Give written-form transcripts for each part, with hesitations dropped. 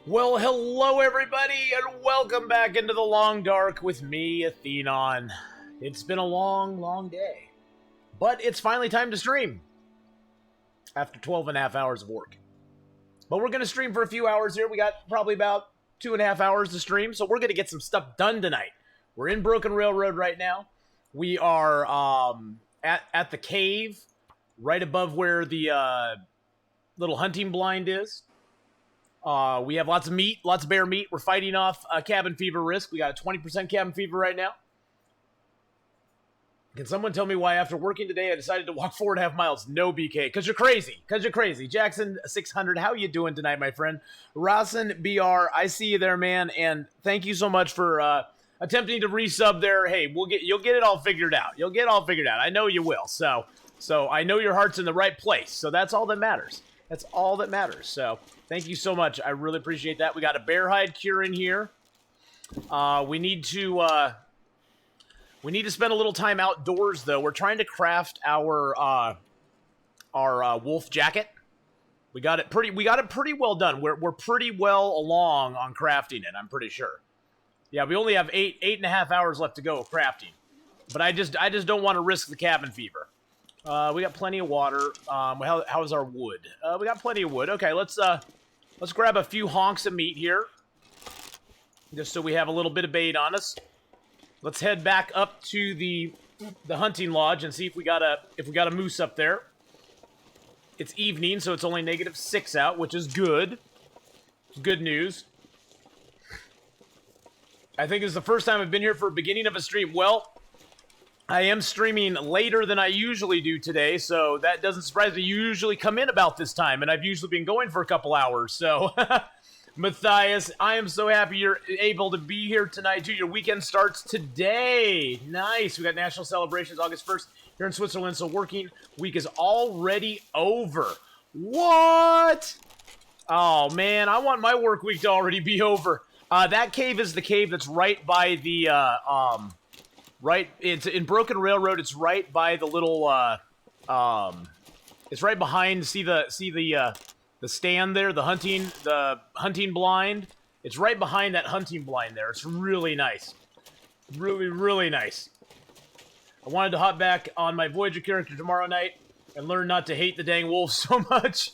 Well, hello everybody, and welcome back into the Long Dark with me, Athenon. It's been a long, long day, but it's finally time to stream after 12 and a half hours of work. But we're going to stream for a few hours here. We got probably about 2.5 hours to stream, so we're going to get some stuff done tonight. We're in Broken Railroad right now. We are at the cave, right above where the little hunting blind is. We have lots of meat, lots of bear meat. We're fighting off cabin fever risk. We got a 20% cabin fever right now. Can someone tell me why after working today I decided to walk 4.5 miles? No, BK. Because you're crazy. Because you're crazy. Jackson 600, how you doing tonight, my friend? Rasen BR, I see you there, man. And thank you so much for attempting to resub there. Hey, you'll get it all figured out. You'll get it all figured out. I know you will. So I know your heart's in the right place. So that's all that matters. That's all that matters. So thank you so much. I really appreciate that. We got a bear hide cure in here. We need to spend a little time outdoors though. We're trying to craft our wolf jacket. We got it pretty well done. We're pretty well along on crafting it, I'm pretty sure. Yeah, we only have 8.5 hours left to go of crafting. But I just don't want to risk the cabin fever. We got plenty of water. How's our wood? We got plenty of wood. Okay, let's grab a few honks of meat here, just so we have a little bit of bait on us. Let's head back up to the hunting lodge and see if we got a moose up there. It's evening, so it's only -6 out, which is good. It's good news. I think it's the first time I've been here for a beginning of a stream. Well, I am streaming later than I usually do today, so that doesn't surprise me. You usually come in about this time, and I've usually been going for a couple hours. So, Matthias, I am so happy you're able to be here tonight, too. Your weekend starts today. Nice. We got national celebrations August 1st here in Switzerland, so working week is already over. What? Oh, man, I want my work week to already be over. That cave is the cave that's right by the, it's in Broken Railroad. It's right by the little, it's right behind. See the stand there, the hunting blind. It's right behind that hunting blind there. It's really nice, really, really nice. I wanted to hop back on my Voyager character tomorrow night and learn not to hate the dang wolves so much.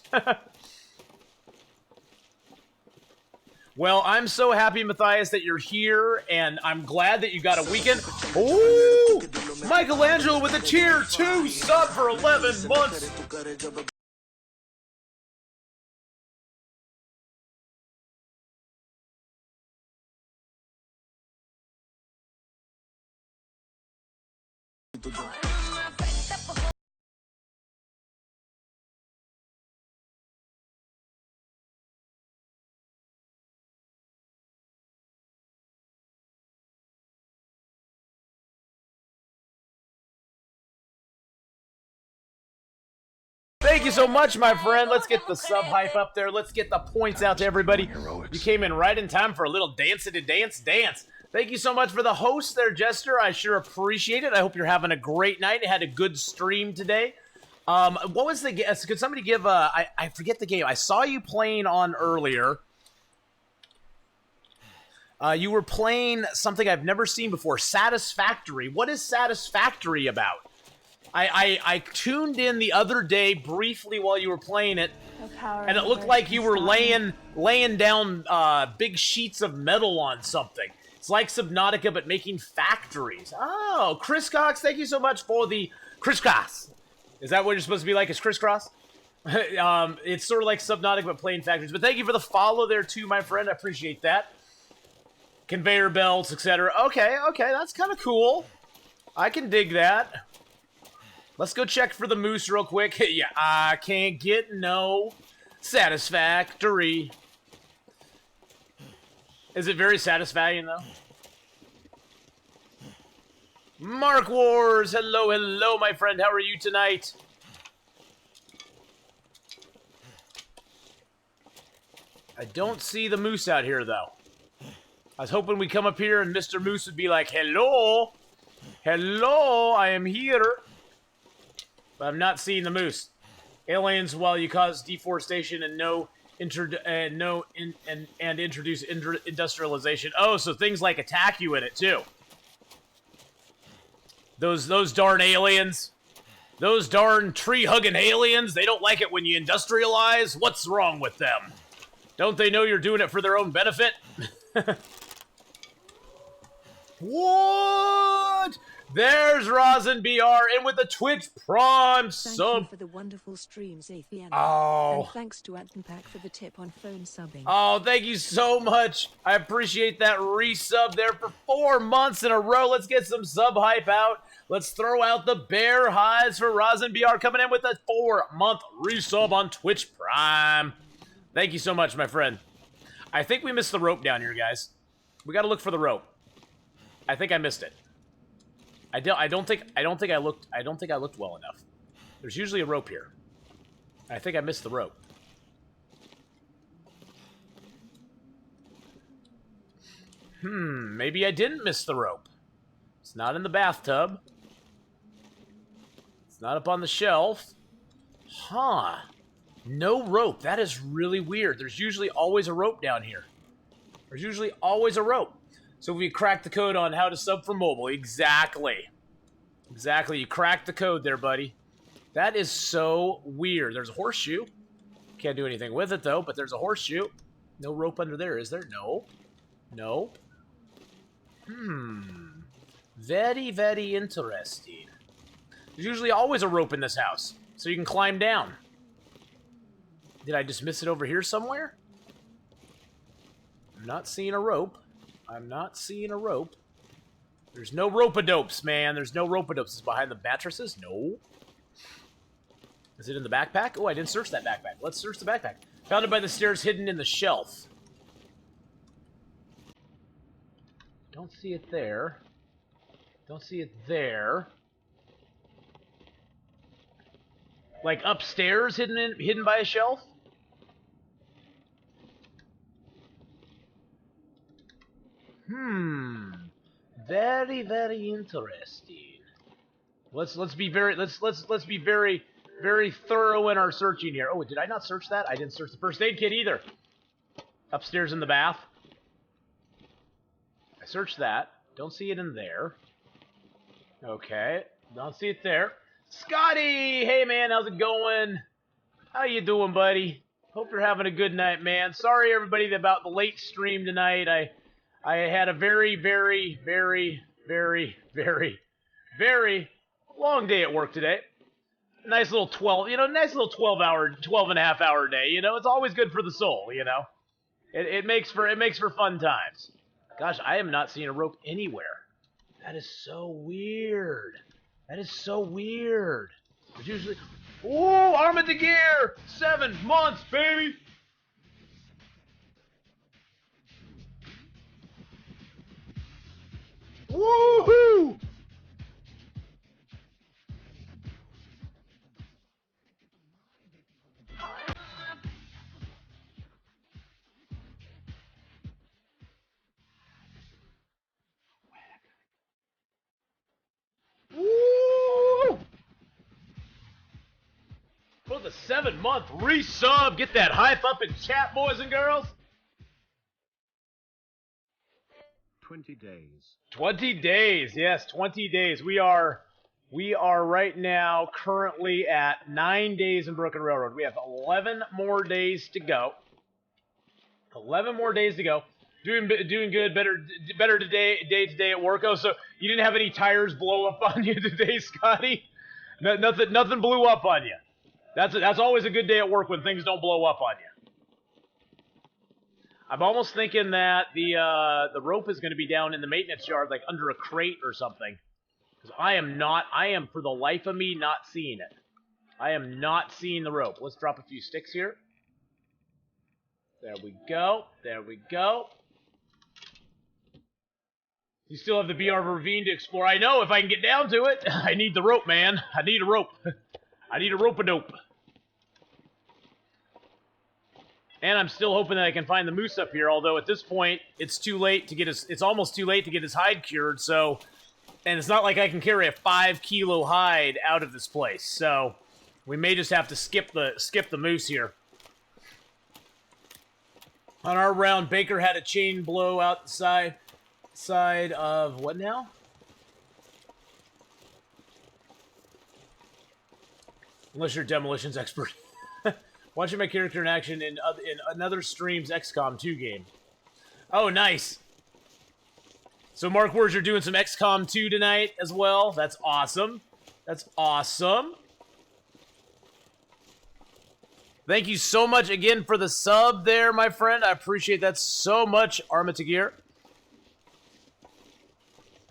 Well, I'm so happy, Matthias, that you're here, and I'm glad that you got a weekend. Ooh! Michelangelo with a tier 2 sub for 11 months. Thank you so much, my friend. Let's get the sub hype up there. Let's get the points out to everybody. You came in right in time for a little dance. Thank you so much for the host there, Jester. I sure appreciate it. I hope you're having a great night and had a good stream today. What was the game? Could somebody give I forget the game. I saw you playing on earlier. You were playing something I've never seen before, Satisfactory. What is Satisfactory about? I tuned in the other day briefly while you were playing it, and it looked like you were laying down big sheets of metal on something. It's like Subnautica, but making factories. Oh, Chris Cox, thank you so much for the crisscross. Is that what you're supposed to be like, is crisscross? It's sort of like Subnautica, but playing factories. But thank you for the follow there, too, my friend. I appreciate that. Conveyor belts, etc. Okay, that's kind of cool. I can dig that. Let's go check for the moose real quick. Yeah, I can't get no satisfactory. Is it very satisfying, though? Mark Wars, hello, my friend. How are you tonight? I don't see the moose out here, though. I was hoping we'd come up here and Mr. Moose would be like, hello, I am here. But I'm not seeing the moose. Aliens, while you cause deforestation and no introduce industrialization. Oh, so things like attack you in it too. Those darn aliens. Those darn tree-hugging aliens, they don't like it when you industrialize. What's wrong with them? Don't they know you're doing it for their own benefit? What? There's Rosin BR in with the Twitch Prime sub. Thank you for the wonderful streams, Atheana. Oh. And thanks to Antonpack for the tip on phone subbing. Oh, thank you so much. I appreciate that resub there for 4 months in a row. Let's get some sub hype out. Let's throw out the bear highs for Rosin BR coming in with a 4-month resub on Twitch Prime. Thank you so much, my friend. I think we missed the rope down here, guys. We got to look for the rope. I think I missed it. I don't think I looked well enough. There's usually a rope here. I think I missed the rope. Maybe I didn't miss the rope. It's not in the bathtub. It's not up on the shelf. Huh. No rope. That is really weird. There's usually always a rope down here. There's usually always a rope. So we cracked the code on how to sub for mobile. Exactly. Exactly. You cracked the code there, buddy. That is so weird. There's a horseshoe. Can't do anything with it, though, but there's a horseshoe. No rope under there, is there? No. No. Very, very interesting. There's usually always a rope in this house, so you can climb down. Did I just miss it over here somewhere? I'm not seeing a rope. I'm not seeing a rope. There's no rope-a-dopes, man. There's no rope-a-dopes. Is it behind the mattresses? No. Is it in the backpack? Oh, I didn't search that backpack. Let's search the backpack. Found it by the stairs, hidden in the shelf. Don't see it there. Don't see it there. Like upstairs, hidden by a shelf? Very, very interesting. Let's be very very thorough in our searching here. Oh, did I not search that? I didn't search the first aid kit either. Upstairs in the bath. I searched that. Don't see it in there. Okay. Don't see it there. Scotty! Hey, man. How's it going? How you doing, buddy? Hope you're having a good night, man. Sorry, everybody, about the late stream tonight. I had a very, very, very, very, very, very long day at work today. Nice little 12 and a half hour day. You know, it's always good for the soul, you know. It makes for fun times. Gosh, I am not seeing a rope anywhere. That is so weird. That is so weird. It's usually... Ooh, Armored to Gear! 7 months, baby! Woohoo! Woo! For the 7-month resub, get that hype up in chat, boys and girls. 20 days. 20 days, yes, 20 days. We are right now currently at 9 days in Broken Railroad. We have 11 more days to go. 11 more days to go. Doing good, better today at work. Oh, so you didn't have any tires blow up on you today, Scotty? Nothing blew up on you. That's always a good day at work when things don't blow up on you. I'm almost thinking that the rope is going to be down in the maintenance yard, like under a crate or something. Because I am for the life of me not seeing it. I am not seeing the rope. Let's drop a few sticks here. There we go. There we go. You still have the BR Ravine to explore. I know, if I can get down to it. I need the rope, man. I need a rope. I need a rope-a-dope. And I'm still hoping that I can find the moose up here, although at this point, it's too late to get his... It's almost too late to get his hide cured, so... And it's not like I can carry a 5-kilo hide out of this place, so... We may just have to skip the moose here. On our round, Baker had a chain blow outside side of what now? Unless you're a demolitions expert. Watching my character in action in another stream's XCOM 2 game. Oh, nice. So Mark Words, you're doing some XCOM 2 tonight as well. That's awesome. That's awesome. Thank you so much again for the sub there, my friend. I appreciate that so much, Armatagir.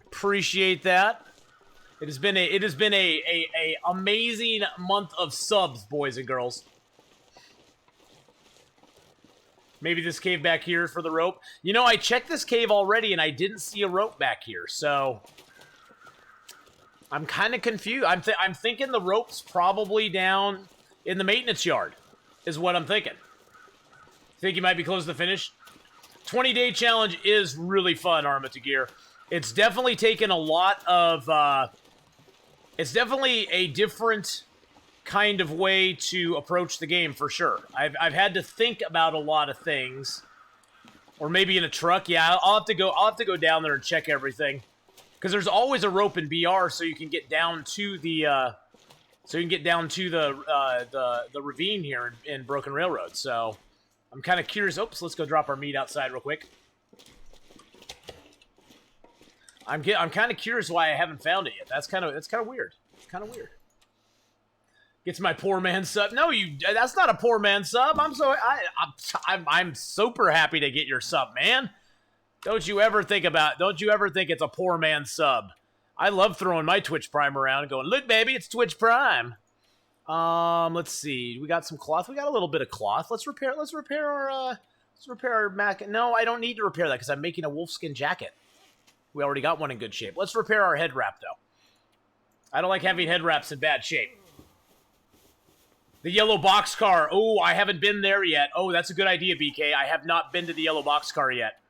Appreciate that. It has been a amazing month of subs, boys and girls. Maybe this cave back here for the rope. You know, I checked this cave already and I didn't see a rope back here, so I'm kind of confused. I'm thinking the rope's probably down in the maintenance yard, is what I'm thinking. Think you might be close to the finish? 20-day challenge is really fun, Armatagir. It's definitely taken a lot of, it's definitely a different kind of way to approach the game, for sure. I've had to think about a lot of things. Or maybe in a truck. Yeah, I'll have to go down there and check everything. Because there's always a rope in BR so you can get down to the, the ravine here in Broken Railroad. So I'm kind of curious. Oops, let's go drop our meat outside real quick. I'm kind of curious why I haven't found it yet. That's kind of weird. It's kind of weird. Gets my poor man sub. No, that's not a poor man sub. I'm super happy to get your sub, man. Don't you ever think it's a poor man sub. I love throwing my Twitch Prime around and going, look, baby, it's Twitch Prime. Let's see. We got some cloth. We got a little bit of cloth. Let's repair our Mac. No, I don't need to repair that because I'm making a wolfskin jacket. We already got one in good shape. Let's repair our head wrap, though. I don't like having head wraps in bad shape. The yellow boxcar. Oh, I haven't been there yet. Oh, that's a good idea, BK. I have not been to the yellow boxcar yet.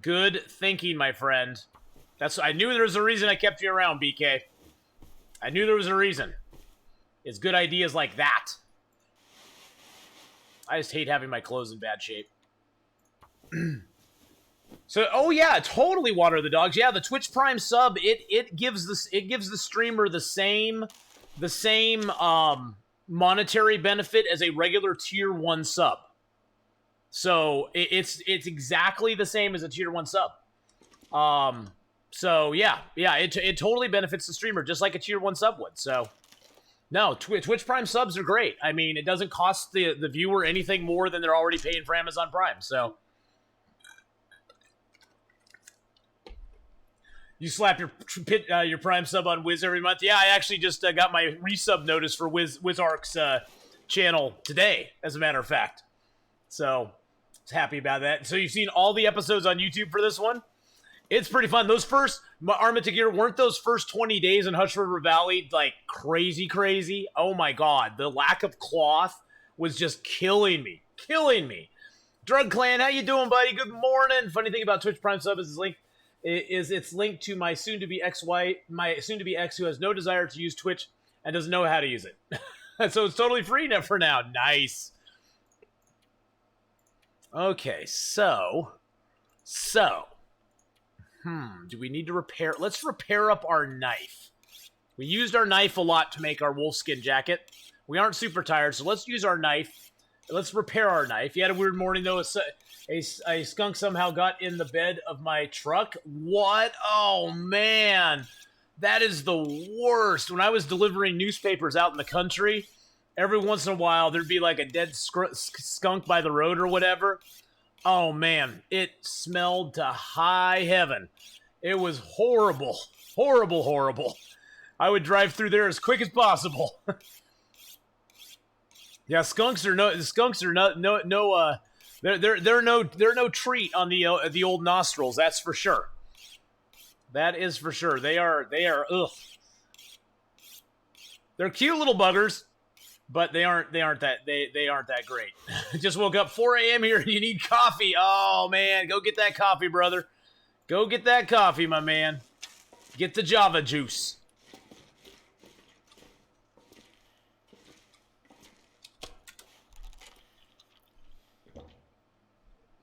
Good thinking, my friend. I knew there was a reason I kept you around, BK. I knew there was a reason. It's good ideas like that. I just hate having my clothes in bad shape. So, oh yeah, totally water the dogs. Yeah, the Twitch Prime sub, it gives the streamer the same monetary benefit as a regular tier 1 sub. So it's exactly the same as a tier 1 sub. So yeah, it totally benefits the streamer just like a tier 1 sub would. So no, Twitch Prime subs are great. I mean, it doesn't cost the viewer anything more than they're already paying for Amazon Prime. So you slap your Prime sub on Wiz every month. Yeah, I actually just got my resub notice for WizArk's channel today, as a matter of fact. So, I was happy about that. So, you've seen all the episodes on YouTube for this one? It's pretty fun. Those first, Armatagir, weren't those first 20 days in Hush River Valley, like, crazy? Oh, my God. The lack of cloth was just killing me. Drug Clan, how you doing, buddy? Good morning. Funny thing about Twitch Prime sub is it's linked to my soon-to-be ex who has no desire to use Twitch and doesn't know how to use it. So it's totally free for now. Nice. Okay, so, do we need to repair? Let's repair up our knife. We used our knife a lot to make our wolfskin jacket. We aren't super tired, so let's use our knife. Let's repair our knife. You had a weird morning, though. A skunk somehow got in the bed of my truck. What? Oh, man. That is the worst. When I was delivering newspapers out in the country, every once in a while, there'd be like a dead skunk by the road or whatever. Oh, man. It smelled to high heaven. It was horrible. Horrible. I would drive through there as quick as possible. Yeah, skunks are no they're no treat on the old nostrils. That's for sure. That is for sure. They are ugh. They're cute little buggers, but they aren't that great. Just woke up 4 a.m. here. You need coffee. Oh man, go get that coffee, brother. Go get that coffee, my man. Get the Java juice.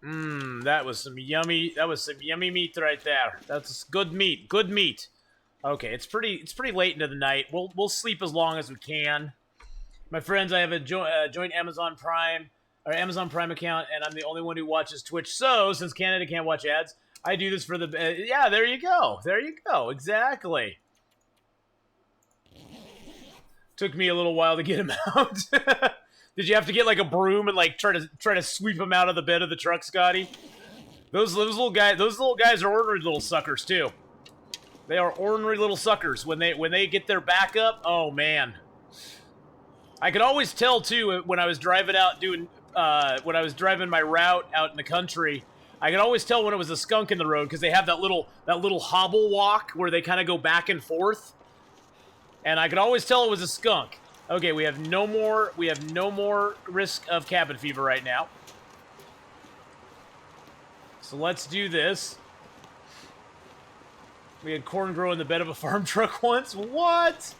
That was some yummy meat right there. That's good meat. Good meat. Okay, it's pretty late into the night. We'll sleep as long as we can. My friends, I have a joint Amazon Prime account, and I'm the only one who watches Twitch. So, since Canada can't watch ads, I do this for the yeah, there you go. There you go. Exactly. Took me a little while to get him out. Did you have to get like a broom and like try to sweep him out of the bed of the truck, Scotty? Those little guys are ornery little suckers too. They are ornery little suckers when they get their back up. Oh man, I could always tell too when I was driving out when I was driving my route out in the country. I could always tell when it was a skunk in the road because they have that little hobble walk where they kind of go back and forth, and I could always tell it was a skunk. Okay, we have no more risk of cabin fever right now. So let's do this. We had corn grow in the bed of a farm truck once. What?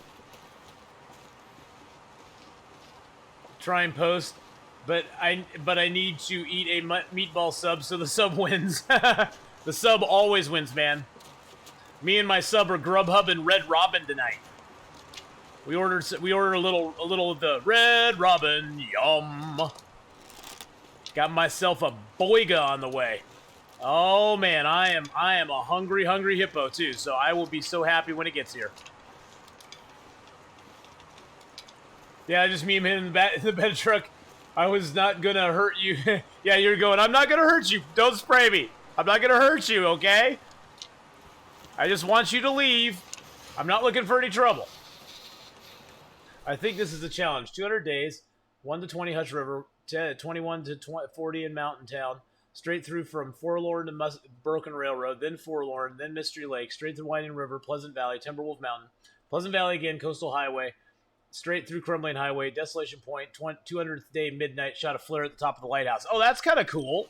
Try and post, but I need to eat a meatball sub so the sub wins. The sub always wins, man. Me and my sub are Grubhub and Red Robin tonight. We ordered a little of the Red Robin. Yum. Got myself a boiga on the way. Oh man, I am a hungry hippo too, so I will be so happy when it gets here. Yeah, just me and him in the bed truck. I was not gonna hurt you. Yeah, you're going, I'm not gonna hurt you. Don't spray me. I'm not gonna hurt you, okay? I just want you to leave. I'm not looking for any trouble. I think this is a challenge. 200 days, 1 to 20 Hutch River, 21 to 40 in Mountain Town, straight through from Forlorn to Broken Railroad, then Forlorn, then Mystery Lake, straight through Winding River, Pleasant Valley, Timberwolf Mountain, Pleasant Valley again, Coastal Highway, straight through Crumbling Highway, Desolation Point, 200th day, midnight, shot a flare at the top of the lighthouse. Oh, that's kind of cool.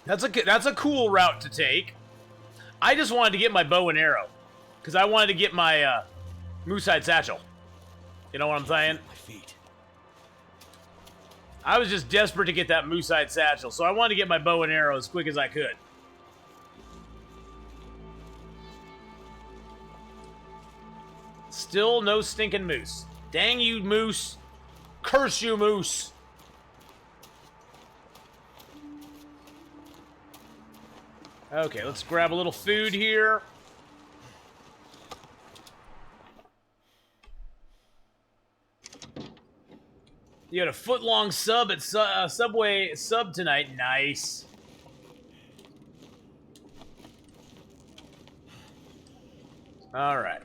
That's a cool route to take. I just wanted to get my bow and arrow because I wanted to get my moose-hide satchel. You know what I'm saying? My feet. I was just desperate to get that moose-hide satchel, so I wanted to get my bow and arrow as quick as I could. Still no stinking moose. Dang you, moose. Curse you, moose. Okay, let's grab a little food here. You had a foot-long sub at Subway sub tonight. Nice. All right.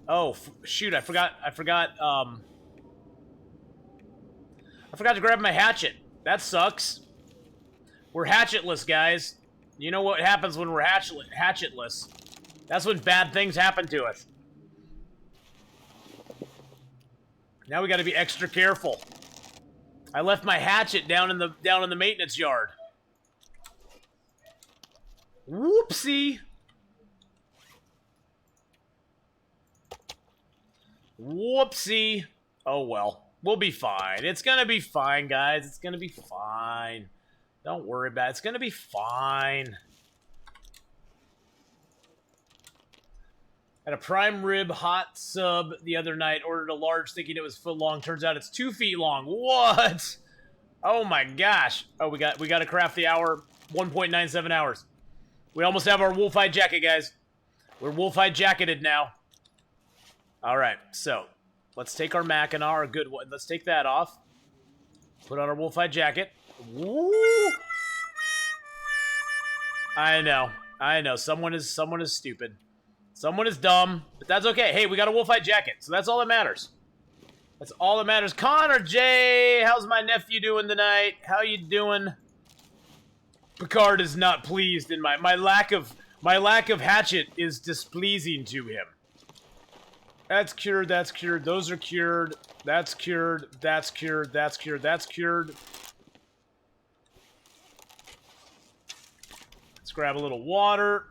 Oh, shoot, I forgot to grab my hatchet. That sucks. We're hatchetless, guys. You know what happens when we're hatchetless. That's when bad things happen to us. Now we got to be extra careful. I left my hatchet down in the maintenance yard. Whoopsie. Whoopsie. Oh well. We'll be fine. It's gonna be fine, guys. It's gonna be fine. Don't worry about it. It's gonna be fine. Had a prime rib hot sub the other night. Ordered a large thinking it was foot long. Turns out it's 2 feet long. What? Oh my gosh. Oh, we got to craft the hour. 1.97 hours. We almost have our wolf-hide jacket, guys. We're wolf-hide jacketed now. All right, so let's take our Mackinac, our good one. Let's take that off. Put on our wolf-hide jacket. Woo! I know. Someone is stupid. Someone is dumb, but that's okay. Hey, we got a wolf-hide jacket, so that's all that matters. That's all that matters. Connor J, how's my nephew doing tonight? How you doing? Picard is not pleased in my lack of hatchet is displeasing to him. That's cured, that's cured, those are cured, that's cured, that's cured, that's cured, that's cured. Let's grab a little water.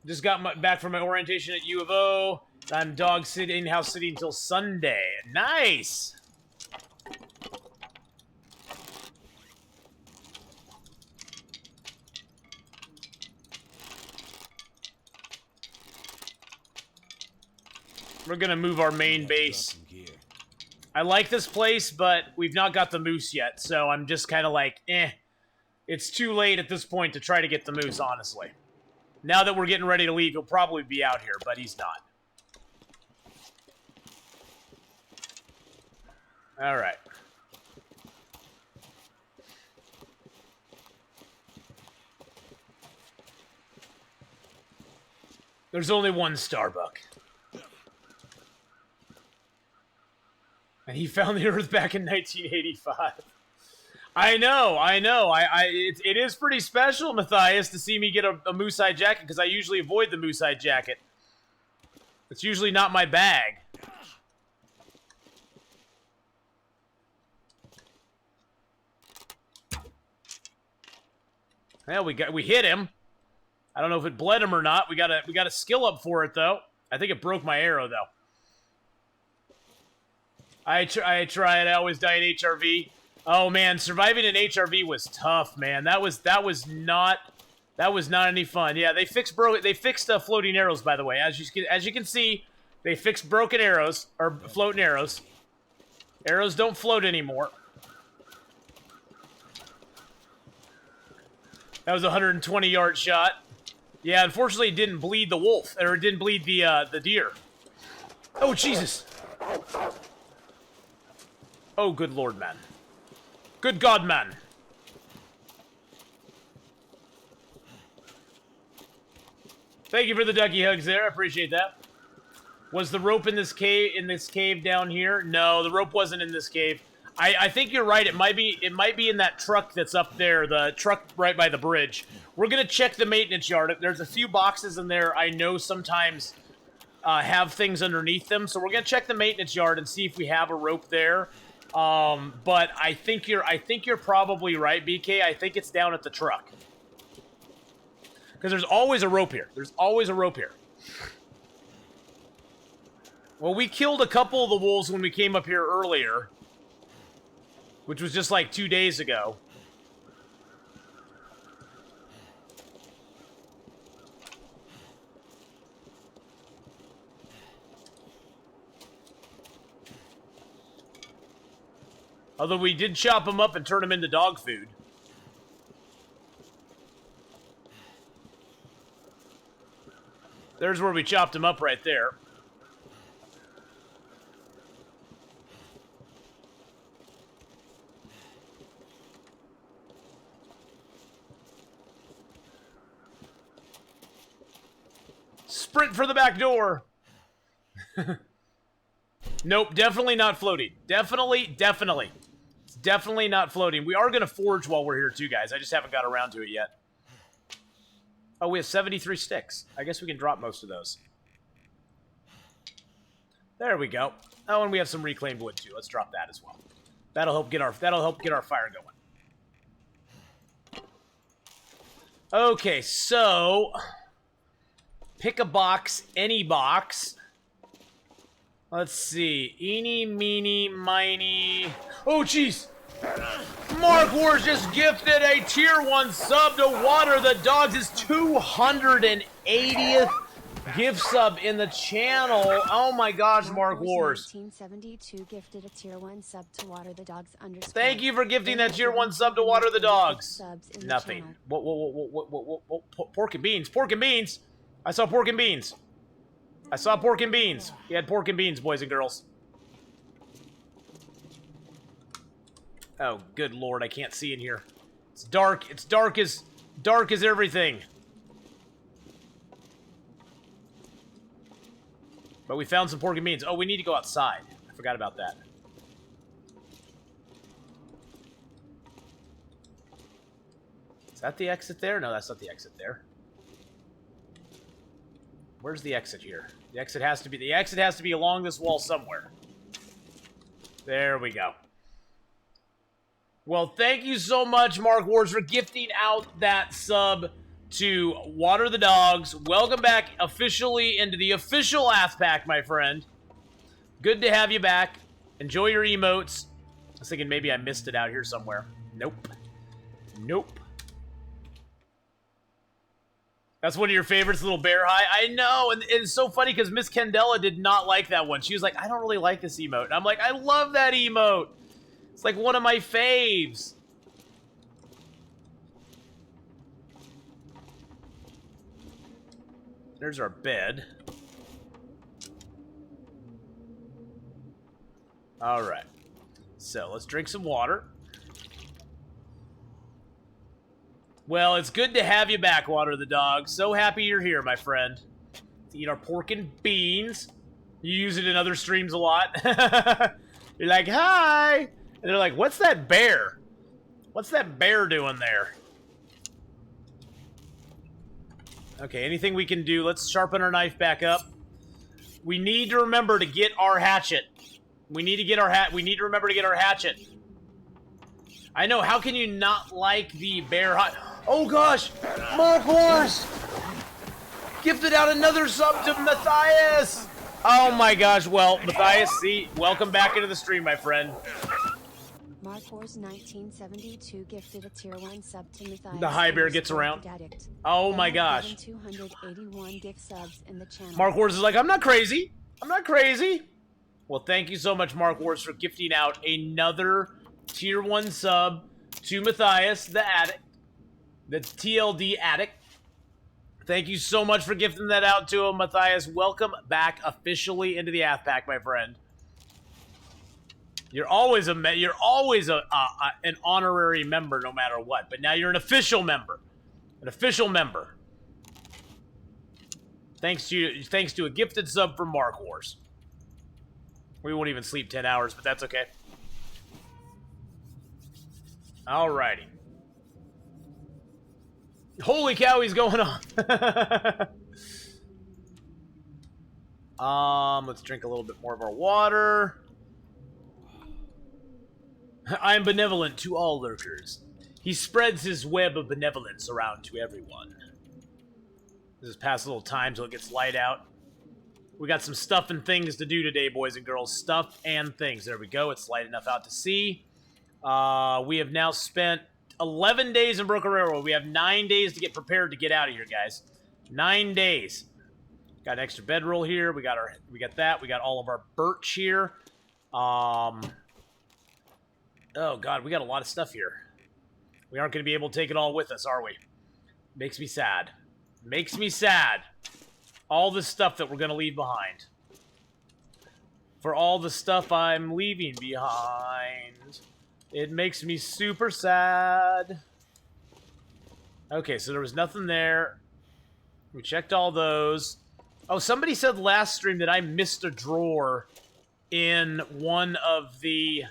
Just got back from my orientation at U of O. I'm dog sitting, house sitting until Sunday. Nice. We're gonna move our main base. I like this place, but we've not got the moose yet, so I'm just kind of like, eh. It's too late at this point to try to get the moose, honestly. Now that we're getting ready to leave, he'll probably be out here, but he's not. All right. There's only one Starbuck. And he found the Earth back in 1985. I know. It is pretty special, Matthias, to see me get a moose-hide jacket, because I usually avoid the moose-hide jacket. It's usually not my bag. Well, we hit him. I don't know if it bled him or not. We got a skill up for it though. I think it broke my arrow though. I tried. I always die in HRV. Oh man, surviving in HRV was tough, man. That was not any fun. Yeah, they fixed floating arrows, by the way. As you can see, they fixed broken arrows or floating arrows. Arrows don't float anymore. That was a 120-yard shot. Yeah, unfortunately, it didn't bleed the wolf, or it didn't bleed the deer. Oh Jesus! Oh, good Lord, man. Good God, man. Thank you for the ducky hugs there. I appreciate that. Was the rope in this cave down here? No, the rope wasn't in this cave. I think you're right. It might be in that truck that's up there, the truck right by the bridge. We're gonna check the maintenance yard. There's a few boxes in there I know sometimes have things underneath them, so we're gonna check the maintenance yard and see if we have a rope there. But I think you're probably right, BK. I think it's down at the truck. Because there's always a rope here. There's always a rope here. Well, we killed a couple of the wolves when we came up here earlier, which was just like 2 days ago. Although we did chop them up and turn them into dog food. There's where we chopped them up right there. Sprint for the back door. Nope, definitely not floating. Definitely. It's definitely not floating. We are going to forge while we're here too, guys. I just haven't got around to it yet. Oh, we have 73 sticks. I guess we can drop most of those. There we go. Oh, and we have some reclaimed wood too. Let's drop that as well. That'll help get our fire going. Okay, so pick a box, any box. Let's see. Eeny, meeny, miny. Oh, jeez. Mark Wars just gifted a tier 1 sub to Water the Dogs. His 280th gift sub in the channel. Oh my gosh, Mark Wars. 1972 gifted a tier 1 sub to Water the Dogs _. Thank you for gifting that tier 1 sub to Water the Dogs. Nothing. What? Pork and beans. Pork and beans. I saw pork and beans. I saw pork and beans. He had pork and beans, boys and girls. Oh, good Lord, I can't see in here. It's dark. It's dark as everything. But we found some pork and beans. Oh, we need to go outside. I forgot about that. Is that the exit there? No, that's not the exit there. Where's the exit here? The exit has to be along this wall somewhere. There we go. Well, thank you so much, Mark Wars, for gifting out that sub to water the dogs. Welcome back officially into the official Ath Pack, my friend. Good to have you back. Enjoy your emotes. I was thinking maybe I missed it out here somewhere. Nope. Nope. That's one of your favorites, Little Bear High. I know, and it's so funny because Miss Candela did not like that one. She was like, I don't really like this emote. And I'm like, I love that emote. It's like one of my faves. There's our bed. All right. So let's drink some water. Well, it's good to have you back, Water the Dog. So happy you're here, my friend. To eat our pork and beans. You use it in other streams a lot. You're like, hi! And they're like, what's that bear? What's that bear doing there? Okay, anything we can do? Let's sharpen our knife back up. We need to remember to get our hatchet. We need to get our we need to remember to get our hatchet. I know, how can you not like the bear hot? Oh gosh! Mark Horse! Gifted out another sub to Matthias! Oh my gosh, well, Matthias, see, welcome back into the stream, my friend. Mark Horse 1972 gifted a tier 1 sub to Matthias. The high bear gets around. Addict. Oh my gosh. 281 gift subs in the channel. Mark Horse is like, I'm not crazy. I'm not crazy. Well, thank you so much, Mark Horse, for gifting out another tier 1 sub to Matthias, the addict. The TLD addict. Thank you so much for gifting that out to him, Matthias. Welcome back officially into the Ath Pack, my friend. You're always an honorary member no matter what, but now you're an official member. An official member. Thanks to a gifted sub from Mark Horse. We won't even sleep 10 hours, but that's okay. Alrighty. Holy cow, he's going on. Let's drink a little bit more of our water. I am benevolent to all lurkers. He spreads his web of benevolence around to everyone. Let's just pass a little time till it gets light out. We got some stuff and things to do today, boys and girls. Stuff and things. There we go. It's light enough out to see. We have now spent 11 days in Broken Railroad. We have 9 days to get prepared to get out of here, guys. 9 days. Got an extra bedroll here. We got that. We got all of our birch here. Oh god, we got a lot of stuff here. We aren't going to be able to take it all with us, are we? Makes me sad. Makes me sad. All the stuff that we're going to leave behind. For all the stuff I'm leaving behind. It makes me super sad. Okay, so there was nothing there. We checked all those. Oh, somebody said last stream that I missed a drawer in one of the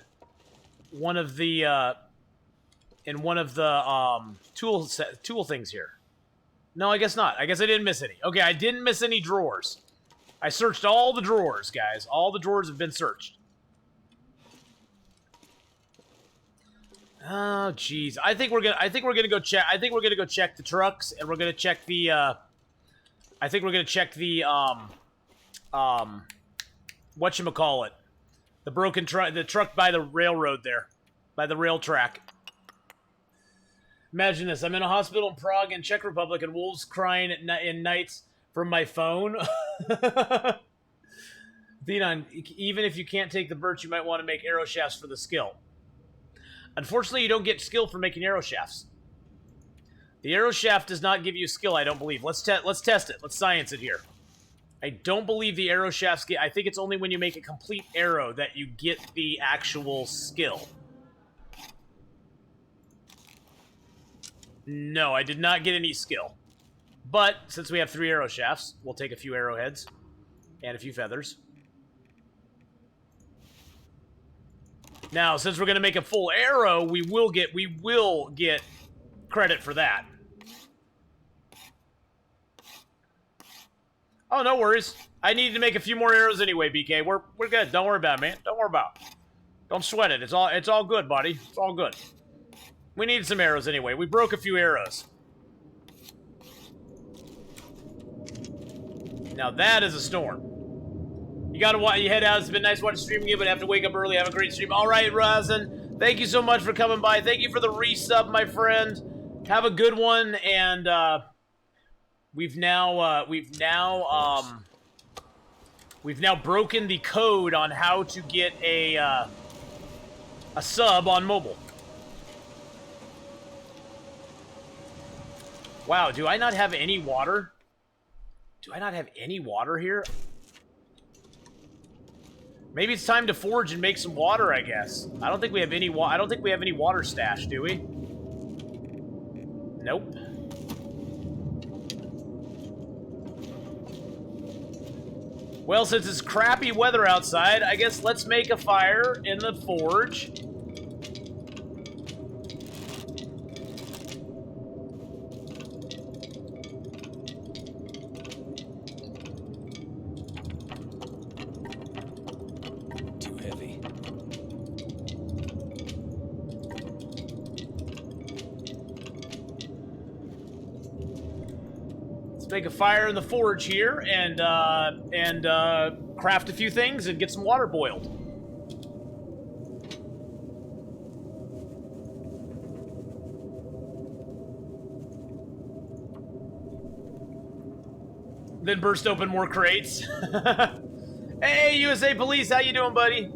tool things here. No, I guess not. I guess I didn't miss any. Okay, I didn't miss any drawers. I searched all the drawers, guys. All the drawers have been searched. Oh, jeez. I think we're gonna go check the trucks, and we're gonna check the whatchamacallit. The broken truck, the truck by the railroad there. By the rail track. Imagine this. I'm in a hospital in Prague in Czech Republic, and wolves crying in nights from my phone. Thenon, even if you can't take the birch, you might want to make arrow shafts for the skill. Unfortunately, you don't get skill for making arrow shafts. The arrow shaft does not give you skill, I don't believe. Let's test it. Let's science it here. I don't believe the arrow shafts get... I think it's only when you make a complete arrow that you get the actual skill. No, I did not get any skill. But, since we have 3 arrow shafts, we'll take a few arrowheads and a few feathers. Now, since we're going to make a full arrow, we will get credit for that. Oh, no worries. I need to make a few more arrows anyway, BK. We're good. Don't worry about it, man. Don't worry about it. Don't sweat it. It's all good, buddy. It's all good. We need some arrows anyway. We broke a few arrows. Now that is a storm. You gotta you head out. It's been nice watching streaming you, but have to wake up early. Have a great stream. All right, Razan. Thank you so much for coming by. Thank you for the resub, my friend. Have a good one. And we've now broken the code on how to get a sub on mobile. Wow, do I not have any water? Do I not have any water here? Maybe it's time to forge and make some water, I guess. I don't think we have any water stash, do we? Nope. Well, since it's crappy weather outside, I guess let's make a fire in the forge. Make a fire in the forge here and craft a few things and get some water boiled. Then burst open more crates. Hey, USA Police, how you doing, buddy?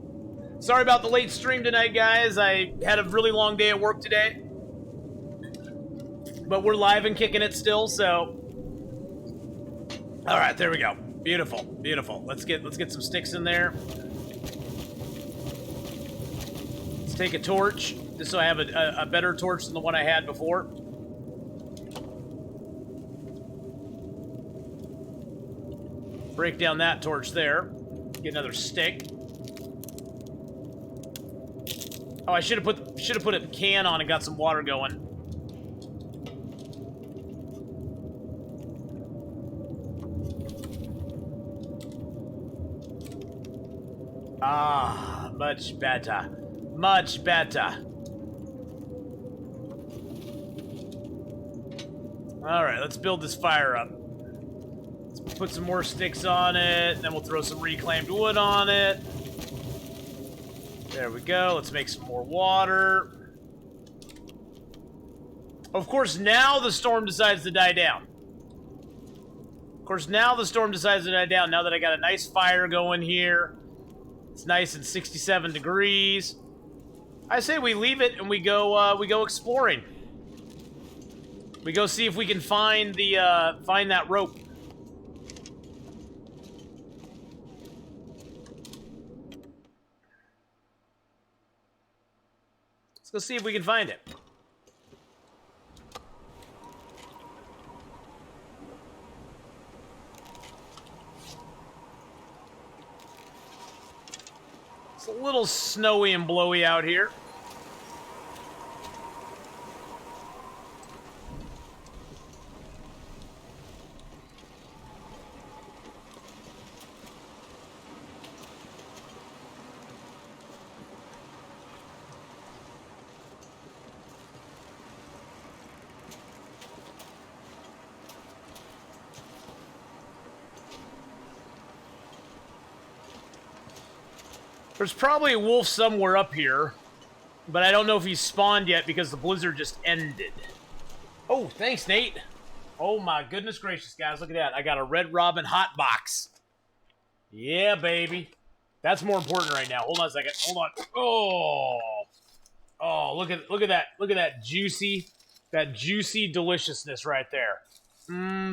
Sorry about the late stream tonight, guys. I had a really long day at work today. But we're live and kicking it still, so... All right, there we go. Beautiful, beautiful. Let's get some sticks in there. Let's take a torch, just so I have a better torch than the one I had before. Break down that torch there. Get another stick. Oh, I should have put a can on and got some water going. Ah, much better. Much better. Alright, let's build this fire up. Let's put some more sticks on it, and then we'll throw some reclaimed wood on it. There we go. Let's make some more water. Of course, now the storm decides to die down. Of course, now the storm decides to die down, now that I got a nice fire going here. It's nice and 67 degrees. I say we leave it and we go exploring. We go see if we can find that rope. Let's go see if we can find it. It's a little snowy and blowy out here. There's probably a wolf somewhere up here, but I don't know if he's spawned yet because the blizzard just ended. Oh, thanks, Nate. Oh my goodness gracious, guys, look at that. I got a Red Robin hot box. Yeah, baby. That's more important right now. Hold on a second. Hold on. Oh, look at that. Look at that juicy deliciousness right there.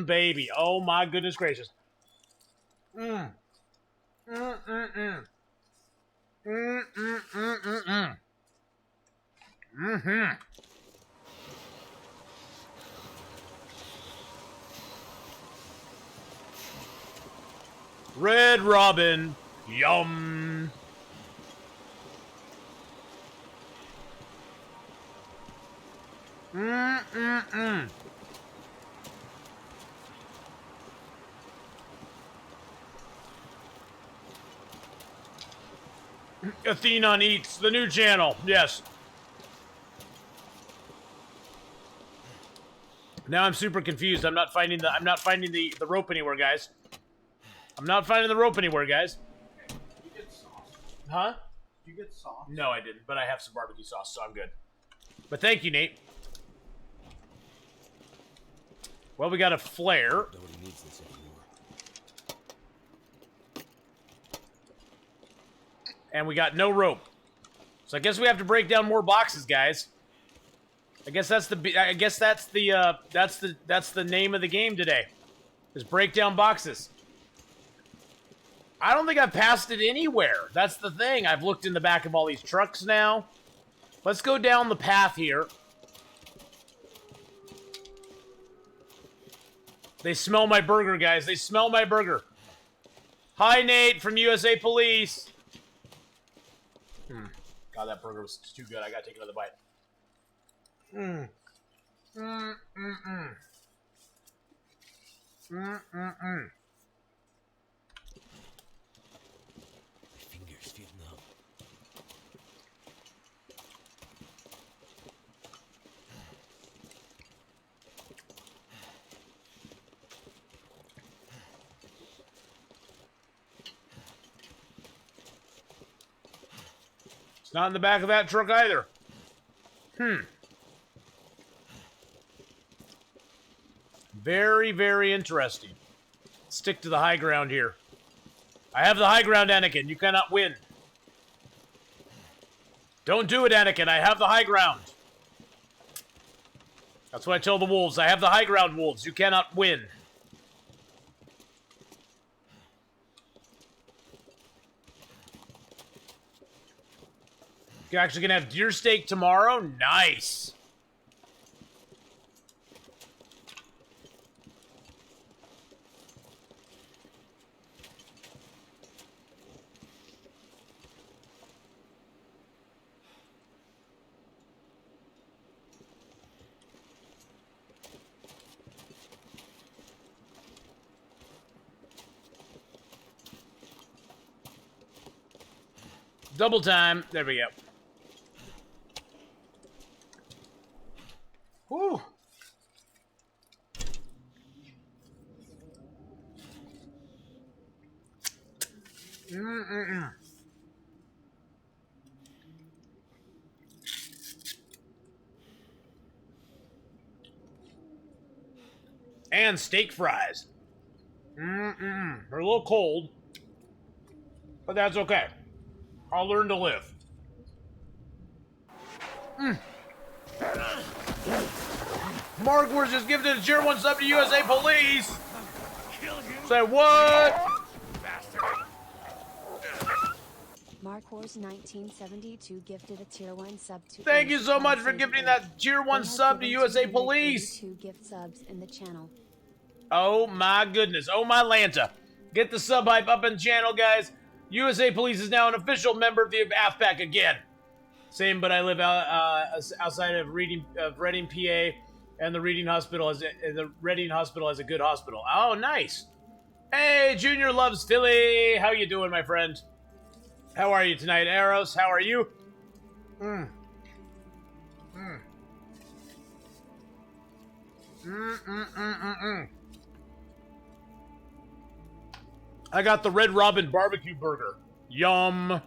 Baby. Oh my goodness gracious. Red Robin, yum. Athenon Eats, the new channel, yes. Now I'm super confused. I'm not finding the rope anywhere, guys. I'm not finding the rope anywhere, guys. You get sauce. Huh? You get sauce. No, I didn't, but I have some barbecue sauce, so I'm good. But thank you, Nate. Well, we got a flare. Nobody needs this anymore. And we got no rope. So I guess we have to break down more boxes, guys. I guess that's the name of the game today. Is break down boxes. I don't think I've passed it anywhere. That's the thing. I've looked in the back of all these trucks now. Let's go down the path here. They smell my burger, guys. They smell my burger. Hi, Nate from USA Police. God, that burger was too good. I gotta take another bite. Fingers feel numb. It's not in the back of that truck either. Very, very interesting. Stick to the high ground here. I have the high ground, Anakin. You cannot win. Don't do it, Anakin. I have the high ground. That's what I tell the wolves. I have the high ground, wolves. You cannot win. You're actually going to have deer steak tomorrow? Nice. Double time. There we go. Whew. And steak fries. They're a little cold, but that's okay. I'll learn to live. Mark was just gifted a tier 1 sub to USA Police. Say what? Mark Wars 1972 gifted a tier 1 sub to. Thank you so much for gifting that tier 1 sub to USA Police. 2 gift subs in the channel. Oh my goodness. Oh my Lanta. Get the sub hype up in the channel, guys. USA Police is now an official member of the AFPAC again. Same, but I live outside of Reading, PA, and the Reading Hospital has a good hospital. Oh, nice. Hey, Junior loves Philly. How you doing, my friend? How are you tonight, Eros? How are you? I got the Red Robin barbecue burger. Yum.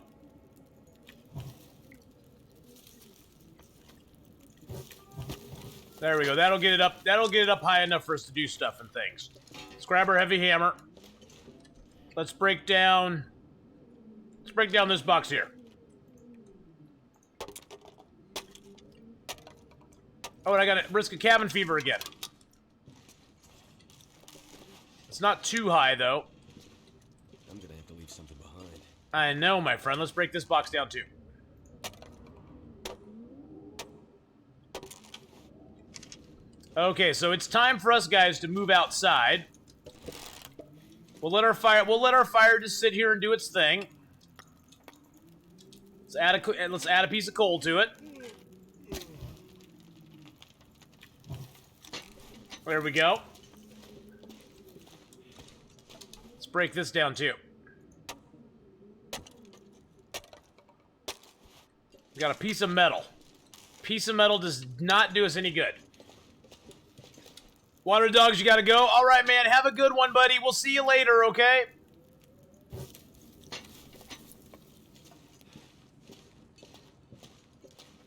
There we go. That'll get it up. That'll get it up high enough for us to do stuff and things. Let's grab our heavy hammer. Let's break down. Let's break down this box here. Oh, and I got to risk a cabin fever again. It's not too high though. I'm gonna have to leave something behind. I know, my friend. Let's break this box down too. Okay, so it's time for us guys to move outside. We'll let our fire just sit here and do its thing. Let's add a piece of coal to it. There we go. Let's break this down too. We got a piece of metal. Piece of metal does not do us any good. Water dogs, you gotta go. All right, man. Have a good one, buddy. We'll see you later, okay?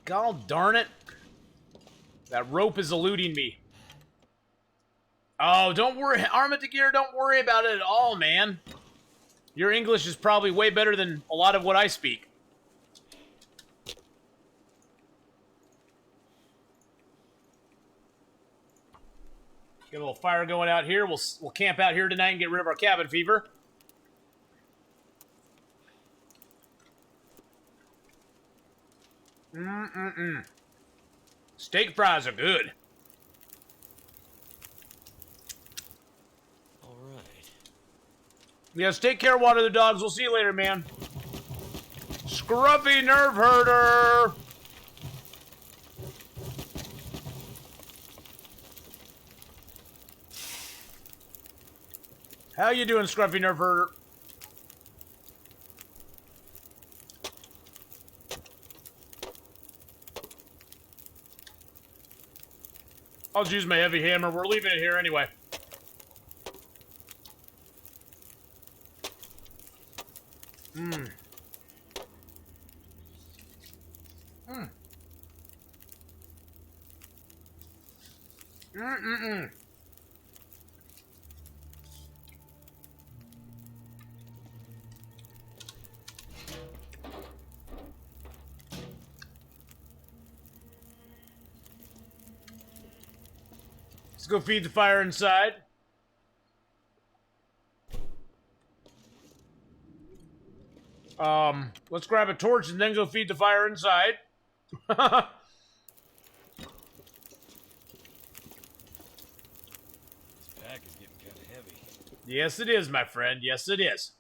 God darn it. That rope is eluding me. Oh, don't worry. Armatagear, don't worry about it at all, man. Your English is probably way better than a lot of what I speak. Get a little fire going out here. We'll camp out here tonight and get rid of our cabin fever. Steak fries are good. All right. Yes, take care, Water the Dogs. We'll see you later, man. Scruffy Nerve Herder. How you doing, Scruffy Nerve Herder? I'll just use my heavy hammer. We're leaving it here anyway. Let's go feed the fire inside. Let's grab a torch and then go feed the fire inside. This pack is getting kind of heavy. Yes, it is, my friend. Yes, it is.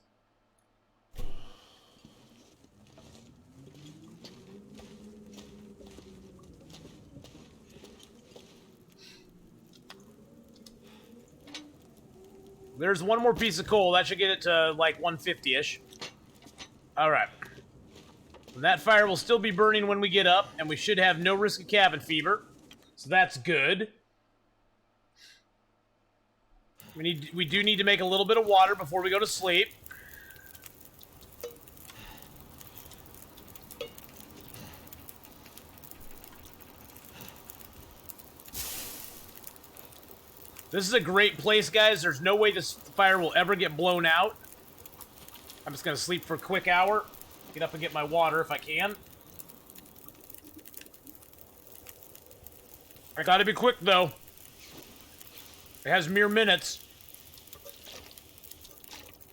There's one more piece of coal. That should get it to, like, 150-ish. Alright. That fire will still be burning when we get up, and we should have no risk of cabin fever. So that's good. We do need to make a little bit of water before we go to sleep. This is a great place, guys. There's no way this fire will ever get blown out. I'm just going to sleep for a quick hour. Get up and get my water if I can. I gotta be quick, though. It has mere minutes.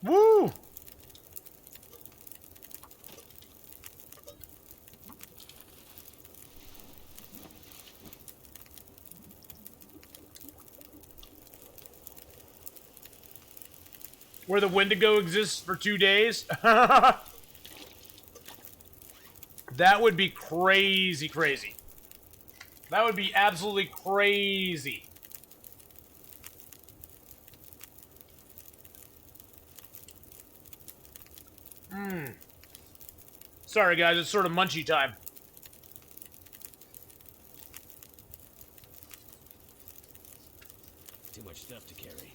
Woo! Where the Wendigo exists for 2 days. That would be crazy, crazy. That would be absolutely crazy. Sorry, guys. It's sort of munchy time. Too much stuff to carry.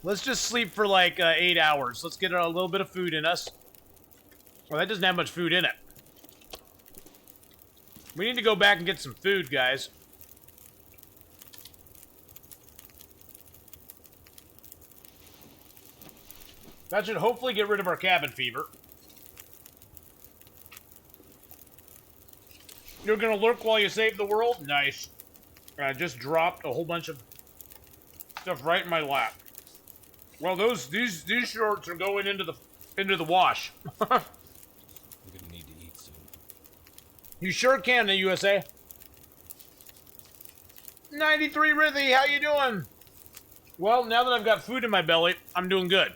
Let's just sleep for like 8 hours. Let's get a little bit of food in us. Well, that doesn't have much food in it. We need to go back and get some food, guys. That should hopefully get rid of our cabin fever. You're gonna lurk while you save the world? Nice. I just dropped a whole bunch of stuff right in my lap. Well, these shorts are going into the wash. I'm gonna need to eat soon. You sure can, the USA. 93 Rithy, how you doing? Well, now that I've got food in my belly, I'm doing good.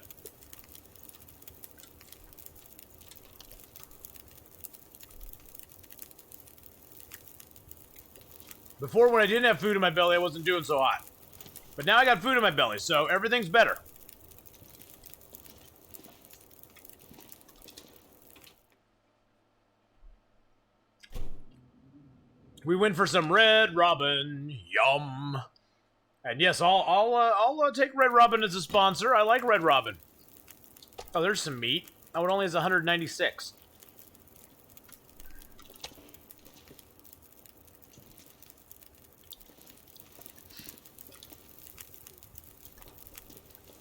Before, when I didn't have food in my belly, I wasn't doing so hot. But now I got food in my belly, so everything's better. We went for some Red Robin. Yum. And yes, I'll take Red Robin as a sponsor. I like Red Robin. Oh, there's some meat. Oh, it only has 196.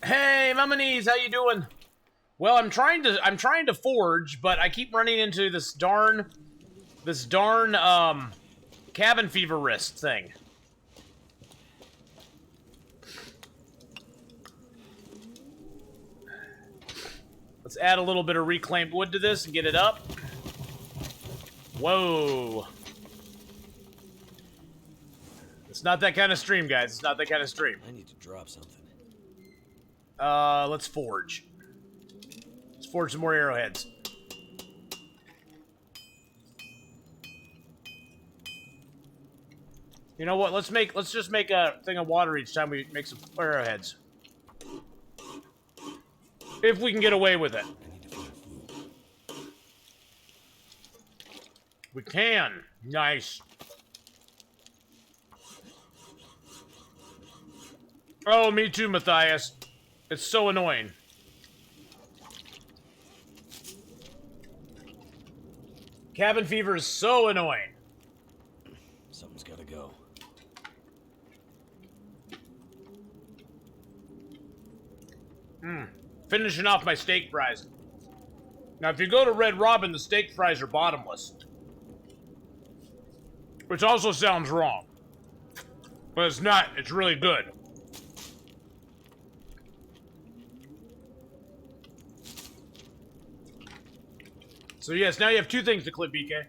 Hey, Mamonese, how you doing? Well, I'm trying to forge, but I keep running into this darn cabin fever wrist thing. Let's add a little bit of reclaimed wood to this and get it up. Whoa. It's not that kind of stream, guys. It's not that kind of stream. I need to drop something. Let's forge. Let's forge some more arrowheads. You know what? Let's just make a thing of water each time we make some arrowheads. If we can get away with it. I need to find food. We can. Nice. Oh, me too, Matthias. It's so annoying. Cabin fever is so annoying. Something's gotta go. Finishing off my steak fries. Now, if you go to Red Robin, the steak fries are bottomless. Which also sounds wrong. But it's not. It's really good. So yes, now you have two things to clip, BK.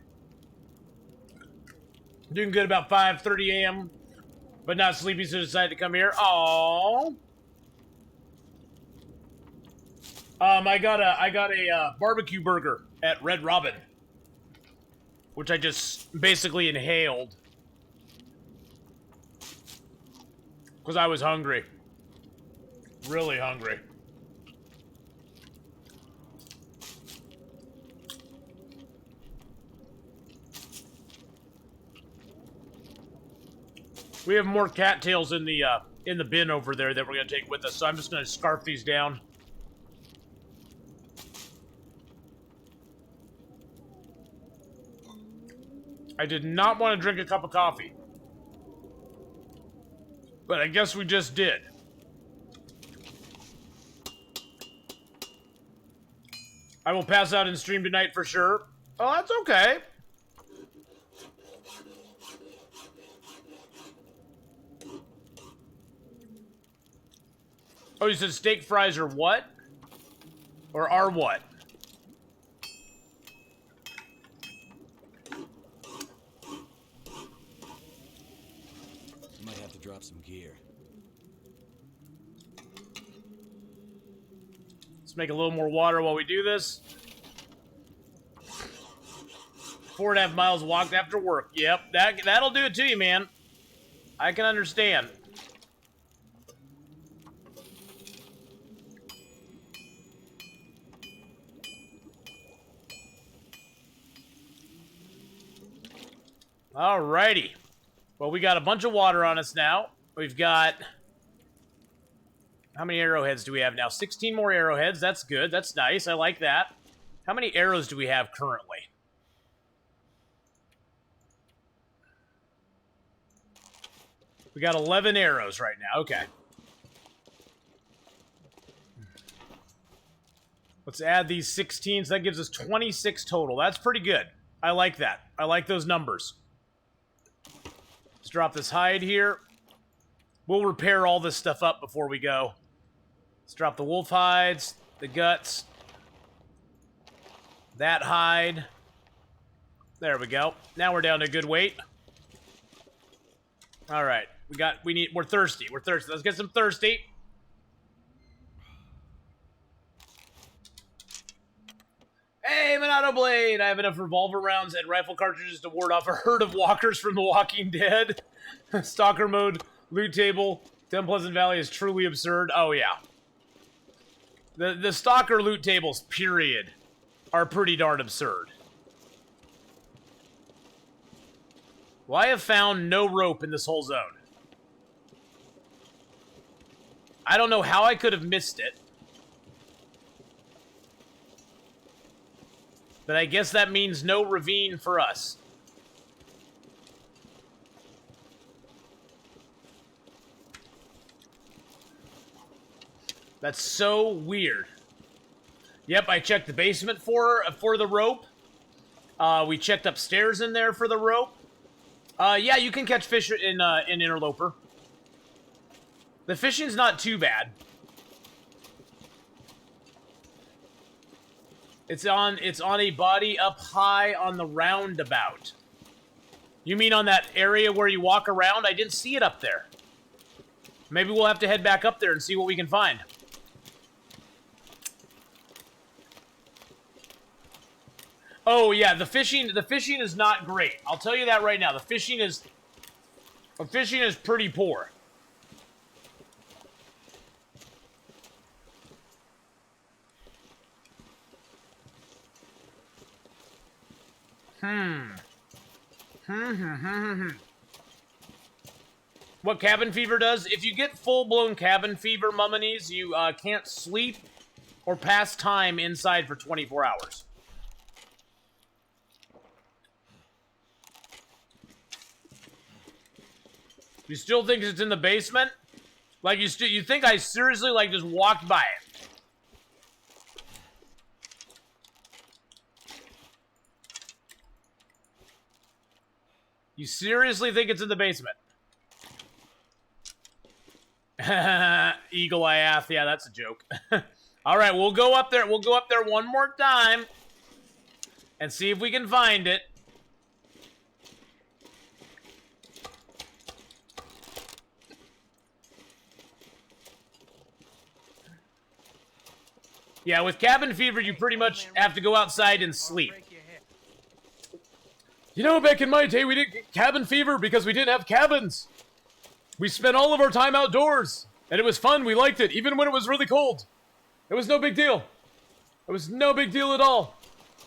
Doing good about 5:30 a.m., but not sleepy, so decided to come here. Aww. I got a barbecue burger at Red Robin, which I just basically inhaled because I was hungry, really hungry. We have more cattails in the bin over there that we're gonna take with us, so I'm just gonna scarf these down. I did not want to drink a cup of coffee, but I guess we just did. I will pass out in stream tonight for sure. Oh, that's okay. Oh, you said steak fries are what? Or are what? You might have to drop some gear. Let's make a little more water while we do this. 4.5 miles walked after work. Yep, that'll do it to you, man. I can understand. Alrighty. Well, we got a bunch of water on us now. We've got... How many arrowheads do we have now? 16 more arrowheads. That's good. That's nice. I like that. How many arrows do we have currently? We got 11 arrows right now. Okay. Let's add these 16s. That gives us 26 total. That's pretty good. I like that. I like those numbers. Let's drop this hide here. We'll repair all this stuff up before we go. Let's drop the wolf hides, the guts, that hide. There we go. Now we're down to a good weight. All right. We're thirsty. We're thirsty. Let's get some thirsty. Hey, Monado Blade! I have enough revolver rounds and rifle cartridges to ward off a herd of walkers from The Walking Dead. Stalker mode, loot table, Ten Pleasant Valley is truly absurd. Oh, yeah. The Stalker loot tables, period, are pretty darn absurd. Well, I have found no rope in this whole zone. I don't know how I could have missed it. But I guess that means no ravine for us. That's so weird. Yep, I checked the basement for the rope. We checked upstairs in there for the rope. Yeah, you can catch fish in Interloper. The fishing's not too bad. It's on a body up high on the roundabout. You mean on that area where you walk around? I didn't see it up there. Maybe we'll have to head back up there and see what we can find. Oh yeah, the fishing is not great. I'll tell you that right now. The fishing is pretty poor. What cabin fever does? If you get full-blown cabin fever, Mummies, you can't sleep or pass time inside for 24 hours. You still think it's in the basement? Like, you think I seriously, like, just walked by it? You seriously think it's in the basement? Eagle Eye Ath. Yeah, that's a joke. All right, we'll go up there. We'll go up there one more time and see if we can find it. Yeah, with cabin fever, you pretty much have to go outside and sleep. You know, back in my day, we didn't get cabin fever because we didn't have cabins. We spent all of our time outdoors, and it was fun. We liked it, even when it was really cold. It was no big deal. It was no big deal at all.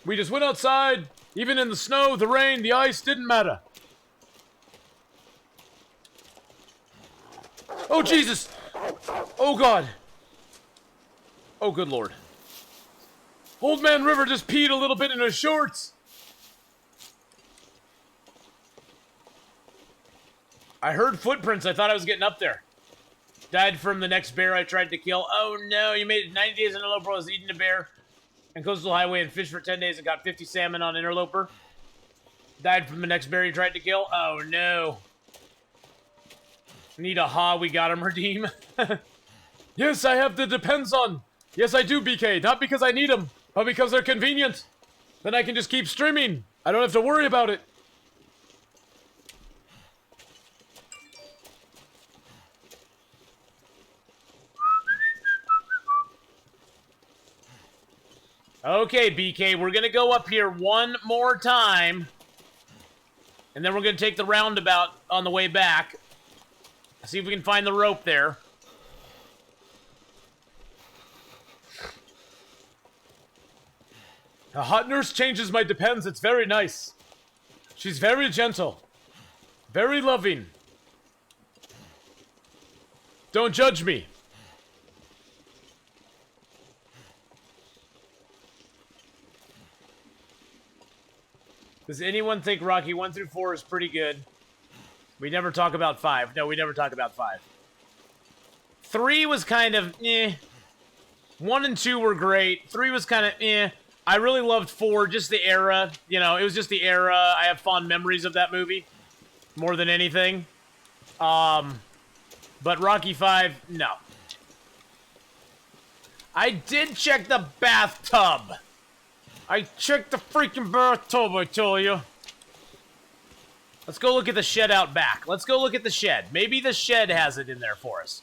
We just went outside, even in the snow, the rain, the ice, didn't matter. Oh, Jesus! Oh, God. Oh, good Lord. Old Man River just peed a little bit in his shorts. I heard footprints. I thought I was getting up there. Died from the next bear I tried to kill. Oh, no. You made it 90 days in Interloper. I was eating a bear and Coastal Highway and fished for 10 days and got 50 salmon on Interloper. Died from the next bear you tried to kill. Oh, no. Need a ha. We got him, Redeem. Yes, I have the depends on. Yes, I do, BK. Not because I need them, but because they're convenient. Then I can just keep streaming. I don't have to worry about it. Okay, BK, we're going to go up here one more time. And then we're going to take the roundabout on the way back. See if we can find the rope there. A hot nurse changes my depends. It's very nice. She's very gentle. Very loving. Don't judge me. Does anyone think Rocky 1 through 4 is pretty good? We never talk about 5. No, we never talk about 5. 3 was kind of eh. 1 and 2 were great. 3 was kind of eh. I really loved 4, just the era. You know, it was just the era. I have fond memories of that movie. More than anything. But Rocky 5, no. I did check the bathtub. I checked the freaking bathtub, I tell you. Let's go look at the shed out back. Let's go look at the shed. Maybe the shed has it in there for us.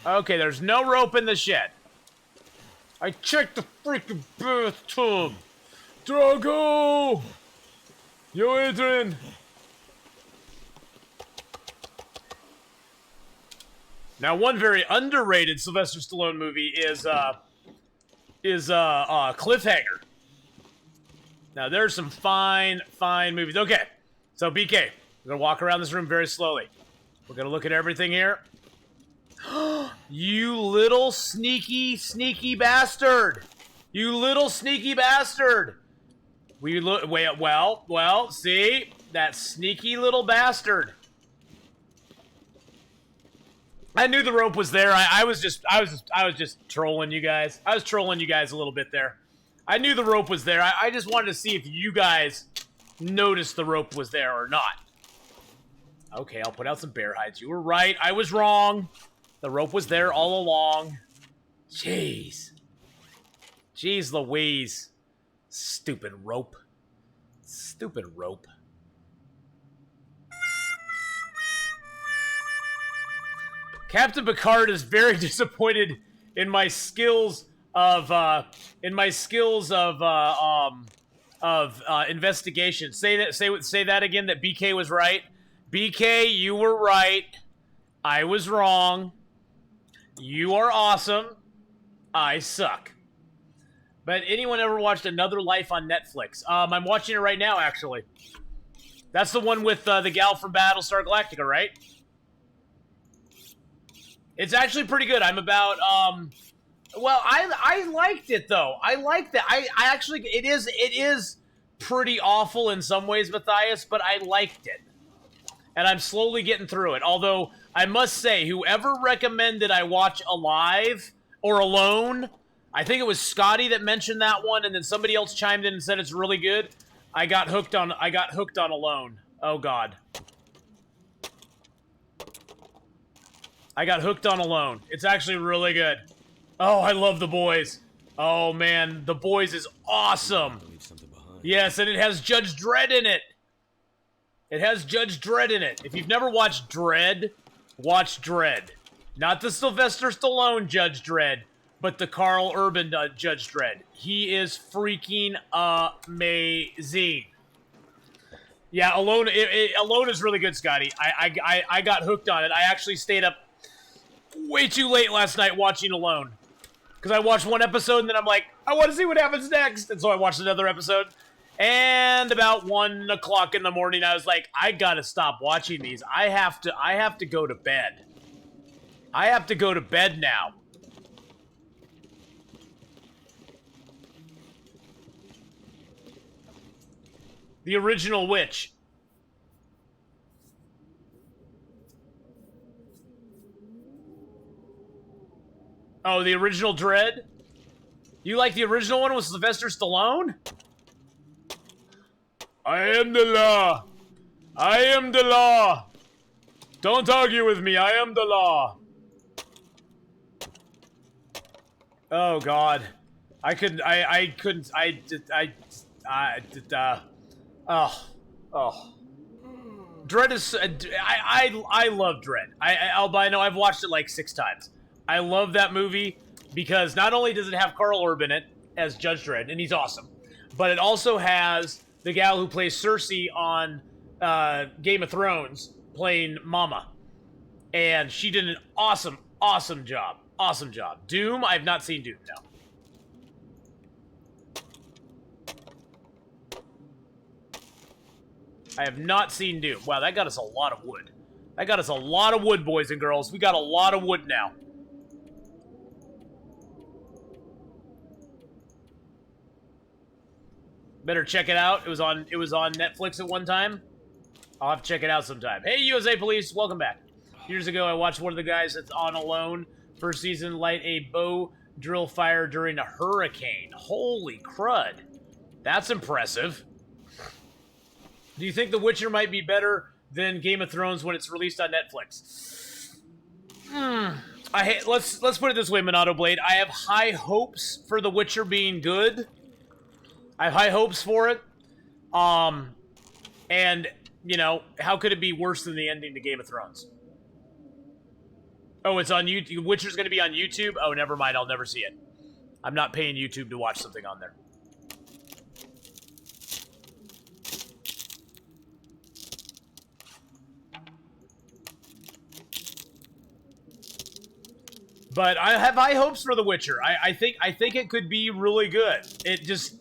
Okay, there's no rope in the shed. I checked the freaking bathtub. Drago! Yo, Adrian! Now, one very underrated Sylvester Stallone movie is Cliffhanger. Now, there's some fine movies. Okay, so BK, We're gonna walk around this room very slowly. We're gonna look at everything here. You little sneaky bastard! You little sneaky bastard! Well, see? That sneaky little bastard. I knew the rope was there. I was just trolling you guys. I was trolling you guys a little bit there. I knew the rope was there. I just wanted to see if you guys noticed the rope was there or not. Okay, I'll put out some bear hides. You were right. I was wrong. The rope was there all along. Jeez. Jeez Louise. Stupid rope. Stupid rope. Captain Picard is very disappointed in my skills of investigation. Say that again. That BK was right. BK, you were right. I was wrong. You are awesome. I suck. But anyone ever watched Another Life on Netflix? I'm watching it right now, actually. That's the one with the gal from Battlestar Galactica, right? It's actually pretty good. I'm about, well, I liked it, though. I liked it. I actually, it is pretty awful in some ways, Matthias, but I liked it. And I'm slowly getting through it. Although, I must say, whoever recommended I watch Alive or Alone, I think it was Scotty that mentioned that one, and then somebody else chimed in and said it's really good. I got hooked on Alone. Oh, God. I got hooked on Alone. It's actually really good. Oh, I love The Boys. Oh, man. The Boys is awesome. Leave something behind. Yes, and it has Judge Dredd in it. It has Judge Dredd in it. If you've never watched Dredd, watch Dredd. Not the Sylvester Stallone Judge Dredd, but the Carl Urban Judge Dredd. He is freaking amazing. Yeah, Alone Alone is really good, Scotty. I got hooked on it. I actually stayed up way too late last night watching Alone. Because I watched one episode and then I'm like, I want to see what happens next. And so I watched another episode. And about 1 o'clock in the morning, I was like, I gotta stop watching these. I have to go to bed. I have to go to bed now. The original Witch. Oh, the original Dredd? You like the original one with Sylvester Stallone? I am the law. I am the law. Don't argue with me. I am the law. Oh, God. I couldn't. Oh. Dredd is. I love Dredd. Albino. I've watched it like 6 times. I love that movie because not only does it have Carl Urban in it as Judge Dredd, and he's awesome, but it also has the gal who plays Cersei on Game of Thrones playing Mama. And she did an awesome job. Awesome job. Doom? I've not seen Doom, no. I have not seen Doom. Wow, that got us a lot of wood. That got us a lot of wood, boys and girls. We got a lot of wood now. Better check it out. It was on Netflix at one time. I'll have to check it out sometime. Hey, USA Police, welcome back. Years ago, I watched one of the guys that's on Alone, first season, light a bow drill fire during a hurricane. Holy crud. That's impressive. Do you think The Witcher might be better than Game of Thrones when it's released on Netflix? Let's put it this way, Minato Blade. I have high hopes for The Witcher being good. I have high hopes for it. And, you know, how could it be worse than the ending to Game of Thrones? Oh, it's on YouTube. Witcher's going to be on YouTube? Oh, never mind. I'll never see it. I'm not paying YouTube to watch something on there. But I have high hopes for The Witcher. I think it could be really good. It just...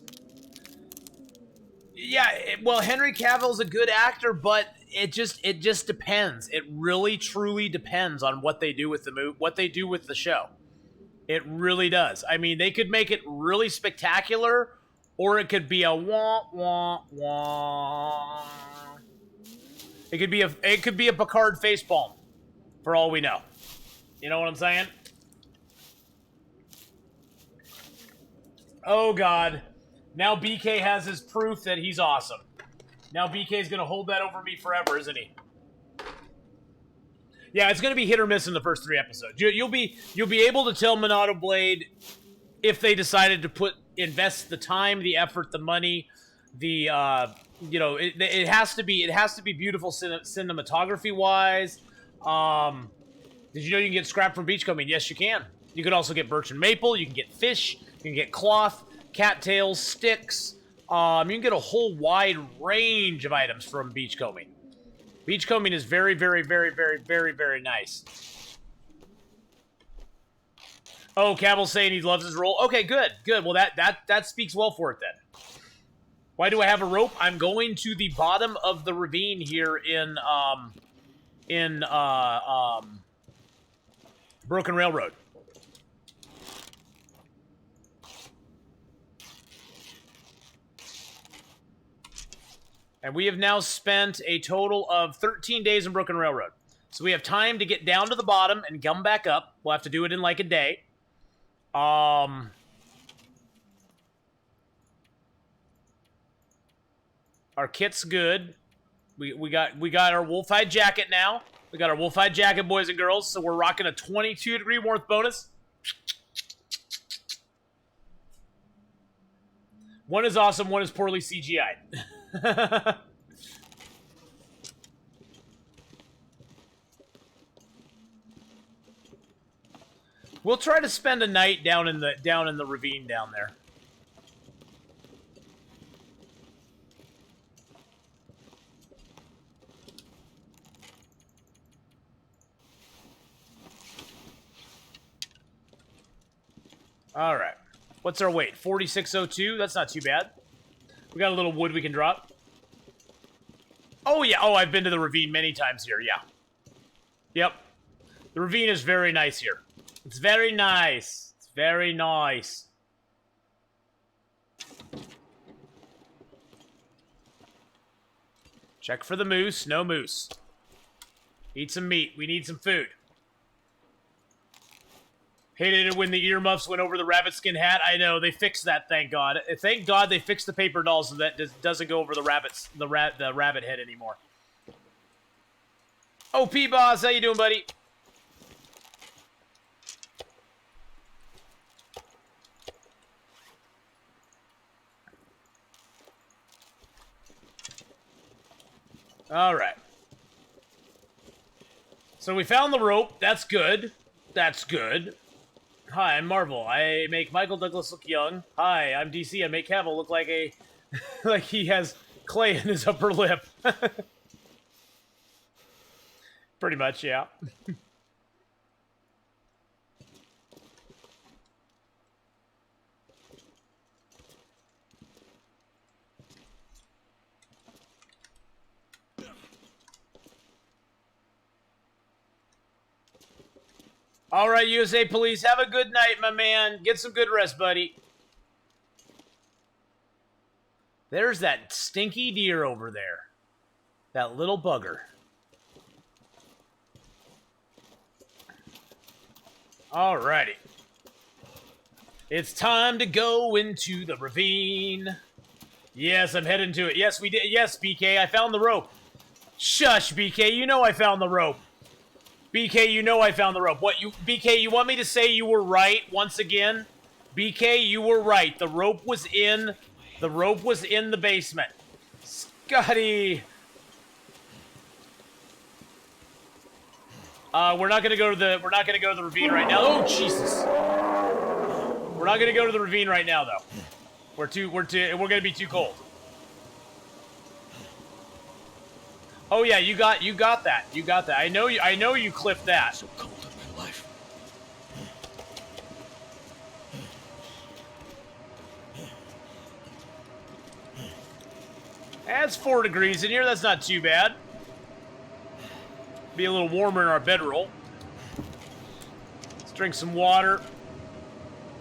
Yeah, well, Henry Cavill's a good actor, but it just depends. It really truly depends on what they do with what they do with the show. It really does. I mean, they could make it really spectacular, or it could be a wah wah wah. It could be a Picard facepalm, for all we know. You know what I'm saying? Oh God! Now BK has his proof that he's awesome. Now BK's gonna hold that over me forever, isn't he? Yeah, it's gonna be hit or miss in the first 3 episodes. You'll be able to tell Monado Blade if they decided to invest the time, the effort, the money, the it has to be beautiful cinematography wise. Did you know you can get scrap from Beachcombing? Yes, you can. You could also get birch and maple. You can get fish. You can get cloth, cattails, sticks. You can get a whole wide range of items from Beachcombing. Beachcombing is very, very, very, very, very, very nice. Oh, Cabell's saying he loves his role. Okay, good, good. Well, that speaks well for it then. Why do I have a rope? I'm going to the bottom of the ravine here in Broken Railroad. And we have now spent a total of 13 days in Broken Railroad. So we have time to get down to the bottom and come back up. We'll have to do it in like a day. Our kit's good. We got our wolf-hide jacket now. We got our wolf-hide jacket, boys and girls. So we're rocking a 22-degree warmth bonus. One is awesome, one is poorly CGI'd. We'll try to spend a night down in the ravine down there. All right. What's our weight? 4602. That's not too bad. We got a little wood we can drop. Oh, yeah. Oh, I've been to the ravine many times here. Yeah. Yep. The ravine is very nice here. It's very nice. It's very nice. Check for the moose. No moose. Eat some meat. We need some food. Hated it when the earmuffs went over the rabbit skin hat. I know, they fixed that, thank God. Thank God they fixed the paper doll so that doesn't go over the rabbit head anymore. Oh, P-Boss, how you doing, buddy? All right. So we found the rope. That's good. That's good. Hi, I'm Marvel. I make Michael Douglas look young. Hi, I'm DC. I make Cavill look like like he has clay in his upper lip. Pretty much, yeah. All right, USA Police, have a good night, my man. Get some good rest, buddy. There's that stinky deer over there. That little bugger. All righty. It's time to go into the ravine. Yes, I'm heading to it. Yes, we did. Yes, BK, I found the rope. Shush, BK, you know I found the rope. BK, you know I found the rope. BK, you want me to say you were right once again? BK, you were right. The rope was in the basement. Scotty. We're not gonna go to the ravine right now. Oh Jesus. We're not gonna go to the ravine right now though. We're gonna be too cold. Oh yeah, you got that. You got that. I know you clipped that. So cold in my life. It's 4 degrees in here. That's not too bad. Be a little warmer in our bedroll. Let's drink some water.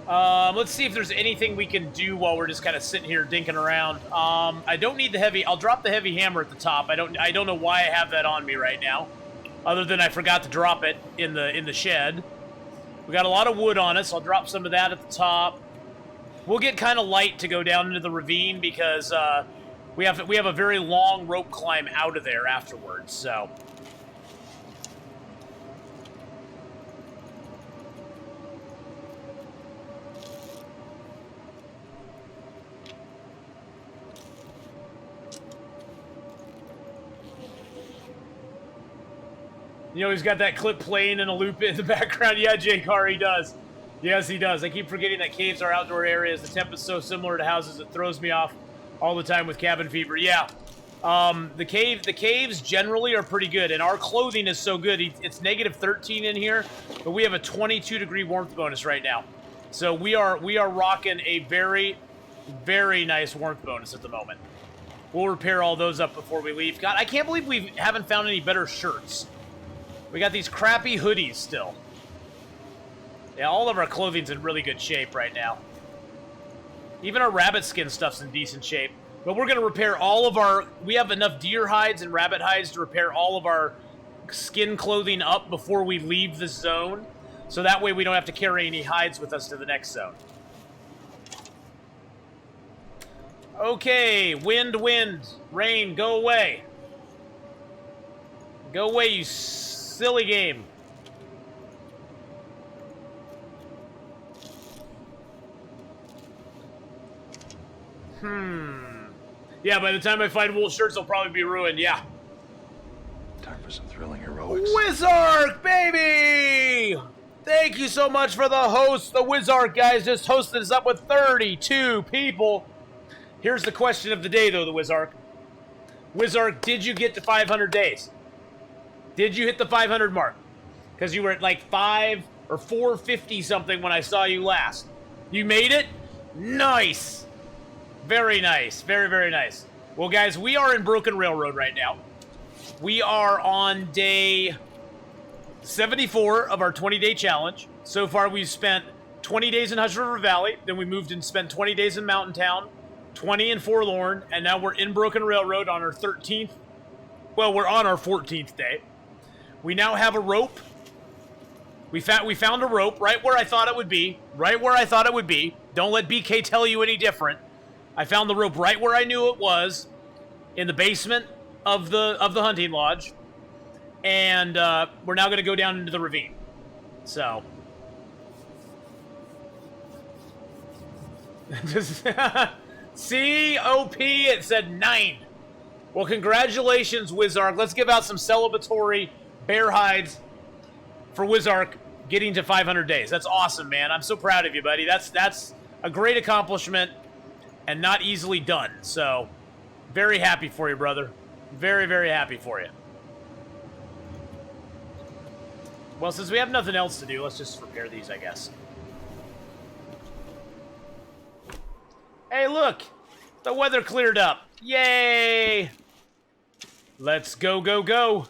Let's see if there's anything we can do while we're just kind of sitting here dinking around. I don't need the heavy. I'll drop the heavy hammer at the top. I don't know why I have that on me right now, other than I forgot to drop it in the shed. We got a lot of wood on us. I'll drop some of that at the top. We'll get kind of light to go down into the ravine because we have a very long rope climb out of there afterwards. So. You know, he's got that clip playing in a loop in the background. Yeah, J-Car, he does. Yes, he does. I keep forgetting that caves are outdoor areas. The temp is so similar to houses, it throws me off all the time with cabin fever. Yeah. The caves generally are pretty good, and our clothing is so good. It's negative 13 in here, but we have a 22-degree warmth bonus right now. So we are rocking a very, very nice warmth bonus at the moment. We'll repair all those up before we leave. God, I can't believe we haven't found any better shirts. We got these crappy hoodies still. Yeah, all of our clothing's in really good shape right now. Even our rabbit skin stuff's in decent shape. But we're going to repair all of our... We have enough deer hides and rabbit hides to repair all of our skin clothing up before we leave the zone. So that way we don't have to carry any hides with us to the next zone. Okay, wind, rain, go away. Go away, you silly game. Yeah, by the time I find wool shirts, they'll probably be ruined, yeah. Time for some thrilling heroics. Wizark, baby! Thank you so much for the host. The Wizark guys just hosted us up with 32 people. Here's the question of the day, though, the Wizark. Wizark, did you get to 500 days? Did you hit the 500 mark? Because you were at like 5 or 450 something when I saw you last. You made it? Nice. Very nice. Very, very nice. Well, guys, we are in Broken Railroad right now. We are on day 74 of our 20-day challenge. So far, we've spent 20 days in Hush River Valley. Then we moved and spent 20 days in Mountain Town, 20 in Forlorn, and now we're in Broken Railroad on our 13th. Well, we're on our 14th day. We now have a rope. We found a rope right where I thought it would be. Right where I thought it would be. Don't let BK tell you any different. I found the rope right where I knew it was, in the basement of the hunting lodge. And we're now going to go down into the ravine. So. COP, it said 9. Well, congratulations, Wizark. Let's give out some celebratory bear hides for Wizark getting to 500 days. That's awesome, man. I'm so proud of you, buddy. That's a great accomplishment and not easily done. So, very happy for you, brother. Very, very happy for you. Well, since we have nothing else to do, let's just repair these, I guess. Hey, look! The weather cleared up. Yay! Let's go, go, go.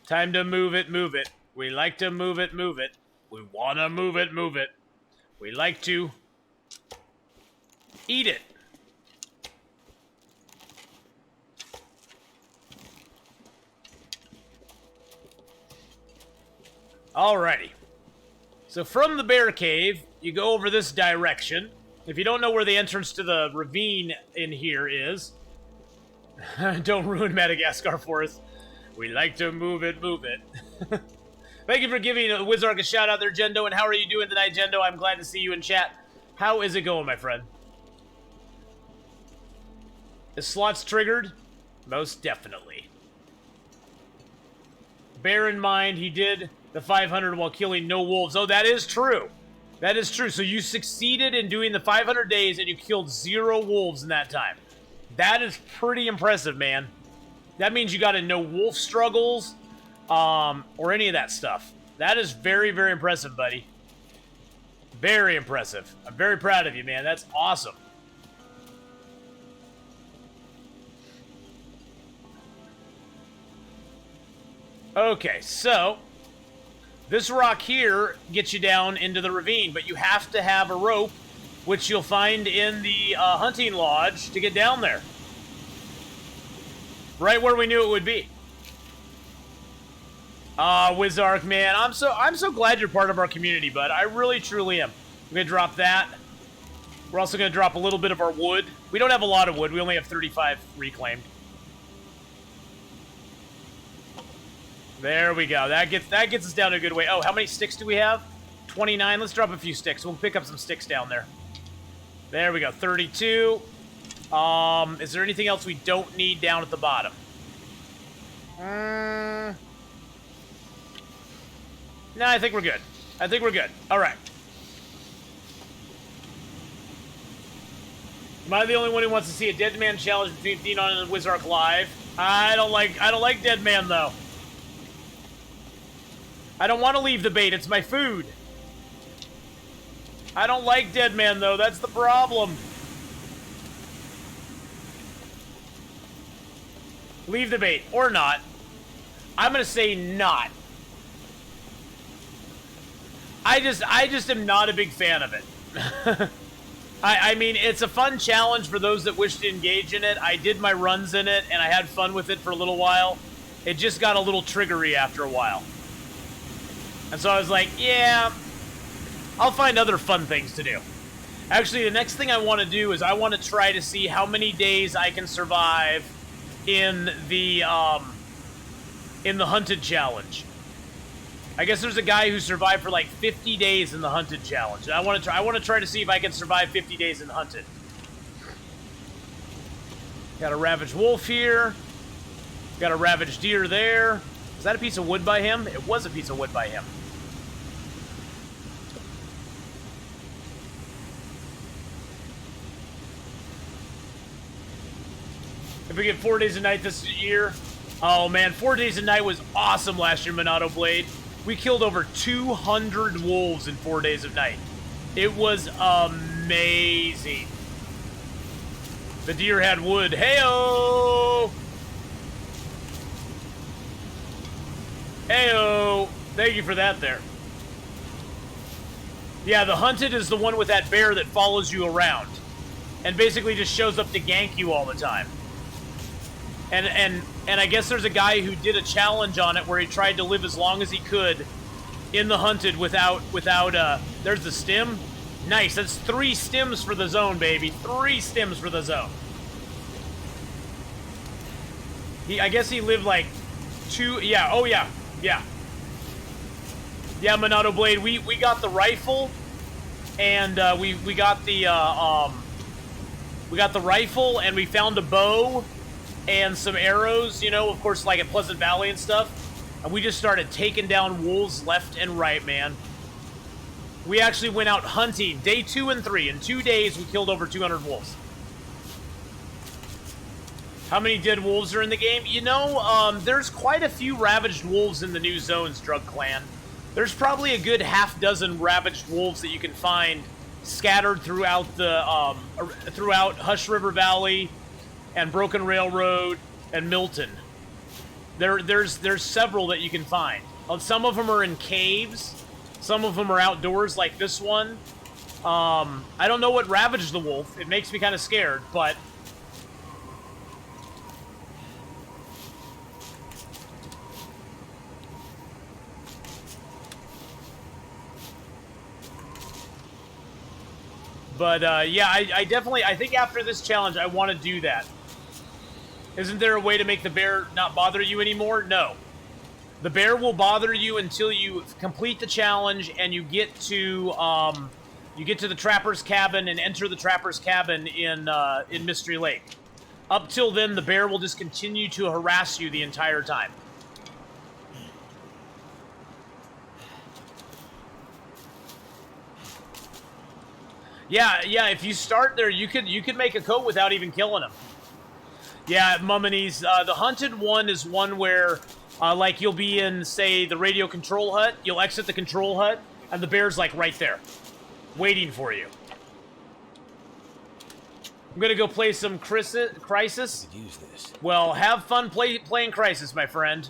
Time to move it, move it. We like to move it, move it. We want to move it, move it. We like to eat it. Alrighty. So from the bear cave, you go over this direction. If you don't know where the entrance to the ravine in here is, don't ruin Madagascar for us. We like to move it, move it. Thank you for giving Wizark a shout out there, Jendo. And how are you doing tonight, Jendo? I'm glad to see you in chat. How is it going, my friend? Is slots triggered? Most definitely. Bear in mind, he did the 500 while killing no wolves. Oh, that is true. That is true. So you succeeded in doing the 500 days and you killed 0 wolves in that time. That is pretty impressive, man. That means you got in no wolf struggles or any of that stuff. That is very, very impressive, buddy. Very impressive. I'm very proud of you, man. That's awesome. Okay, so this rock here gets you down into the ravine, but you have to have a rope, which you'll find in the hunting lodge to get down there. Right where we knew it would be. Wizark, man, I'm so glad you're part of our community, bud. I really, truly am. I'm gonna drop that. We're also gonna drop a little bit of our wood. We don't have a lot of wood. We only have 35 reclaimed. There we go. That gets us down a good way. Oh, how many sticks do we have? 29. Let's drop a few sticks. We'll pick up some sticks down there. There we go. 32. Is there anything else we don't need down at the bottom? No, I think we're good. I think we're good. All right. Am I the only one who wants to see a Dead Man challenge between Thenon and Wizark live? I don't like Dead Man though. I don't want to leave the bait. It's my food. I don't like Dead Man though. That's the problem. Leave the bait or not. I'm gonna say not. I just am not a big fan of it. I mean, it's a fun challenge for those that wish to engage in it. I did my runs in it, and I had fun with it for a little while. It just got a little triggery after a while. And so I was like, yeah, I'll find other fun things to do. Actually, the next thing I want to do is I want to try to see how many days I can survive in the Hunted Challenge. I guess there's a guy who survived for like 50 days in the Hunted Challenge. And I want to try to see if I can survive 50 days in Hunted. Got a Ravaged Wolf here. Got a Ravaged Deer there. Is that a piece of wood by him? It was a piece of wood by him. If we get 4 days a night this year. Oh man, 4 days a night was awesome last year, Monado Blade. We killed over 200 wolves in 4 days of night. It was amazing. The deer had wood. Heyo! Heyo! Thank you for that there. Yeah, the Hunted is the one with that bear that follows you around. And basically just shows up to gank you all the time. And I guess there's a guy who did a challenge on it where he tried to live as long as he could in the Hunted without there's the stim. Nice, that's 3 stims for the zone, baby. 3 stims for the zone. I guess he lived like 2, yeah, oh yeah, yeah. Yeah, Monado Blade, we got the rifle, and we got the rifle, and we found a bow, and some arrows, you know, of course, like at Pleasant Valley and stuff. And we just started taking down wolves left and right, man. We actually went out hunting day 2 and 3. In 2 days, we killed over 200 wolves. How many dead wolves are in the game? You know, there's quite a few ravaged wolves in the new zones, Drug Clan. There's probably a good half dozen ravaged wolves that you can find scattered throughout the throughout Hush River Valley and Broken Railroad and Milton. There's several that you can find. Some of them are in caves. Some of them are outdoors, like this one. I don't know what ravaged the wolf. It makes me kind of scared, but yeah, I think after this challenge, I want to do that. Isn't there a way to make the bear not bother you anymore? No. The bear will bother you until you complete the challenge and you get to the Trapper's Cabin and enter the Trapper's Cabin in Mystery Lake. Up till then, the bear will just continue to harass you the entire time. Yeah, if you start there, you could make a coat without even killing him. Yeah, Mummies, the Hunted one is one where, like, you'll be in, say, the radio control hut, you'll exit the control hut, and the bear's, like, right there, waiting for you. I'm gonna go play some Crisis. Could use this. Well, have fun playing Crisis, my friend.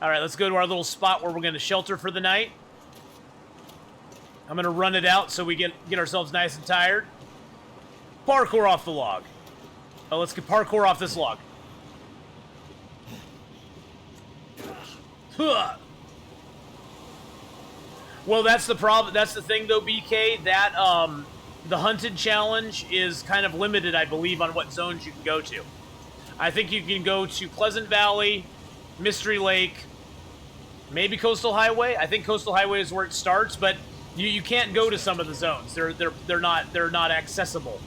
All right, let's go to our little spot where we're going to shelter for the night. I'm going to run it out so we get ourselves nice and tired. Parkour off the log. Oh, let's get parkour off this log. Huh. Well, that's the problem. That's the thing, though, BK. That the hunted challenge is kind of limited, I believe, on what zones you can go to. I think you can go to Pleasant Valley, Mystery Lake, maybe Coastal Highway. I think Coastal Highway is where it starts, but you can't go to some of the zones. They're not accessible.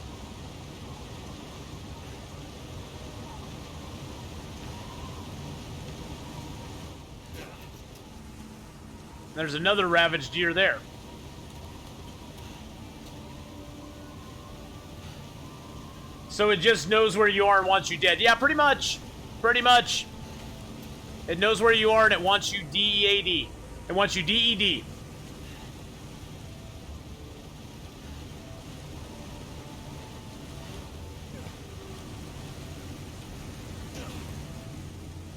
There's another ravaged deer there. So it just knows where you are and wants you dead. Yeah, pretty much. Pretty much. It knows where you are and it wants you DEAD. It wants you DED.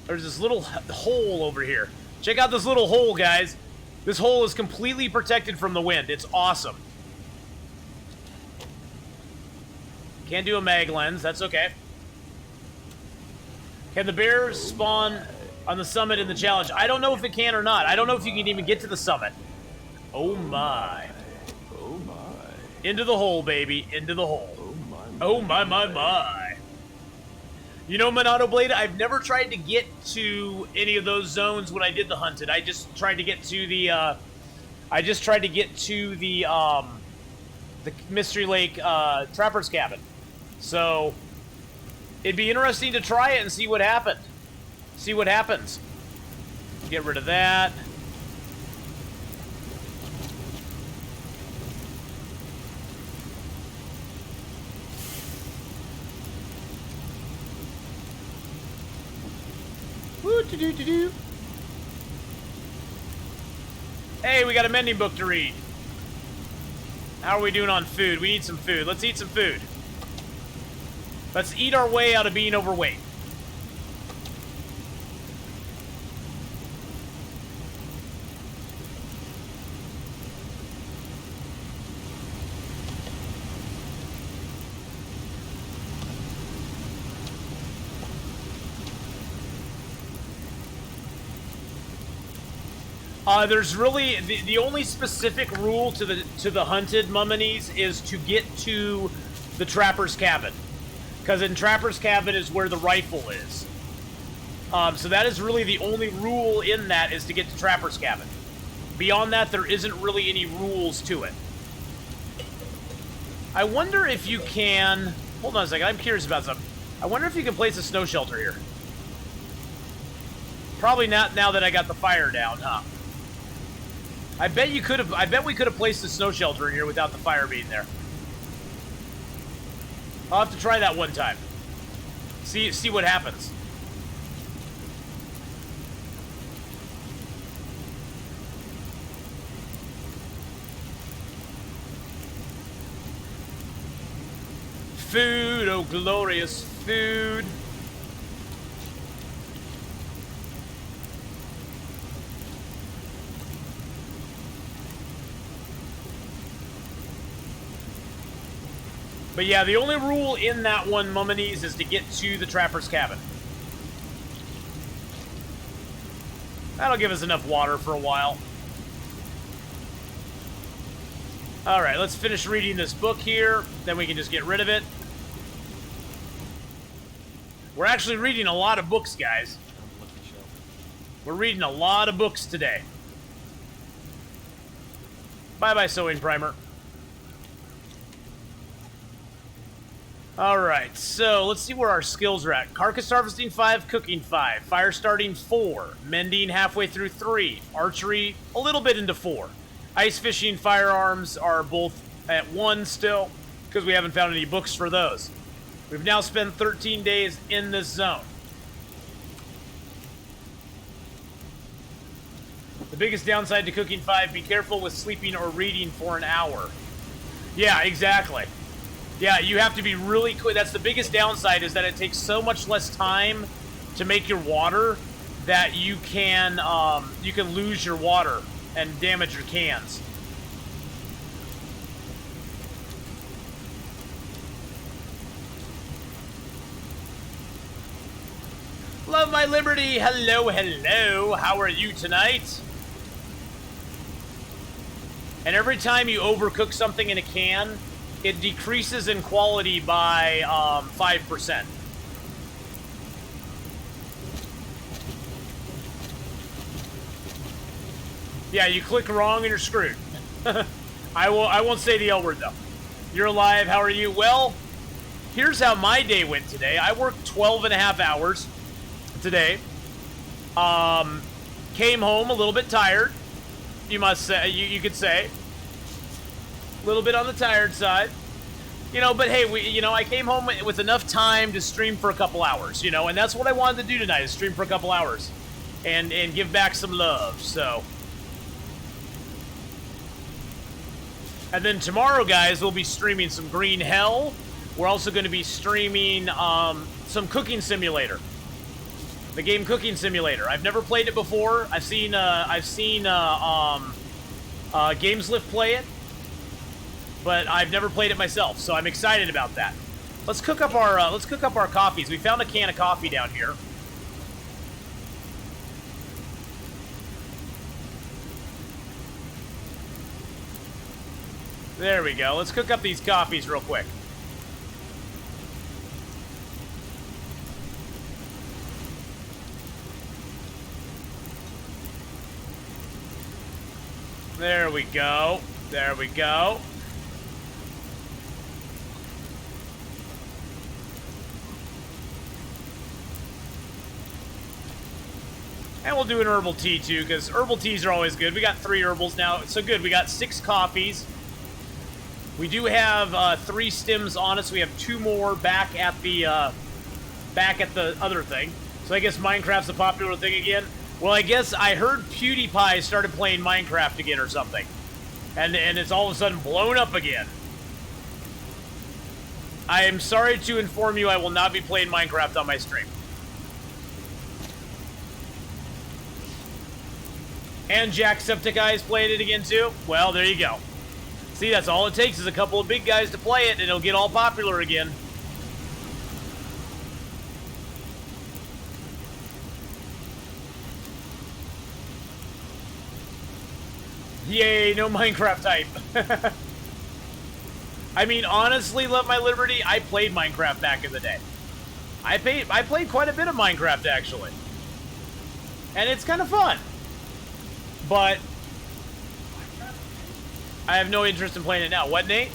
There's this little hole over here. Check out this little hole, guys. This hole is completely protected from the wind. It's awesome. Can't do a mag lens. That's okay. Can the bears spawn on the summit in the challenge? I don't know if it can or not. I don't know if you can even get to the summit. Oh, my. Oh my. Into the hole, baby. Into the hole. Oh my. Oh, my. You know, Monado Blade, I've never tried to get to any of those zones when I did the hunted. I just tried to get to the, the Mystery Lake, Trapper's Cabin. So, it'd be interesting to try it and see what happened. See what happens. Get rid of that. Woo-doo-doo-doo-doo. Hey, we got a mending book to read. How are we doing on food? We need some food. Let's eat some food. Let's eat our way out of being overweight. There's really the only specific rule to the hunted Mummies is to get to the Trapper's Cabin, because in Trapper's Cabin is where the rifle is. So that is really the only rule in that, is to get to Trapper's Cabin. Beyond that, there isn't really any rules to it. I wonder if you can. Hold on a second. I'm curious about something. I wonder if you can place a snow shelter here. Probably not now that I got the fire down, huh? I bet you could have. I bet we could have placed a snow shelter in here without the fire being there. I'll have to try that one time. See what happens. Food, oh glorious food. But yeah, the only rule in that one, Mummies, is to get to the Trapper's Cabin. That'll give us enough water for a while. Alright, let's finish reading this book here. Then we can just get rid of it. We're actually reading a lot of books, guys. We're reading a lot of books today. Bye-bye, Sewing Primer. Alright, so let's see where our skills are at. Carcass Harvesting 5, Cooking 5, Fire Starting 4, Mending halfway through 3, Archery a little bit into 4. Ice Fishing, Firearms are both at 1 still, because we haven't found any books for those. We've now spent 13 days in this zone. The biggest downside to Cooking 5, be careful with sleeping or reading for an hour. Yeah, exactly. Yeah, you have to be really quick. That's the biggest downside, is that it takes so much less time to make your water that you can lose your water and damage your cans. Love my liberty. Hello, hello. How are you tonight? And every time you overcook something in a can, it decreases in quality by 5%. Yeah, you click wrong and you're screwed. I won't say the L word though. You're alive. How are you? Well, here's how my day went today. I worked 12 and a half hours today. Came home a little bit tired. You must say, you could say. A little bit on the tired side. You know, but hey, I came home with enough time to stream for a couple hours, and that's what I wanted to do tonight, is stream for a couple hours and give back some love, so. And then tomorrow, guys, we'll be streaming some Green Hell. We're also going to be streaming some Cooking Simulator. The game Cooking Simulator. I've never played it before. I've seen Gameslift play it, but I've never played it myself, so I'm excited about that. Let's cook up our coffees. We found a can of coffee down here. There we go. Let's cook up these coffees real quick. There we go. There we go. And we'll do an herbal tea too, because herbal teas are always good. We got 3 herbals now. So good. We got 6 coffees. We do have 3 stems on us. We have 2 more back at the other thing. So I guess Minecraft's a popular thing again. Well, I guess I heard PewDiePie started playing Minecraft again or something. And it's all of a sudden blown up again. I am sorry to inform you I will not be playing Minecraft on my stream. And Jacksepticeye is playing it again too? Well, there you go. See, that's all it takes is a couple of big guys to play it and it'll get all popular again. Yay, no Minecraft type. I mean, honestly, Love My Liberty, I played Minecraft back in the day. I played quite a bit of Minecraft, actually. And it's kind of fun. But I have no interest in playing it now. What, Nate?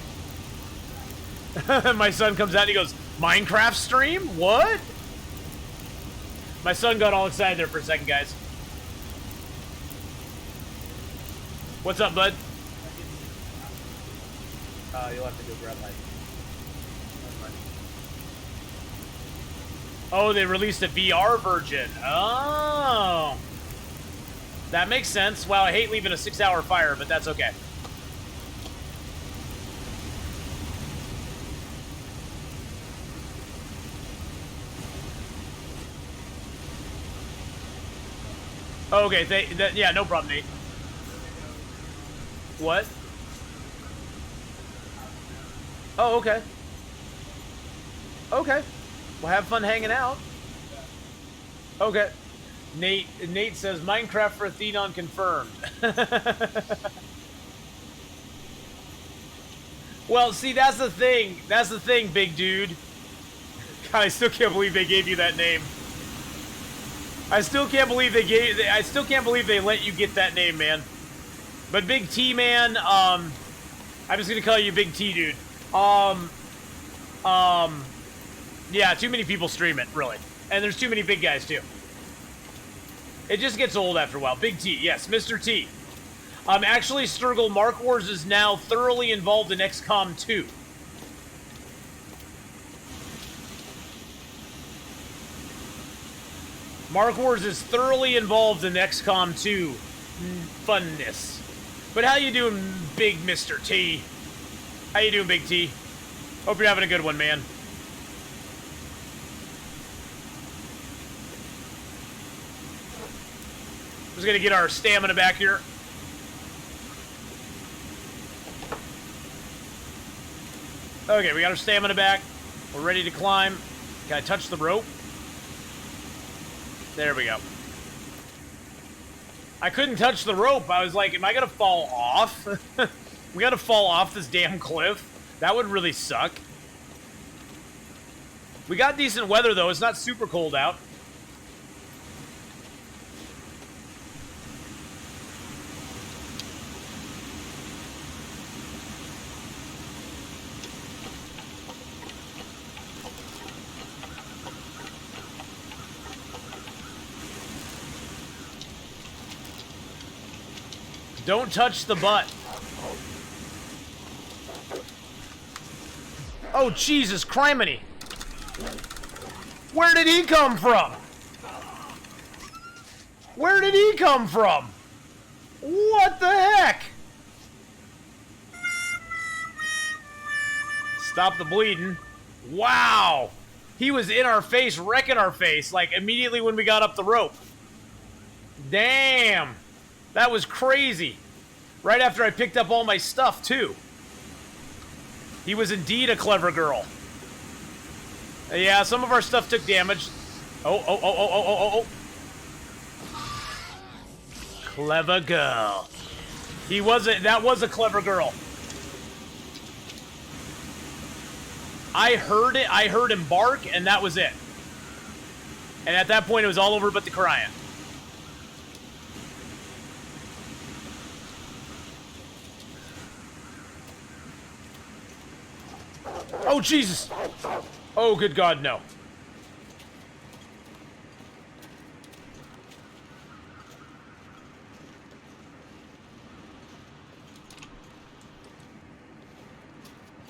My son comes out and he goes, Minecraft stream? What? My son got all excited there for a second, guys. What's up, bud? You'll have to go grab my... Oh, they released a VR version. Oh. That makes sense. Wow, I hate leaving a 6-hour fire, but that's okay. Okay, yeah, no problem, Nate. What? Oh, okay. Okay. Well, have fun hanging out. Okay. Nate says, Minecraft for Athenon confirmed. Well, see, that's the thing. That's the thing, big dude. God, I still can't believe they gave you that name. I still can't believe they let you get that name, man. But Big T, man, I'm just gonna call you Big T, dude. Yeah, too many people stream it, really. And there's too many big guys, too. It just gets old after a while. Big T, yes, Mr. T. Actually, Sturgill, Mark Wars is now thoroughly involved in XCOM 2. Mark Wars is thoroughly involved in XCOM 2 funness. But how you doing, Big Mr. T? How you doing, Big T? Hope you're having a good one, man. Just gonna get our stamina back here. Okay, we got our stamina back. We're ready to climb. Can I touch the rope? There we go. I couldn't touch the rope. I was like, am I gonna fall off? We gotta fall off this damn cliff. That would really suck. We got decent weather, though. It's not super cold out. Don't touch the butt. Oh, Jesus, criminy. Where did he come from? Where did he come from? What the heck? Stop the bleeding. Wow. He was in our face, wrecking our face, like immediately when we got up the rope. Damn. That was crazy. Right after I picked up all my stuff, too. He was indeed a clever girl. Yeah, some of our stuff took damage. Oh. Clever girl. That was a clever girl. I heard him bark, and that was it. And at that point, it was all over but the crying. Oh, Jesus! Oh, good God, no.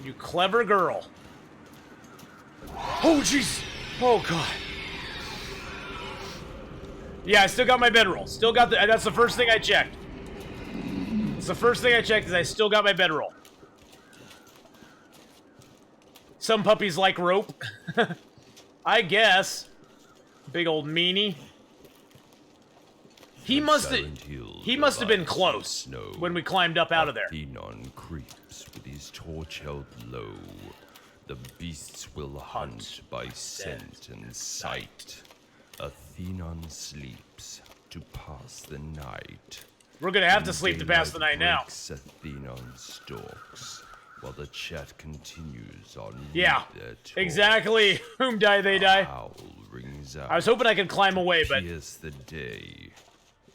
You clever girl. Oh, jeez! Oh, God. Yeah, I still got my bedroll. Still got that's the first thing I checked. It's the first thing I checked is I still got my bedroll. Some puppies like rope. I guess. Big old meanie. He must have been close when we climbed up out of there. Athenon creeps with his torch held low. The beasts will hunt by scent and sight. Athenon sleeps to pass the night. We're gonna have to sleep to pass the night now. Athenon stalks. While the chat continues on. Yeah, exactly. Whom die they die. Howl rings out. I was hoping I could climb away, but here's the day.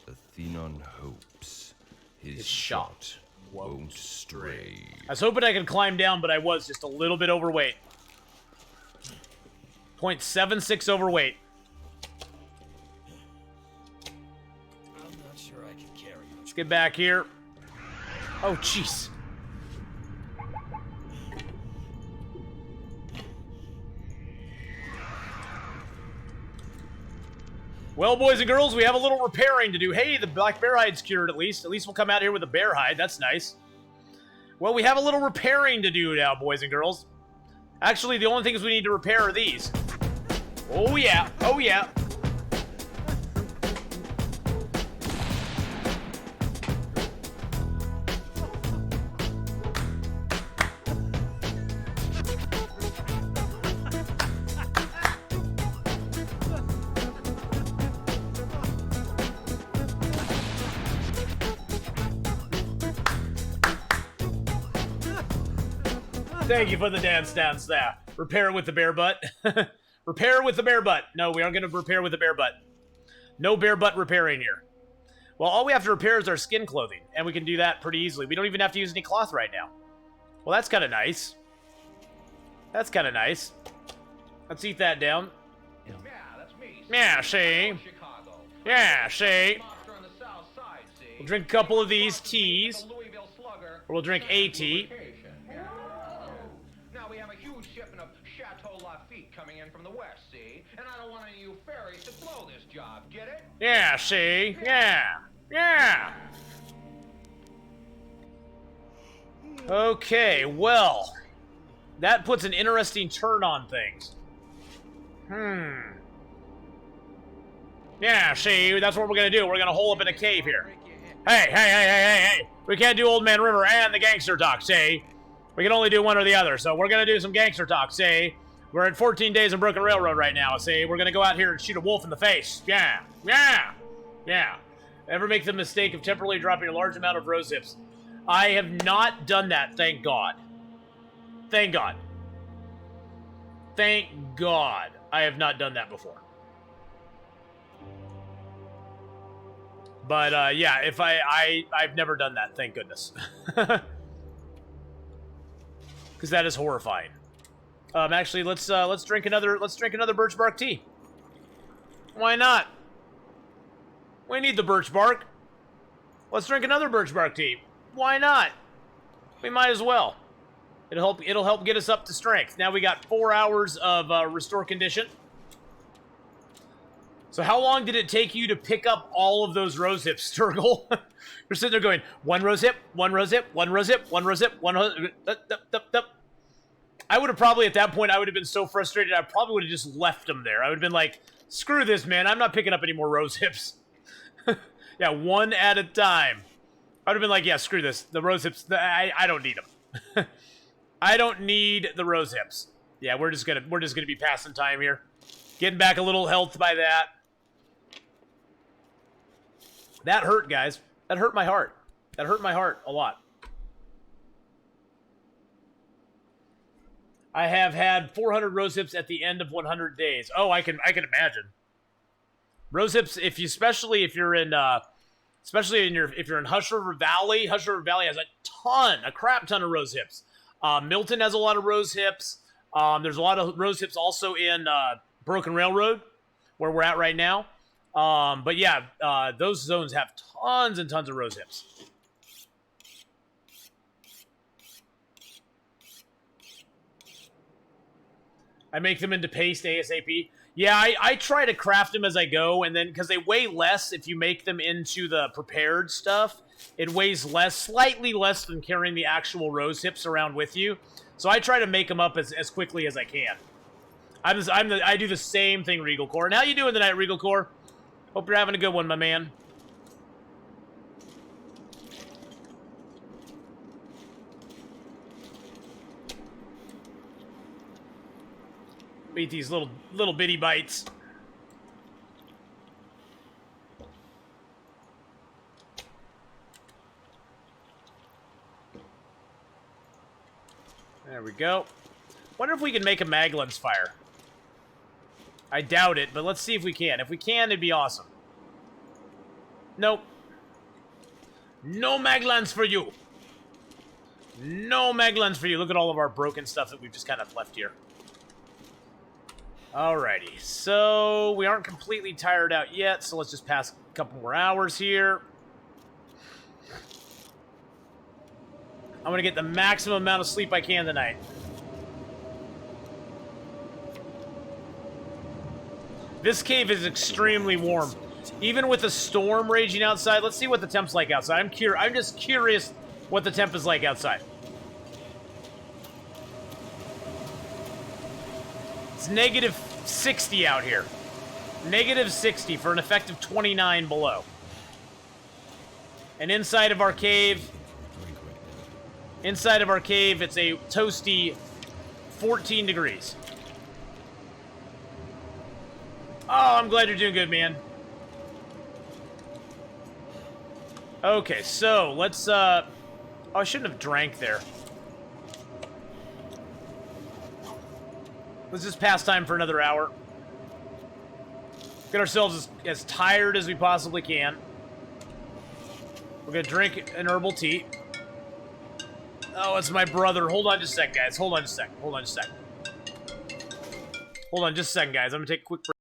Athenon hopes his shot won't stray. I was hoping I could climb down, but I was just a little bit overweight. 0.76 overweight. I'm not sure I can carry you. Let's get back here. Oh, jeez. Well, boys and girls, we have a little repairing to do. Hey, the black bear hide's cured at least. At least we'll come out here with a bear hide. That's nice. Well, we have a little repairing to do now, boys and girls. Actually, the only things we need to repair are these. Oh, yeah. Oh, yeah. Thank you for the dance there. Repair with the bear butt. Repair with the bear butt. No, we aren't going to repair with the bear butt. No bear butt repairing here. Well, all we have to repair is our skin clothing, and we can do that pretty easily. We don't even have to use any cloth right now. Well, that's kind of nice. That's kind of nice. Let's eat that down. Yeah, that's me. Yeah, see? Chicago. Yeah, see? Monster on the south side, see? We'll drink a couple of these teas. Louisville Slugger. Or we'll drink a tea. Now we have a huge shipment of Chateau Lafite coming in from the west, see? And I don't want any of you fairies to blow this job, get it? Yeah, see? Yeah. Yeah. Okay, well, that puts an interesting turn on things. Yeah, see, that's what we're gonna do. We're gonna hole up in a cave here. Hey. We can't do Old Man River and the gangster talk, see? We can only do one or the other, so we're gonna do some gangster talk, see? We're at 14 days of Broken Railroad right now, see? We're gonna go out here and shoot a wolf in the face. Yeah. Ever make the mistake of temporarily dropping a large amount of rose hips? I have not done that, thank God. Thank God. Thank God I have not done that before. But, yeah, if I've never done that, thank goodness. Because that is horrifying. Actually, let's drink another birch bark tea. Why not? We need the birch bark. Let's drink another birch bark tea. Why not? We might as well. It'll help get us up to strength. Now we got 4 hours of restore condition. So how long did it take you to pick up all of those rose hips, Sturgle? You're sitting there going, one rose hip, one rose hip, one rose hip, one rose hip, one rose hip. I would have probably, at that point, I would have been so frustrated, I probably would have just left them there. I would have been like, screw this, man. I'm not picking up any more rose hips. Yeah, one at a time. I would have been like, yeah, screw this. The rose hips, I don't need them. I don't need the rose hips. Yeah, we're just gonna be passing time here. Getting back a little health by that. That hurt, guys. That hurt my heart. That hurt my heart a lot. I have had 400 rose hips at the end of 100 days. Oh, I can imagine. Rose hips, especially if you're in Hush River Valley. Hush River Valley has a crap ton of rose hips. Milton has a lot of rose hips. There's a lot of rose hips also in Broken Railroad, where we're at right now. But yeah, those zones have tons and tons of rose hips. I make them into paste ASAP. Yeah, I try to craft them as I go, and then, because they weigh less if you make them into the prepared stuff, it weighs less, slightly less than carrying the actual rose hips around with you. So I try to make them up as quickly as I can. I do the same thing, Regal Core. And how you doing tonight, Regal Core? Hope you're having a good one, my man. Eat these little bitty bites. There we go. Wonder if we can make a Maglens fire. I doubt it, but let's see if we can. If we can, it'd be awesome. Nope. No Maglens for you. No Maglens for you. Look at all of our broken stuff that we've just kind of left here. Alrighty, so we aren't completely tired out yet, so let's just pass a couple more hours here. I'm gonna get the maximum amount of sleep I can tonight. This cave is extremely warm. Even with the storm raging outside, let's see what the temp's like outside. I'm just curious what the temp is like outside. It's negative 60 out here. Negative 60 for an effective 29 below. And inside of our cave, it's a toasty 14 degrees. Oh, I'm glad you're doing good, man. Okay, so let's, oh, I shouldn't have drank there. Let's just pass time for another hour. Get ourselves as tired as we possibly can. We're gonna drink an herbal tea. Oh, it's my brother. Hold on just a sec, guys. Hold on just a sec, guys. I'm gonna take a quick break.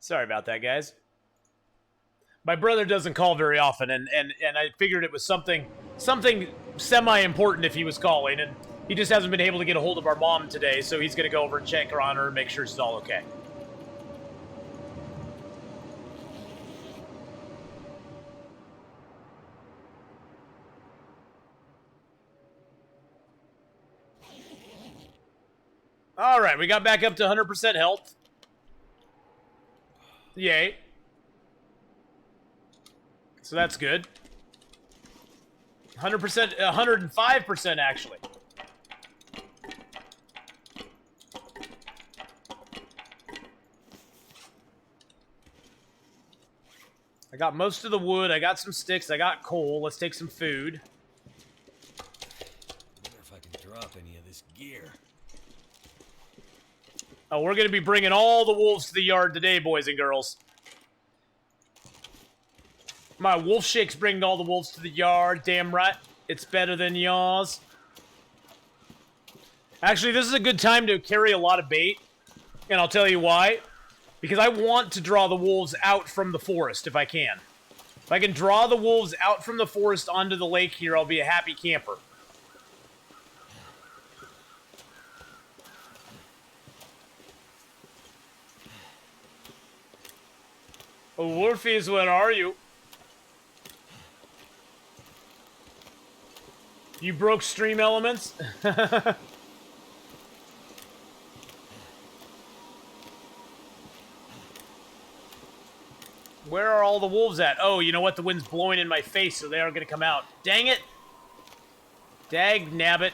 Sorry about that, guys. My brother doesn't call very often, and I figured it was something semi-important if he was calling, and he just hasn't been able to get a hold of our mom today, so he's going to go over and check on her and make sure she's all okay. All right, we got back up to 100% health. Yay. So that's good. 100%, 105% actually. I got most of the wood. I got some sticks. I got coal. Let's take some food. I wonder if I can drop any of this gear. Oh, we're going to be bringing all the wolves to the yard today, boys and girls. My wolf shake's bringing all the wolves to the yard. Damn right. It's better than yours. Actually, this is a good time to carry a lot of bait. And I'll tell you why. Because I want to draw the wolves out from the forest if I can. If I can draw the wolves out from the forest onto the lake here, I'll be a happy camper. Oh, Wolfies, where are you? You broke stream elements? Where are all the wolves at? Oh, you know what? The wind's blowing in my face, so they aren't going to come out. Dang it! Dag nabbit.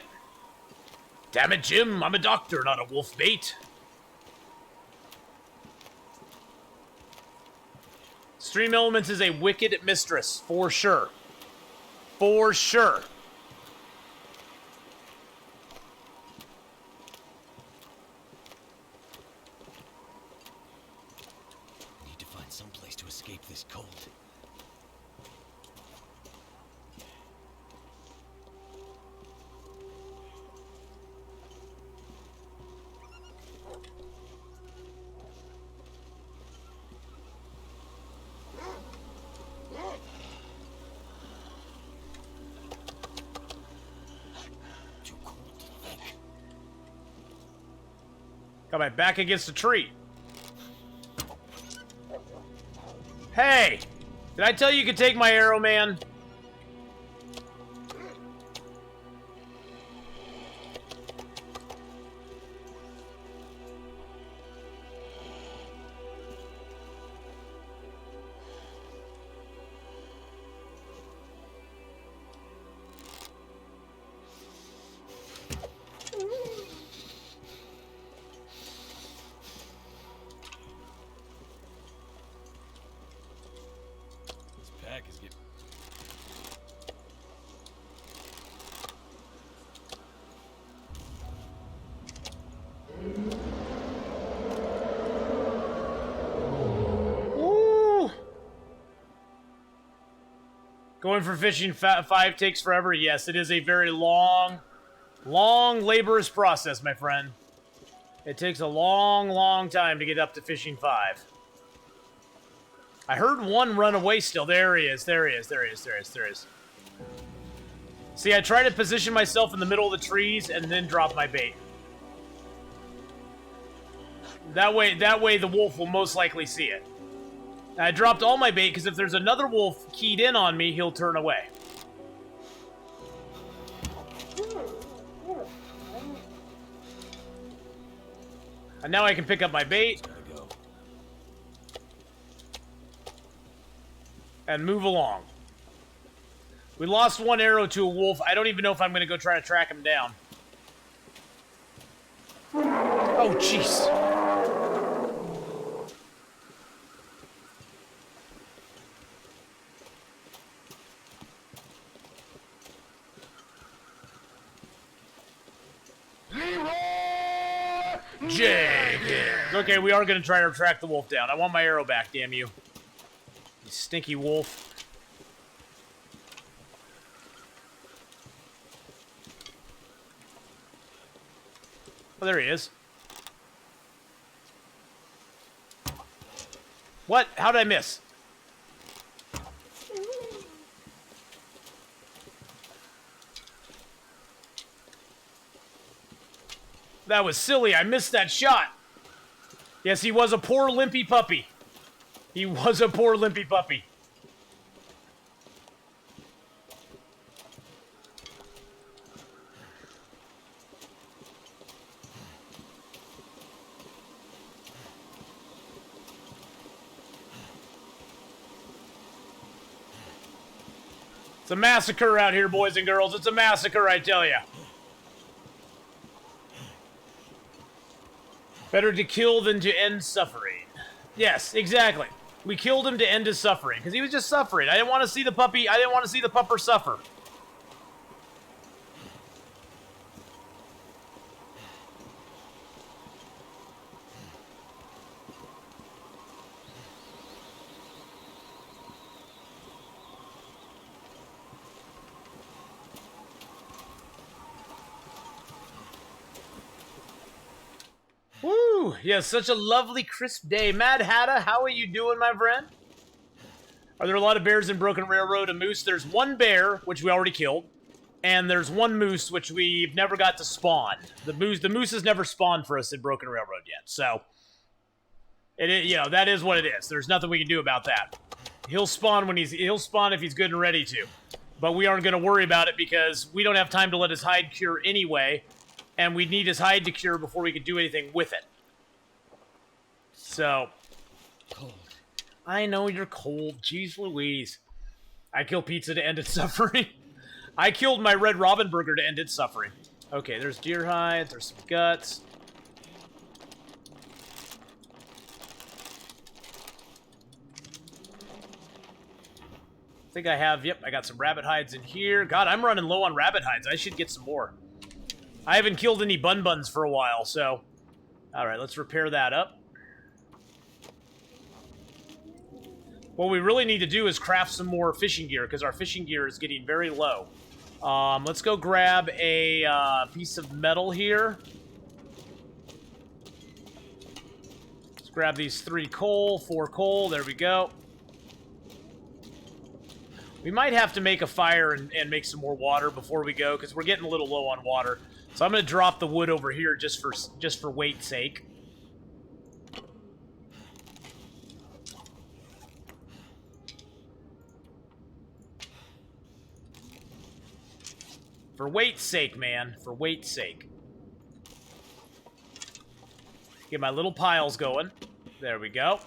Damn it, Jim. I'm a doctor, not a wolf bait. Stream Elements is a wicked mistress, for sure. For sure. I need to find some place to escape this cold. Got my back against a tree. Hey! Did I tell you you could take my arrow, man? Going for fishing 5 takes forever? Yes, it is a very long, laborious process, my friend. It takes a long time to get up to fishing 5. I heard one run away still. There he is. See, I try to position myself in the middle of the trees and then drop my bait. That way the wolf will most likely see it. I dropped all my bait because if there's another wolf keyed in on me, he'll turn away. And now I can pick up my bait and move along. We lost one arrow to a wolf. I don't even know if I'm going to go try to track him down. Oh, jeez. Jenkins. Okay, we are going to try to track the wolf down. I want my arrow back, damn you. You stinky wolf. Oh, there he is. What? How did I miss? That was silly. I missed that shot. Yes, he was a poor limpy puppy. He was a poor limpy puppy. It's a massacre out here, boys and girls. It's a massacre, I tell ya. Better to kill than to end suffering. Yes, exactly. We killed him to end his suffering, because he was just suffering. I didn't want to see the puppy. I didn't want to see the pupper suffer. Woo! Yes, such a lovely, crisp day. Mad Hatta, how are you doing, my friend? Are there a lot of bears in Broken Railroad? A moose? There's one bear, which we already killed, and there's one moose, which we've never got to spawn. The moose has never spawned for us in Broken Railroad yet, so that is what it is. There's nothing we can do about that. He'll spawn if he's good and ready to, but we aren't going to worry about it because we don't have time to let his hide cure anyway. And we'd need his hide to cure before we could do anything with it. So. Cold. I know you're cold. Jeez Louise. I kill pizza to end its suffering. I killed my Red Robin burger to end its suffering. Okay, there's deer hide. There's some guts. I think I have, yep, I got some rabbit hides in here. God, I'm running low on rabbit hides. I should get some more. I haven't killed any bun-buns for a while, so... Alright, let's repair that up. What we really need to do is craft some more fishing gear, because our fishing gear is getting very low. Let's go grab a piece of metal here. Let's grab these 4 coal, there we go. We might have to make a fire and make some more water before we go, because we're getting a little low on water. So I'm going to drop the wood over here just for weight's sake. For weight's sake, man. For weight's sake. Get my little piles going. There we go.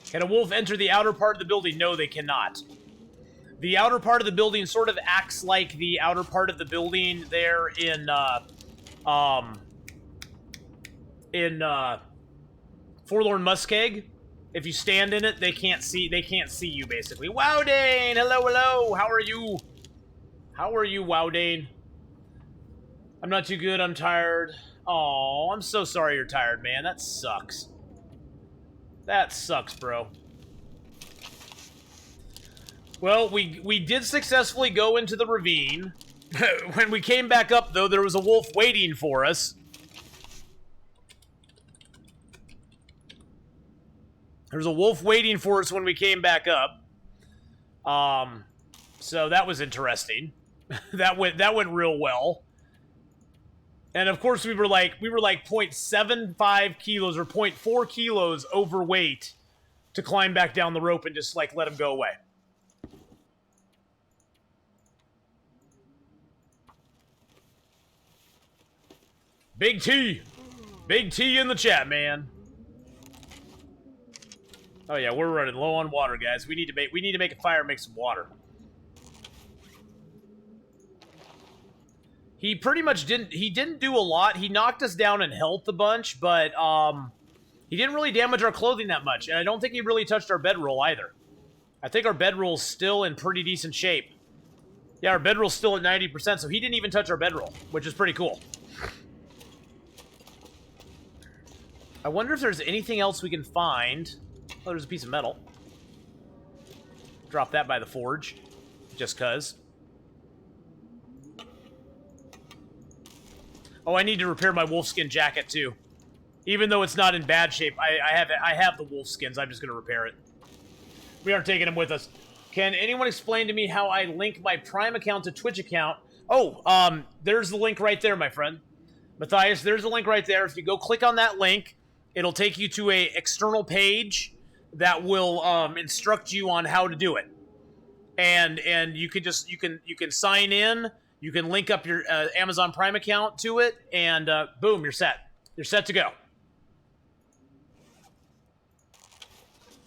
Can a wolf enter the outer part of the building? No, they cannot. The outer part of the building sort of acts like the outer part of the building there in Forlorn Muskeg. If you stand in it, they can't see you basically. Wowdane, hello, how are you? How are you, Wowdane? I'm not too good, I'm tired. Oh, I'm so sorry you're tired, man. That sucks. That sucks, bro. Well, we did successfully go into the ravine. When we came back up, though, there was a wolf waiting for us. There was a wolf waiting for us when we came back up. So that was interesting. that went real well. And of course we were like 0.75 kilos or 0.4 kilos overweight to climb back down the rope and just like let him go away. Big T in the chat, man. Oh yeah, we're running low on water, guys. We need to make a fire and make some water. He pretty much didn't do a lot. He knocked us down in health a bunch, but he didn't really damage our clothing that much, and I don't think he really touched our bedroll either. I think our bedroll's still in pretty decent shape. Yeah, our bedroll's still at 90%, so he didn't even touch our bedroll, which is pretty cool. I wonder if there's anything else we can find. Oh, there's a piece of metal. Drop that by the forge. Just cuz. Oh, I need to repair my wolfskin jacket, too. Even though it's not in bad shape, I have the wolf skins. I'm just going to repair it. We aren't taking them with us. Can anyone explain to me how I link my Prime account to Twitch account? Oh, there's the link right there, my friend. Matthias, there's the link right there. If you go click on that link, it'll take you to a external page that will instruct you on how to do it. And you can sign in, you can link up your Amazon Prime account to it, and boom, you're set. You're set to go.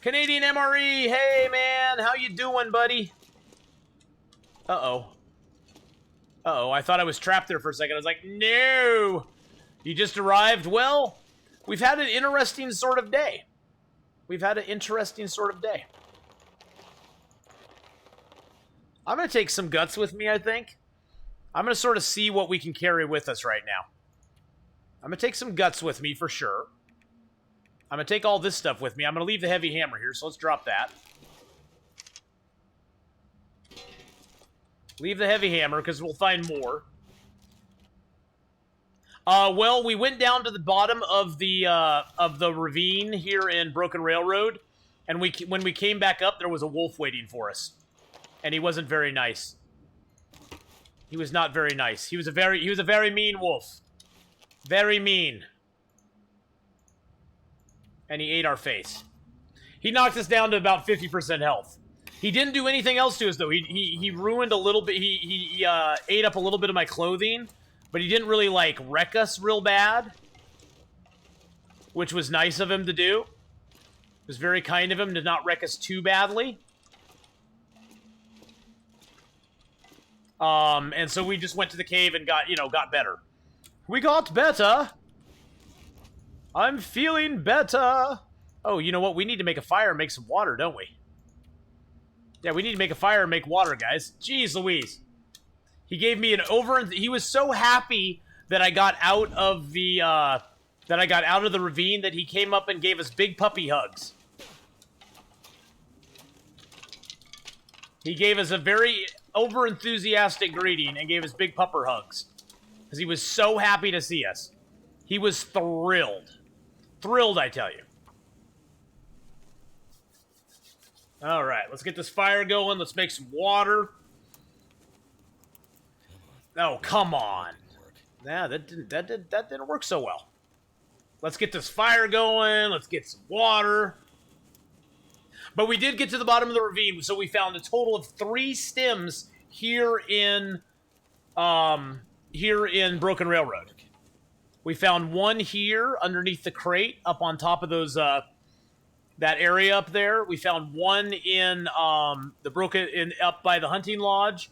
Canadian MRE, hey man, how you doing, buddy? Uh-oh. Uh-oh, I thought I was trapped there for a second. I was like, no! You just arrived? Well, we've had an interesting sort of day. We've had an interesting sort of day. I'm going to take some guts with me, I think. I'm going to sort of see what we can carry with us right now. I'm going to take some guts with me for sure. I'm going to take all this stuff with me. I'm going to leave the heavy hammer here, so let's drop that. Leave the heavy hammer, because we'll find more. Well, we went down to the bottom of the ravine here in Broken Railroad, and when we came back up, there was a wolf waiting for us. And he wasn't very nice. He was not very nice. He was a very mean wolf. Very mean. And he ate our face. He knocked us down to about 50% health. He didn't do anything else to us, though. He ruined a little bit. He ate up a little bit of my clothing, but he didn't really, like, wreck us real bad, which was nice of him to do. It was very kind of him to not wreck us too badly. And so we just went to the cave and got better. We got better. I'm feeling better. Oh, you know what? We need to make a fire and make some water, don't we? Yeah, we need to make a fire and make water, guys. Jeez Louise. He gave me he was so happy that I got out of the, ravine that he came up and gave us big puppy hugs. He gave us a very over-enthusiastic greeting and gave us big pupper hugs. Because he was so happy to see us. He was thrilled. Thrilled, I tell you. Alright, let's get this fire going. Let's make some water. Oh, come on. Nah, that didn't work so well. Let's get this fire going. Let's get some water. But we did get to the bottom of the ravine, so we found a total of 3 stems here in Broken Railroad. We found one here underneath the crate, up on top of those that area up there. We found one in up by the hunting lodge.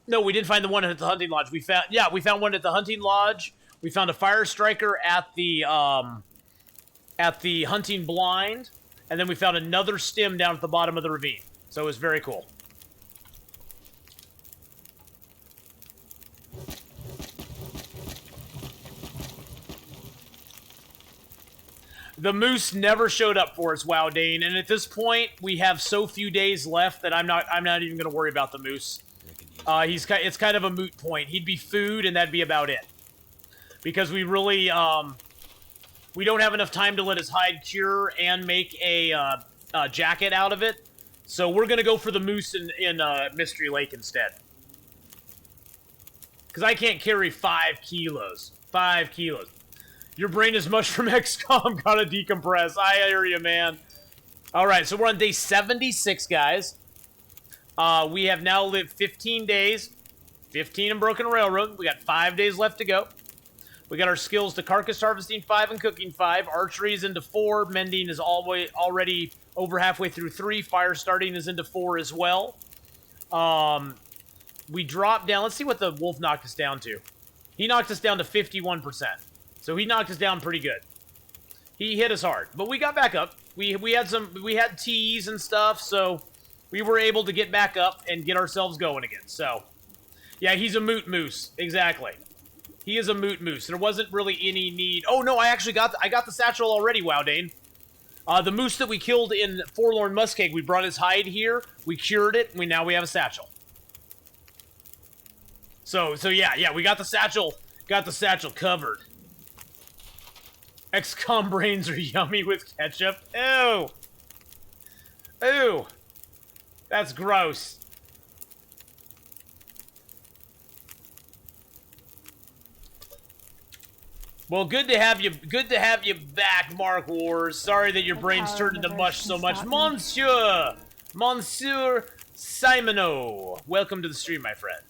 No, we didn't find the one at the hunting lodge. We found one at the hunting lodge. We found a fire striker at the hunting blind. And then we found another stem down at the bottom of the ravine. So it was very cool. The moose never showed up for us, Wow Dane, and at this point we have so few days left that I'm not even going to worry about the moose. It's kind of a moot point. He'd be food, and that'd be about it. Because we really we don't have enough time to let his hide cure and make a jacket out of it. So we're going to go for the moose in Mystery Lake instead. Because I can't carry 5 kilos. 5 kilos. Your brain is mush from XCOM. Gotta decompress. I hear you, man. Alright, so we're on day 76, guys. We have now lived 15 days. 15 in Broken Railroad. We got 5 days left to go. We got our skills to Carcass Harvesting 5 and Cooking 5. Archery is into 4. Mending is already over halfway through 3. Fire starting is into 4 as well. We dropped down. Let's see what the wolf knocked us down to. He knocked us down to 51%. So he knocked us down pretty good. He hit us hard. But we got back up. We had teas and stuff, so we were able to get back up and get ourselves going again. So, yeah, he's a moot moose. Exactly. He is a moot moose. There wasn't really any need. Oh, no, I actually got the satchel already, Wow Dane. The moose that we killed in Forlorn Muskeg, we brought his hide here. We cured it. Now we have a satchel. So yeah, we got the satchel. Got the satchel covered. XCOM brains are yummy with ketchup. Ew. Ew. That's gross. Well, good to have you. Good to have you back, Mark Wars. Sorry that your brain's turned into mush so much, Monsieur Simono. Welcome to the stream, my friend.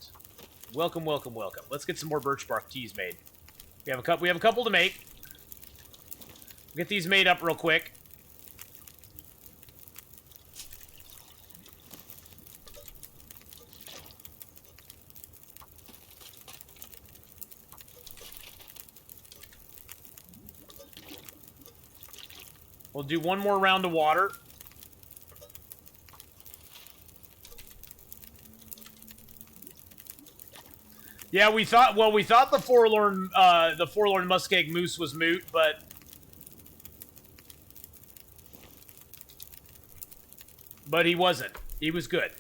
Welcome, welcome, welcome. Let's get some more birch bark teas made. We have a couple. We have a couple to make. Get these made up real quick. We'll do one more round of water. Yeah, we thought the forlorn muskeg moose was moot, but he wasn't. He was good.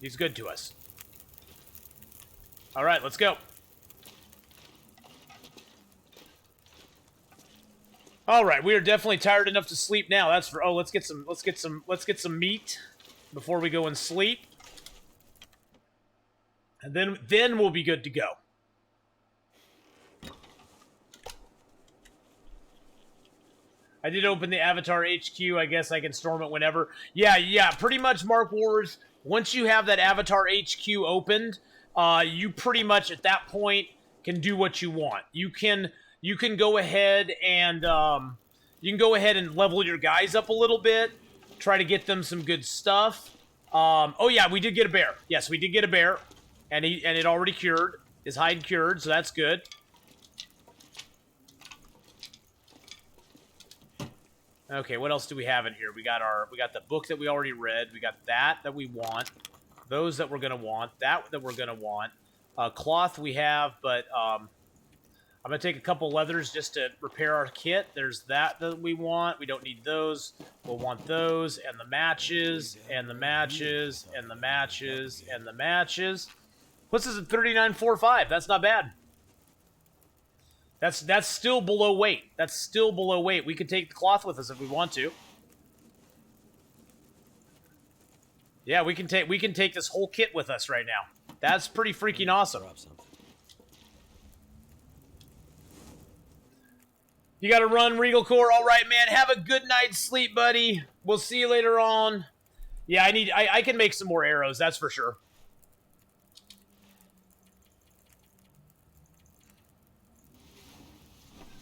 He's good to us. All right, let's go. All right, we are definitely tired enough to sleep now. That's for let's get some meat before we go and sleep. And then we'll be good to go. I did open the Avatar HQ. I guess I can storm it whenever. Yeah, pretty much, Mark Wars. Once you have that Avatar HQ opened, you pretty much at that point can do what you want. You can go ahead and level your guys up a little bit. Try to get them some good stuff. Oh yeah, we did get a bear. Yes, we did get a bear, and it already cured. His hide cured, so that's good. Okay, what else do we have in here? We got the book that we already read. We got that we want. Those that we're gonna want. That we're gonna want. Cloth we have, but I'm gonna take a couple leathers just to repair our kit. There's that we want. We don't need those. We'll want those, and the matches, and the matches, and the matches, and the matches. Puts us at 39.45. That's not bad. That's still below weight. That's still below weight. We could take the cloth with us if we want to. Yeah, we can take this whole kit with us right now. That's pretty freaking awesome. You got to run, Regal Core. All right, man. Have a good night's sleep, buddy. We'll see you later on. Yeah, I can make some more arrows. That's for sure.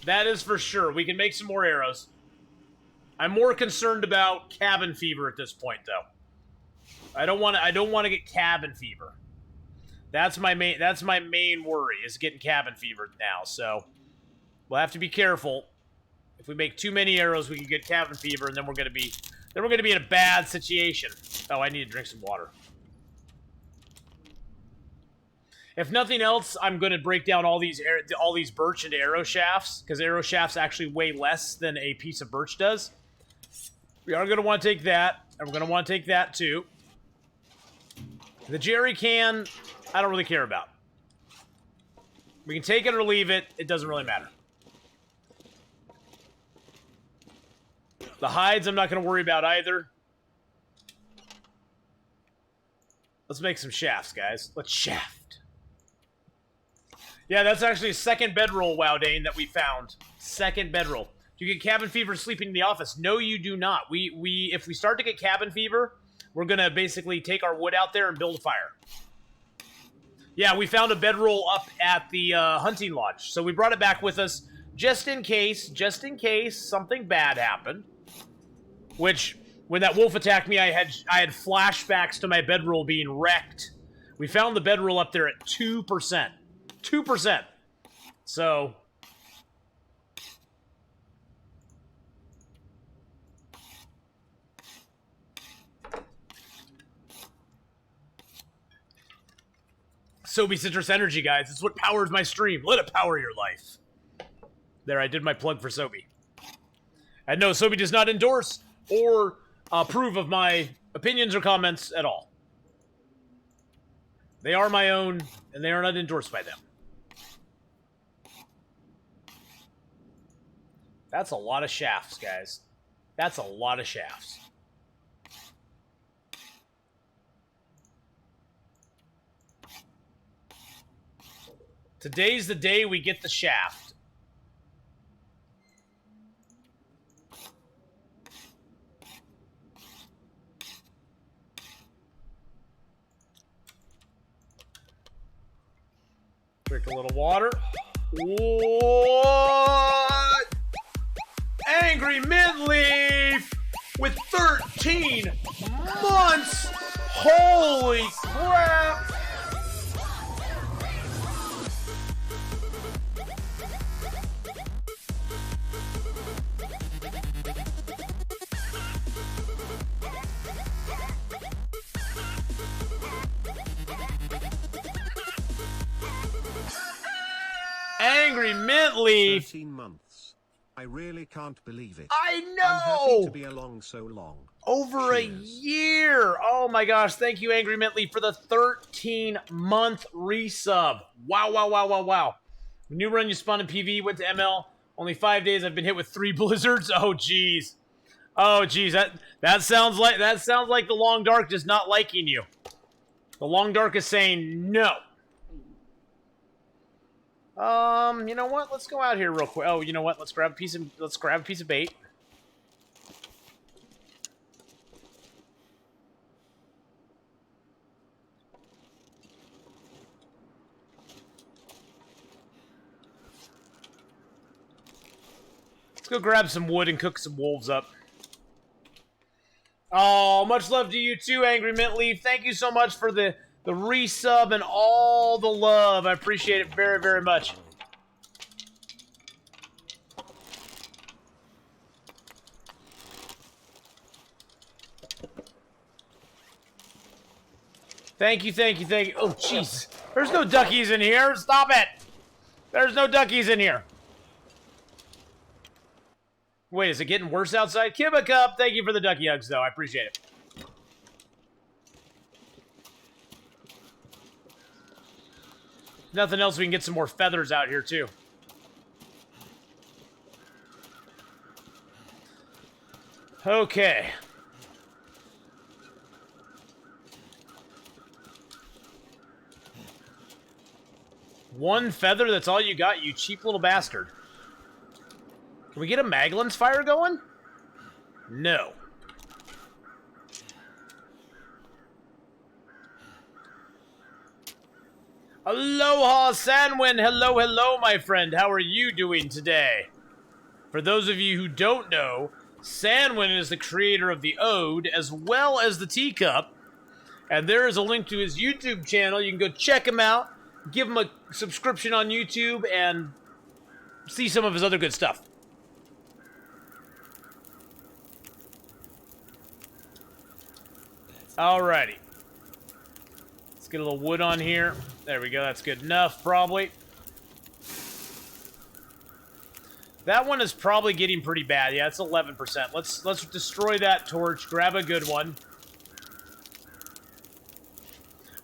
That is for sure. We can make some more arrows. I'm more concerned about cabin fever at this point, though. I don't want to get cabin fever. That's my main worry, is getting cabin fever now. So we'll have to be careful. If we make too many arrows, we can get cabin fever, and then we're gonna be in a bad situation. Oh, I need to drink some water. If nothing else, I'm going to break down all these birch into arrow shafts, because arrow shafts actually weigh less than a piece of birch does. We are going to want to take that, and we're going to want to take that too. The jerry can, I don't really care about. We can take it or leave it. It doesn't really matter. The hides, I'm not going to worry about either. Let's make some shafts, guys. Let's shaft. Yeah, that's actually a second bedroll, Wowdane, that we found. Second bedroll. Do you get cabin fever sleeping in the office? No, you do not. If we start to get cabin fever, we're going to basically take our wood out there and build a fire. Yeah, we found a bedroll up at the hunting lodge. So we brought it back with us just in case something bad happened. Which, when that wolf attacked me, I had flashbacks to my bedroll being wrecked. We found the bedroll up there at 2%. 2%. So Sobe Citrus Energy, guys. It's what powers my stream. Let it power your life. There, I did my plug for Sobe. And no, Sobe does not endorse or approve of my opinions or comments at all. They are my own, and they are not endorsed by them. That's a lot of shafts, guys. That's a lot of shafts. Today's the day we get the shaft. Drink a little water. What? Angry Mint Leaf with 13 months. Holy crap. Angry Mint Leaf. 13 months. I really can't believe it. I I'm happy know. to be along so long. Over a Cheers. year. Oh my gosh. Thank you, Angry Mint Leaf, for the 13-month resub. Wow, wow, wow, wow, wow. New run you spawned in PV, went to ML. Only 5 days. I've been hit with 3 blizzards. Oh jeez. Oh jeez. That sounds like the Long Dark just not liking you. The Long Dark is saying no. You know what? Let's go out here real quick. Oh, you know what? Let's grab a piece of bait. Let's go grab some wood and cook some wolves up. Oh, much love to you too, Angry Mint Leaf. Thank you so much for the resub and all the love. I appreciate it very, very much. Thank you, thank you, thank you. Oh, jeez. There's no duckies in here. Stop it. There's no duckies in here. Wait, is it getting worse outside? Kibba Cup, thank you for the ducky hugs, though. I appreciate it. Nothing else, we can get some more feathers out here, too. Okay. One feather, that's all you got, you cheap little bastard. Can we get a Maglin's fire going? No. Aloha, Sanwin. Hello, hello, my friend. How are you doing today? For those of you who don't know, Sanwin is the creator of the Ode as well as the Teacup. And there is a link to his YouTube channel. You can go check him out, give him a subscription on YouTube, and see some of his other good stuff. Alrighty. Let's get a little wood on here. There we go. That's good enough, probably. That one is probably getting pretty bad. Yeah, it's 11%. Let's destroy that torch. Grab a good one.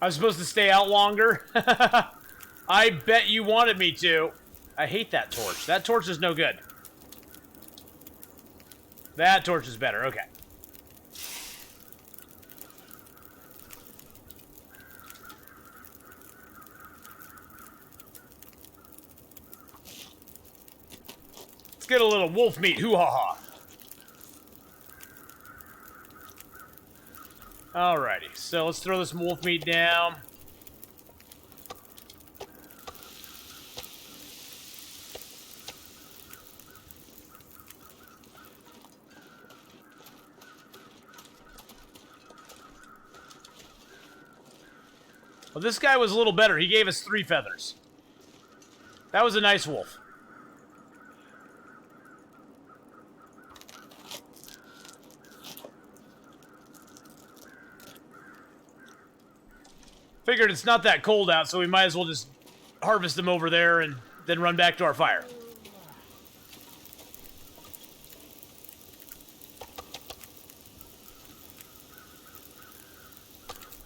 I was supposed to stay out longer. I bet you wanted me to. I hate that torch. That torch is no good. That torch is better. Okay. Let's get a little wolf meat. Hoo-ha-ha. Alrighty, so let's throw this wolf meat down. Well, this guy was a little better. He gave us 3 feathers. That was a nice wolf. Figured it's not that cold out, so we might as well just harvest them over there and then run back to our fire.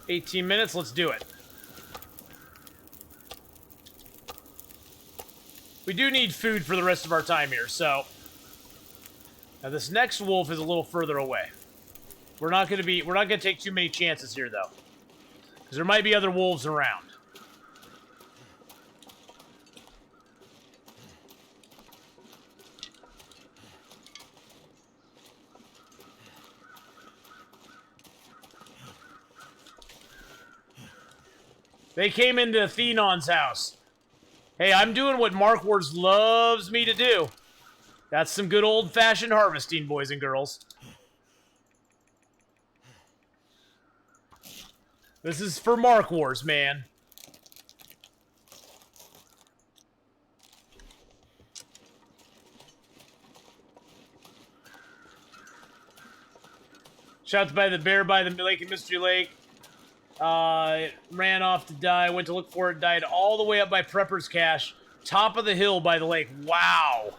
$18 minutes, let's do it. We do need food for the rest of our time here, so Now this next wolf is a little further away. We're not gonna take too many chances here though. Because there might be other wolves around. They came into Thenon's house. Hey, I'm doing what Mark Wars loves me to do. That's some good old-fashioned harvesting, boys and girls. This is for Mark Wars, man. Shot by the bear by the lake in Mystery Lake. It ran off to die. Went to look for it. Died all the way up by Prepper's Cache. Top of the hill by the lake. Wow.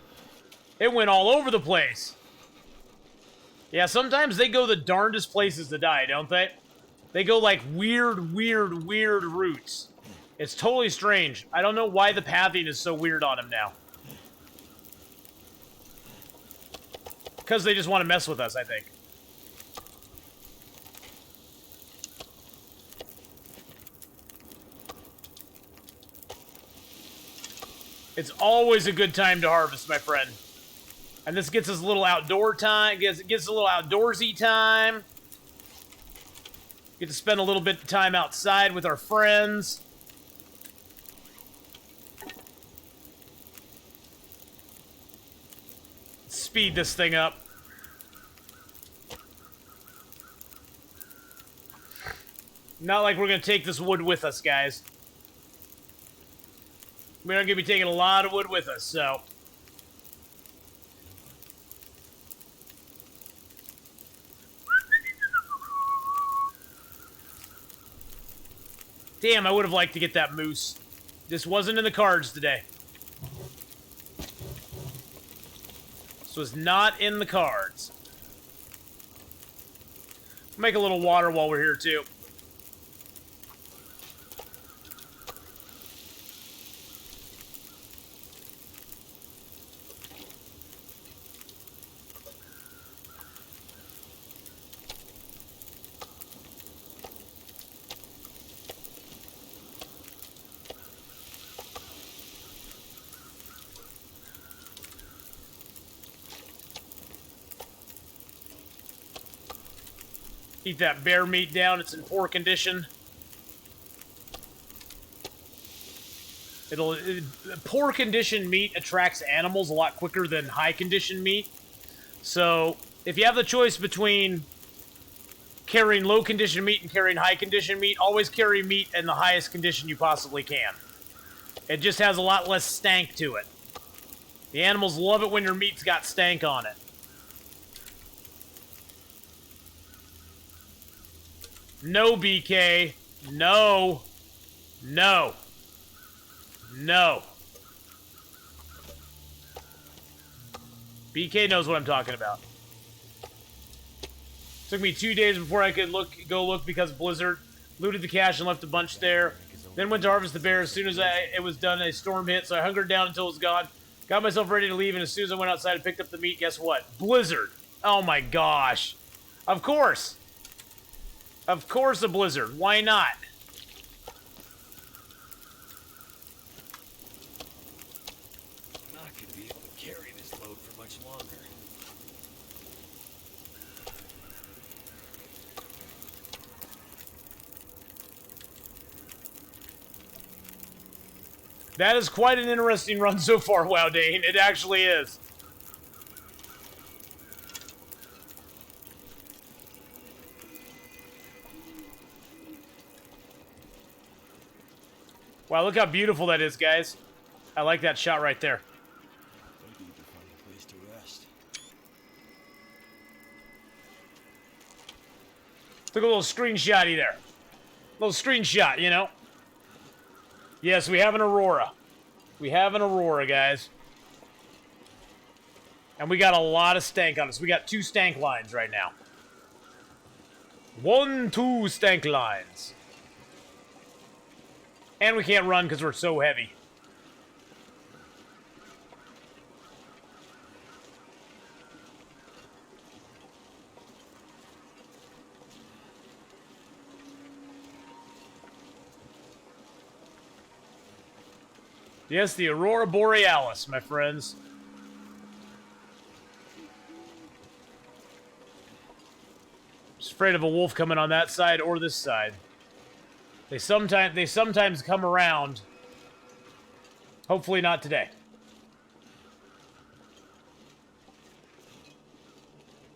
It went all over the place. Yeah, sometimes they go the darndest places to die, don't they? They go like weird routes. It's totally strange. I don't know why the pathing is so weird on him now. Because they just want to mess with us, I think. It's always a good time to harvest, my friend. And this gets us a little outdoor time, gets a little outdoorsy time. Get to spend a little bit of time outside with our friends. Speed this thing up. Not like we're going to take this wood with us, guys. We're going to be taking a lot of wood with us, so... Damn, I would have liked to get that moose. This wasn't in the cards today. This was not in the cards. Make a little water while we're here, too. Keep that bear meat down. It's in poor condition. Poor condition meat attracts animals a lot quicker than high condition meat. So if you have the choice between carrying low condition meat and carrying high condition meat, always carry meat in the highest condition you possibly can. It just has a lot less stank to it. The animals love it when your meat's got stank on it. No, BK. No. No. No. BK knows what I'm talking about. Took me 2 days before I could go look because Blizzard looted the cache and left a bunch there. Then went to harvest the bear. As soon as it was done, a storm hit, so I hungered down until it was gone. Got myself ready to leave, and as soon as I went outside and picked up the meat, guess what? Blizzard. Oh my gosh. Of course. Of course a blizzard. Why not? I'm not going to be able to carry this load for much longer. That is quite an interesting run so far, Wow Dane. It actually is. Wow, look how beautiful that is, guys. I like that shot right there. I need to find a place to rest. Took a little screenshotty there. Little screenshot, you know. Yes, we have an Aurora. We have an Aurora, guys. And we got a lot of stank on us. We got 2 stank lines right now. 1, 2 stank lines. And we can't run because we're so heavy. Yes, the Aurora Borealis, my friends. Just afraid of a wolf coming on that side or this side. They sometimes come around. Hopefully not today.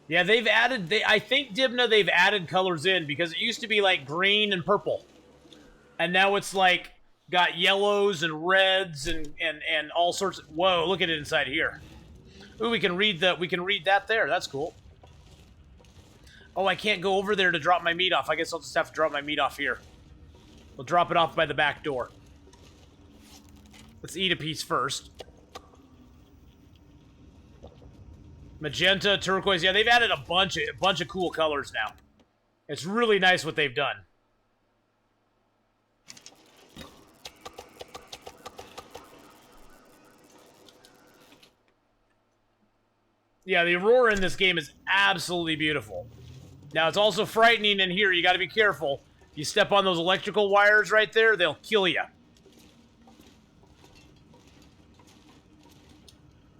Yeah, they've added. I think Dibna, they've added colors in because it used to be like green and purple, and now it's like got yellows and reds and all sorts of. Whoa! Look at it inside here. Ooh, we can read that there. That's cool. Oh, I can't go over there to drop my meat off. I guess I'll just have to drop my meat off here. We'll drop it off by the back door. Let's eat a piece first. Magenta, turquoise. Yeah, they've added a bunch of cool colors now. It's really nice what they've done. Yeah, the Aurora in this game is absolutely beautiful. Now, it's also frightening in here. You got to be careful. You step on those electrical wires right there, they'll kill you.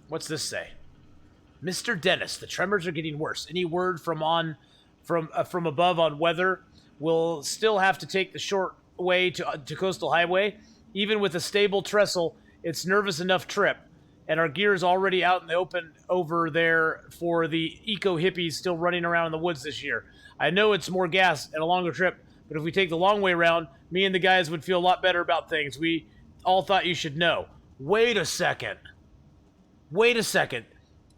What's this say? Mr. Dennis, the tremors are getting worse. Any word from above on weather? We'll still have to take the short way to Coastal Highway. Even with a stable trestle, it's nervous enough trip. And our gear is already out in the open over there for the eco-hippies still running around in the woods this year. I know it's more gas and a longer trip, but if we take the long way around, me and the guys would feel a lot better about things. We all thought you should know. Wait a second. Wait a second.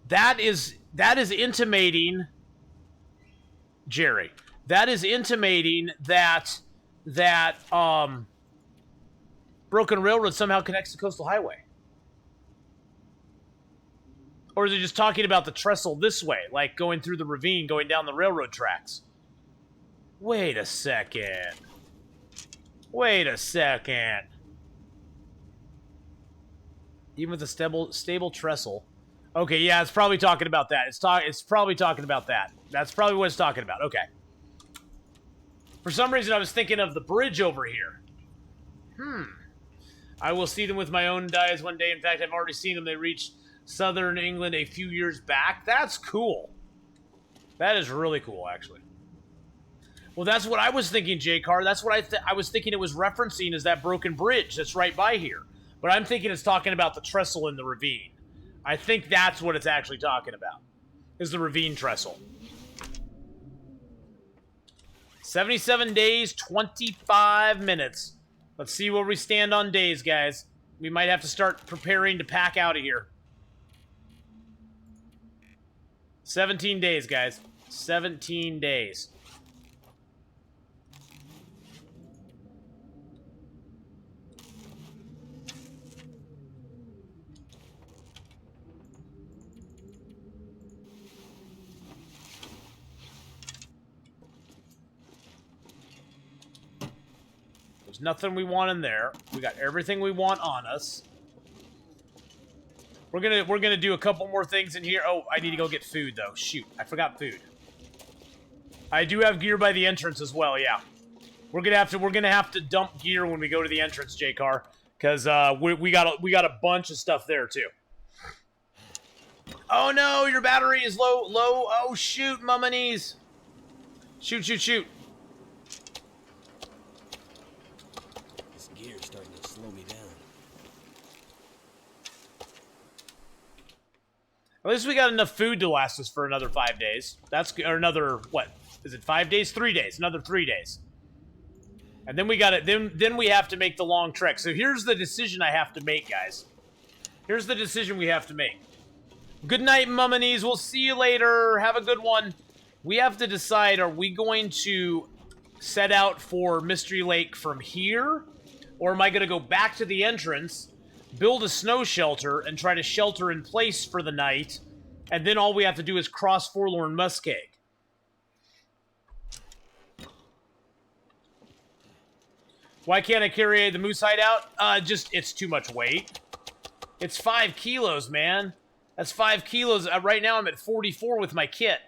That is intimating, Jerry. That is intimating that Broken Railroad somehow connects to Coastal Highway. Or is it just talking about the trestle this way, like going through the ravine, going down the railroad tracks? Wait a second. Wait a second. Even with a stable trestle. Okay, yeah, it's probably talking about that. It's probably talking about that. That's probably what it's talking about. Okay. For some reason, I was thinking of the bridge over here. I will see them with my own eyes one day. In fact, I've already seen them. They reached southern England a few years back. That's cool. That is really cool, actually. Well, that's what I was thinking, J-Car. That's what I was thinking it was referencing is that broken bridge that's right by here. But I'm thinking it's talking about the trestle in the ravine. I think that's what it's actually talking about, is the ravine trestle. 77 days, 25 minutes. Let's see where we stand on days, guys. We might have to start preparing to pack out of here. 17 days, guys. 17 days. There's nothing we want in there. We got everything we want on us. We're gonna do a couple more things in here. Oh, I need to go get food though. Shoot, I forgot food. I do have gear by the entrance as well. Yeah, we're gonna have to dump gear when we go to the entrance, J-Car, because we got a bunch of stuff there too. Oh no, your battery is low. Oh shoot, mama knees. Shoot. This gear's starting to slow me down. At least we got enough food to last us for another 5 days. Or another, what? Is it 5 days? 3 days. Another 3 days. And then we got it. Then we have to make the long trek. So here's the decision I have to make, guys. Here's the decision we have to make. Good night, mama knees. We'll see you later. Have a good one. We have to decide, are we going to set out for Mystery Lake from here? Or am I going to go back to the entrance, build a snow shelter, and try to shelter in place for the night, and then all we have to do is cross Forlorn Muskeg? Why can't I carry the moose hide out? It's too much weight. It's 5 kilos, man. That's 5 kilos. Right now I'm at 44 with my kit.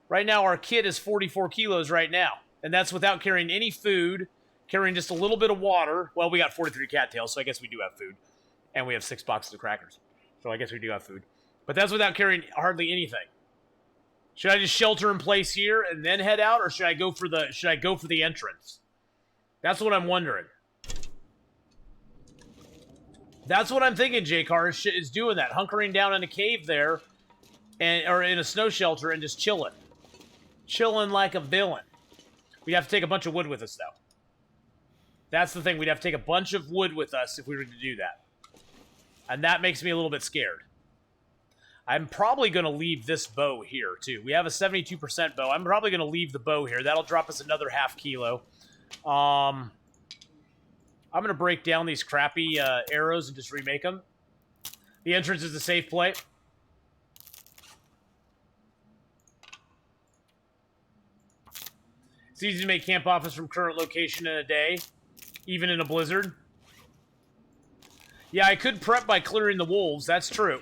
Right now our kit is 44 kilos right now. And that's without carrying any food, carrying just a little bit of water. Well, we got 43 cattails, so I guess we do have food. And we have 6 boxes of crackers. So I guess we do have food. But that's without carrying hardly anything. Should I just shelter in place here and then head out, or should I go for the entrance? That's what I'm wondering. That's what I'm thinking, J-Car is doing that. Hunkering down in a cave there, or in a snow shelter, and just chilling. Chilling like a villain. We'd have to take a bunch of wood with us, though. That's the thing. We'd have to take a bunch of wood with us if we were to do that. And that makes me a little bit scared. I'm probably going to leave this bow here, too. We have a 72% bow. I'm probably going to leave the bow here. That'll drop us another ½ kilo. I'm going to break down these crappy arrows and just remake them. The entrance is a safe play. It's easy to make camp office from current location in a day, even in a blizzard. Yeah, I could prep by clearing the wolves. That's true.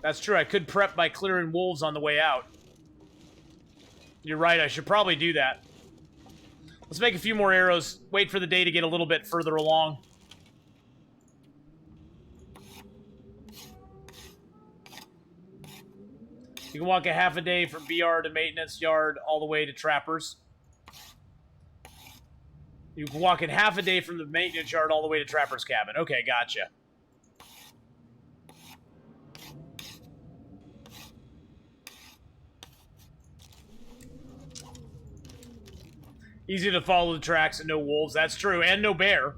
That's true. I could prep by clearing wolves on the way out. You're right. I should probably do that. Let's make a few more arrows. Wait for the day to get a little bit further along. You can walk a half a day from BR to maintenance yard all the way to Trappers. You can walk in half a day from the maintenance yard all the way to Trapper's cabin. Okay, gotcha. Easy to follow the tracks and no wolves. That's true. And no bear.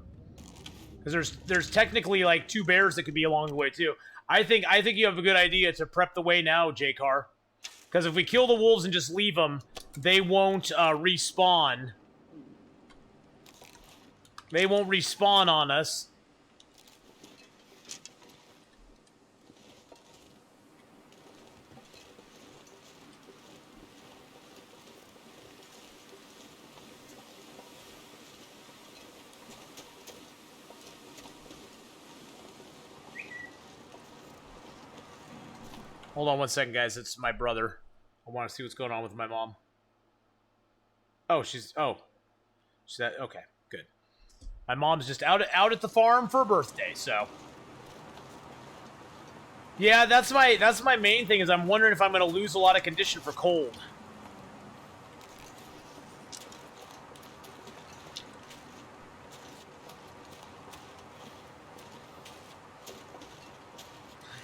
Because there's technically like 2 bears that could be along the way too. I think you have a good idea to prep the way now, J-Car. Because if we kill the wolves and just leave them, they won't respawn. They won't respawn on us. Hold on one second, guys. It's my brother. I want to see what's going on with my mom. Oh, she's that, okay, good. My mom's just out at the farm for her birthday, so. Yeah, that's my main thing, is I'm wondering if I'm going to lose a lot of condition for cold.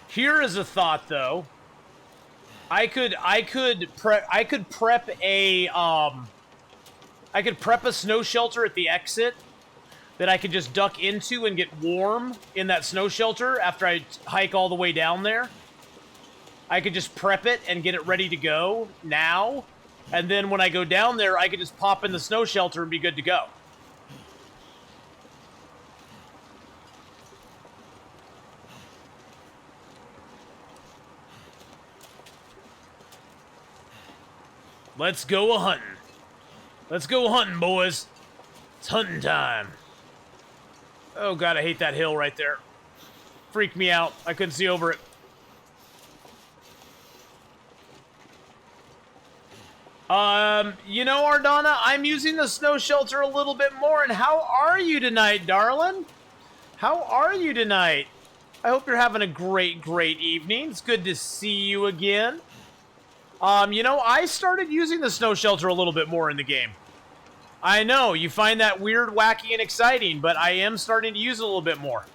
Here is a thought, though. I could prep a snow shelter at the exit that I could just duck into and get warm in that snow shelter after I hike all the way down there. I could just prep it and get it ready to go now, and then when I go down there, I could just pop in the snow shelter and be good to go. Let's go a-hunting. Let's go hunting, boys. It's hunting time. Oh, God, I hate that hill right there. Freaked me out. I couldn't see over it. You know, Ardana, I'm using the snow shelter a little bit more, and how are you tonight, darling? How are you tonight? I hope you're having a great, great evening. It's good to see you again. You know, I started using the snow shelter a little bit more in the game. I know, you find that weird, wacky, and exciting, but I am starting to use it a little bit more.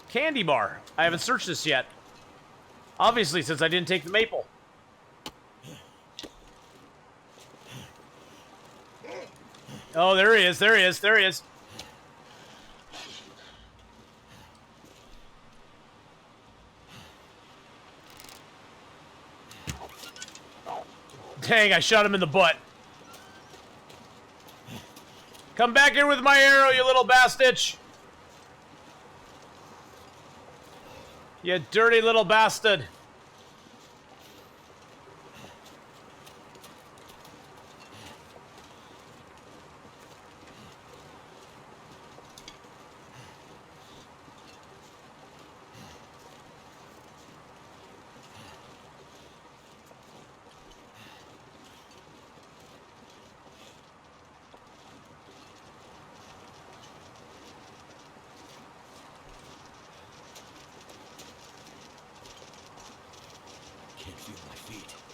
Candy bar. I haven't searched this yet. Obviously, since I didn't take the maple. Oh, there he is, there he is, there he is. Dang, I shot him in the butt. Come back here with my arrow, you little bastard. You dirty little bastard.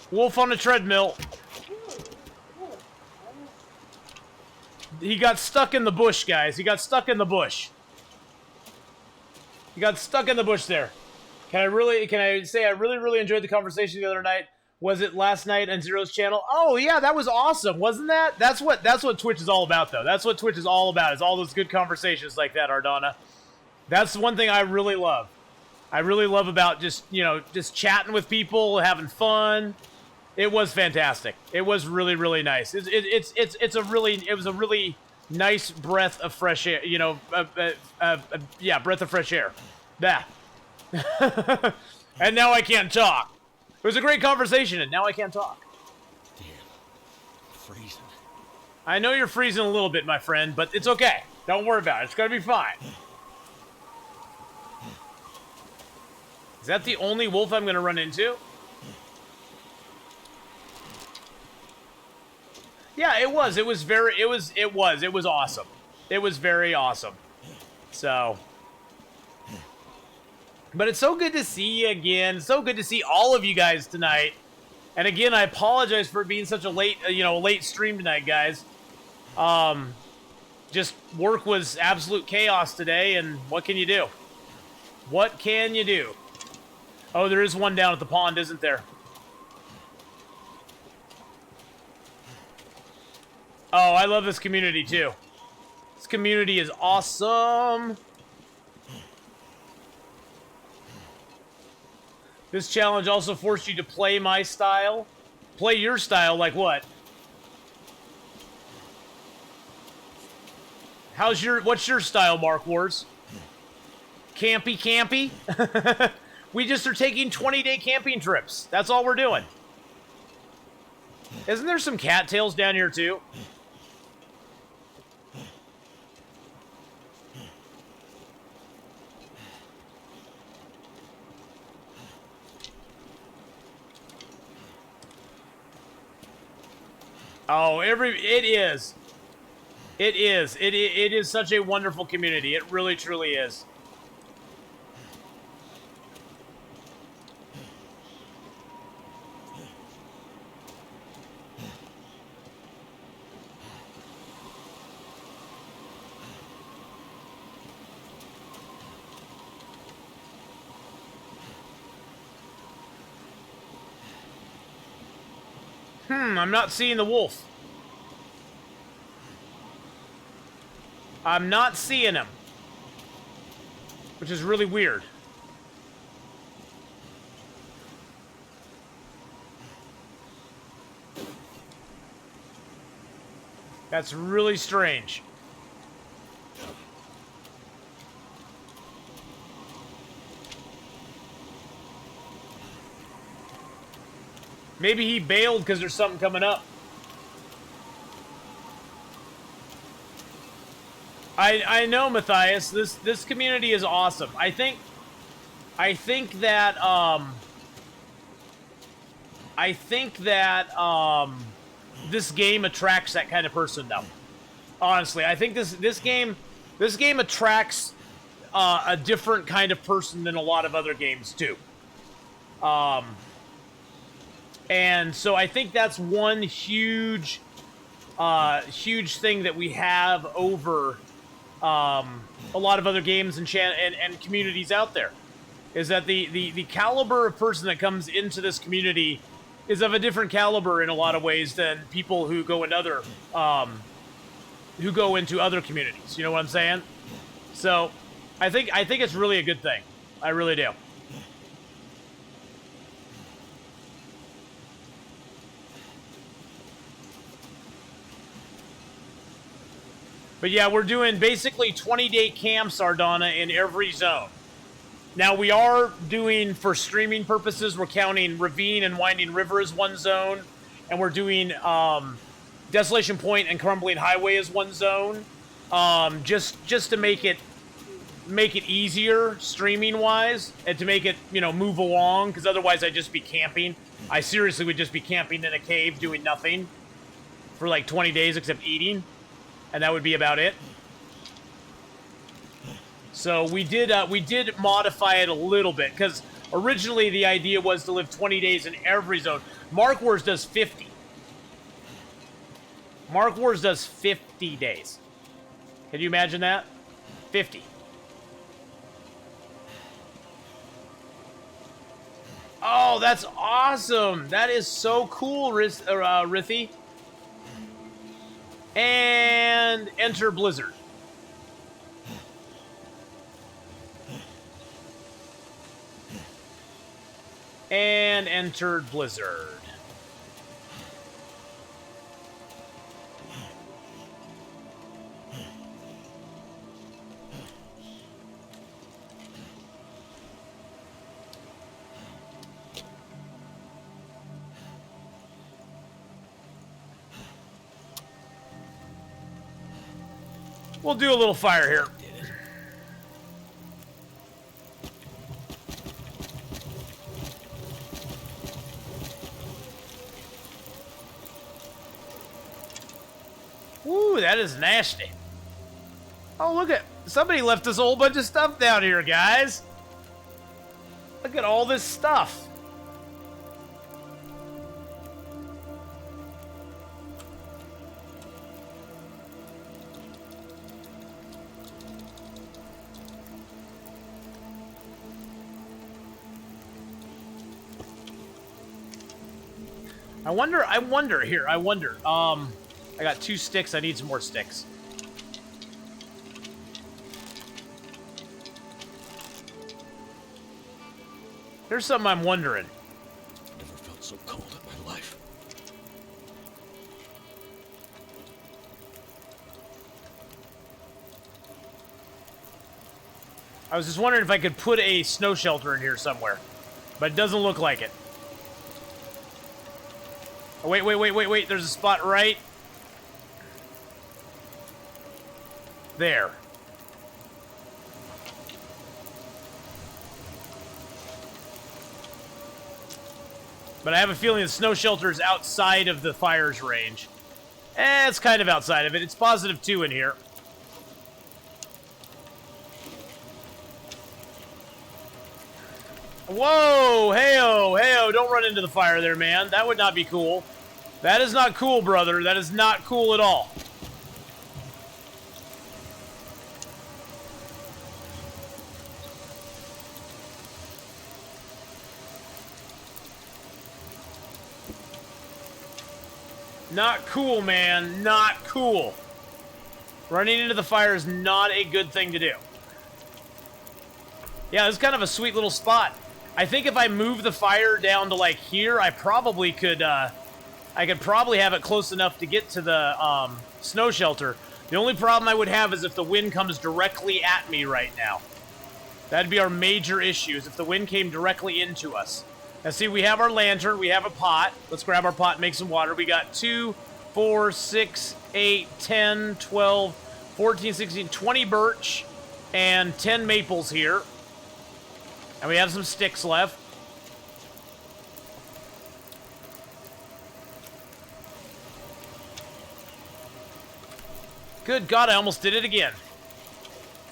Wolf on a treadmill. He got stuck in the bush, guys. He got stuck in the bush. He got stuck in the bush there. Can I say I really enjoyed the conversation the other night? Was it last night on Zero's channel? Oh yeah, that was awesome, wasn't that? That's what Twitch is all about, though. That's what Twitch is all about. Is all those good conversations like that, Ardana. That's one thing I really love. I really love about just chatting with people, having fun. It was fantastic. It was really nice. It was a really nice breath of fresh air. Breath of fresh air. Bah. And now I can't talk. It was a great conversation, and now I can't talk. Damn. I'm freezing. I know you're freezing a little bit, my friend, but it's okay. Don't worry about it. It's gonna be fine. Is that the only wolf I'm gonna run into? Yeah, it was. It was awesome. It was very awesome. So, but it's so good to see you again. So good to see all of you guys tonight. And again, I apologize for it being such a late, late stream tonight, guys. Just work was absolute chaos today, and what can you do? What can you do? Oh, there is one down at the pond, isn't there? Oh, I love this community, too. This community is awesome. This challenge also forced you to play my style. Play your style, like what? What's your style, Mark Wars? Campy? We just are taking 20-day camping trips. That's all we're doing. Isn't there some cattails down here, too? Oh, it is. It is such a wonderful community. It really, truly is. I'm not seeing the wolf. I'm not seeing him. Which is really weird. That's really strange. Maybe he bailed because there's something coming up. I know, Matthias. This community is awesome. I think that this game attracts that kind of person, though. Honestly, I think this game attracts a different kind of person than a lot of other games do. And so I think that's one huge thing that we have over a lot of other games and communities out there, is that the caliber of person that comes into this community is of a different caliber in a lot of ways than people who go into other communities. You know what I'm saying? So I think it's really a good thing. I really do. But yeah, we're doing basically 20-day camps, Ardana, in every zone. Now, we are doing, for streaming purposes, we're counting Ravine and Winding River as one zone. And we're doing Desolation Point and Crumbling Highway as one zone. Just to make it easier, streaming-wise, and to make it, move along. Because otherwise I'd just be camping. I seriously would just be camping in a cave doing nothing for like 20 days except eating. And that would be about it. So we did modify it a little bit, because Originally, the idea was to live 20 days in every zone. Mark Wars does 50. Mark Wars does 50 days. Can you imagine that? 50. Oh, that's awesome. That is so cool, Rithy. And enter Blizzard. And entered Blizzard. We'll do a little fire here. Ooh, that is nasty. Oh, look at... Somebody left us a whole bunch of stuff down here, guys. Look at all this stuff. I wonder. I got 2 sticks. I need some more sticks. Here's something I'm wondering. Never felt so cold in my life. I was just wondering if I could put a snow shelter in here somewhere. But it doesn't look like it. Oh, wait. There's a spot right there. But I have a feeling the snow shelter is outside of the fire's range. It's kind of outside of it. It's +2 in here. Whoa! Hey-oh! Don't run into the fire there, man. That would not be cool. That is not cool, brother. That is not cool at all. Not cool, man. Not cool. Running into the fire is not a good thing to do. Yeah, it's kind of a sweet little spot. I think if I move the fire down to like here, I probably could, I could probably have it close enough to get to the snow shelter. The only problem I would have is if the wind comes directly at me right now. That'd be our major issue, is if the wind came directly into us. Now see, we have our lantern, we have a pot. Let's grab our pot and make some water. We got 2, 4, 6, 8, 10, 12, 14, 16, 20 birch, and 10 maples here. And we have some sticks left. Good God, I almost did it again.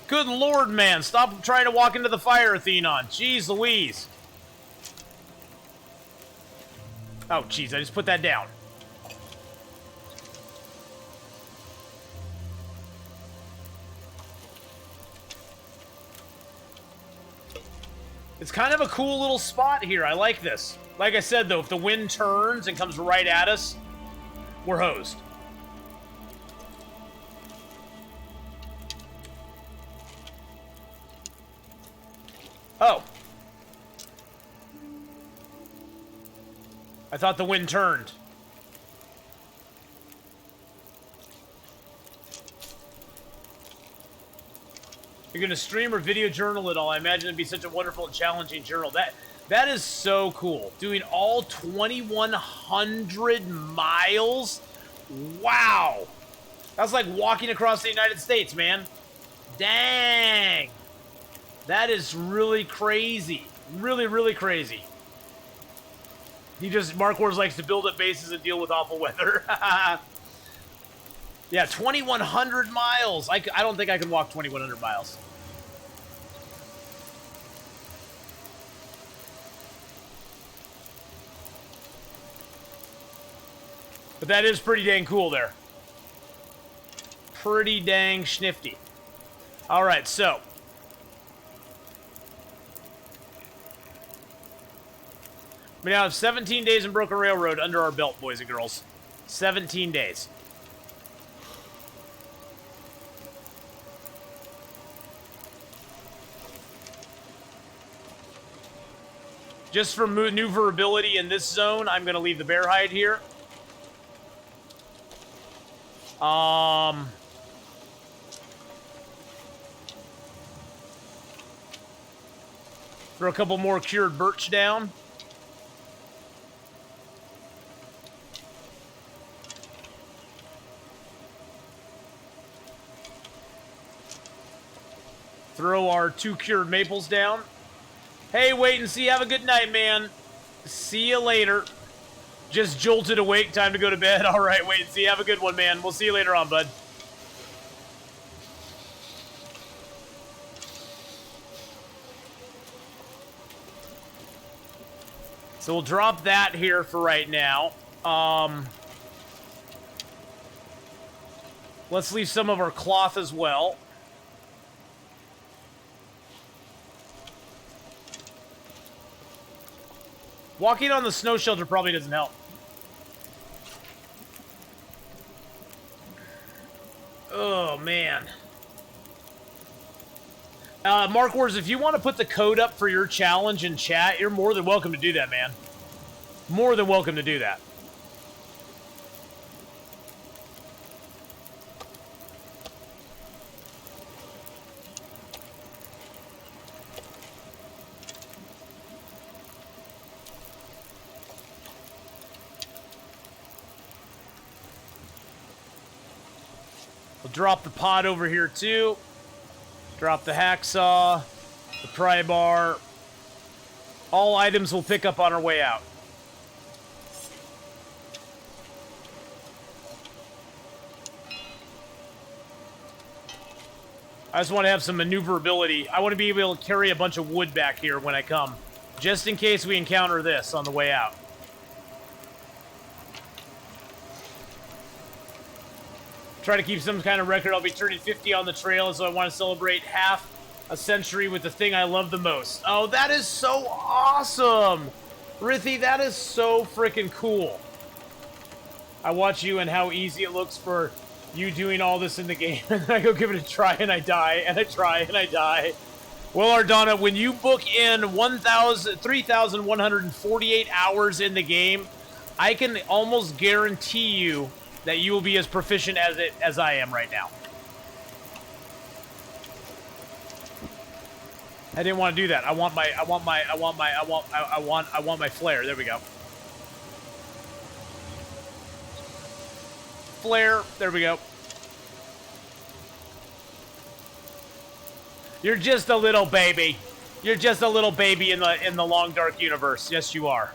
Good Lord, man. Stop trying to walk into the fire, Athenon. Jeez Louise. Oh, jeez, I just put that down. It's kind of a cool little spot here. I like this. Like I said, though, if the wind turns and comes right at us, we're hosed. Oh. I thought the wind turned. You're going to stream or video journal it all. I imagine it'd be such a wonderful and challenging journal. That is so cool. Doing all 2,100 miles? Wow. That's like walking across the United States, man. Dang. That is really crazy. Really, really crazy. Mark Wars likes to build up bases and deal with awful weather. Yeah, 2,100 miles. I don't think I can walk 2,100 miles. But that is pretty dang cool there. Pretty dang schnifty. Alright, so. We now have 17 days in Broken Railroad under our belt, boys and girls. 17 days. Just for maneuverability in this zone, I'm going to leave the bear hide here. Throw a couple more cured birch down. Throw our 2 cured maples down. Hey, wait and see. Have a good night, man. See you later. Just jolted awake. Time to go to bed. All right, wait and see. Have a good one, man. We'll see you later on, bud. So we'll drop that here for right now. Let's leave some of our cloth as well. Walking on the snow shelter probably doesn't help. Oh, man. Mark Wars, if you want to put the code up for your challenge in chat, you're more than welcome to do that, man. More than welcome to do that. We'll drop the pot over here, too. Drop the hacksaw, the pry bar. All items we'll pick up on our way out. I just want to have some maneuverability. I want to be able to carry a bunch of wood back here when I come, just in case we encounter this on the way out. Try to keep some kind of record. I'll be turning 50 on the trail, so I want to celebrate half a century with the thing I love the most. Oh, that is so awesome! Rithy, that is so freaking cool. I watch you and how easy it looks for you doing all this in the game, and then I go give it a try and I die, and I try and I die. Well, Ardonna, when you book in 3,148 hours in the game, I can almost guarantee you that you will be as proficient as I am right now. I didn't want to do that. I want my flare. There we go. Flare. There we go. You're just a little baby. You're just a little baby in the long dark universe. Yes, you are.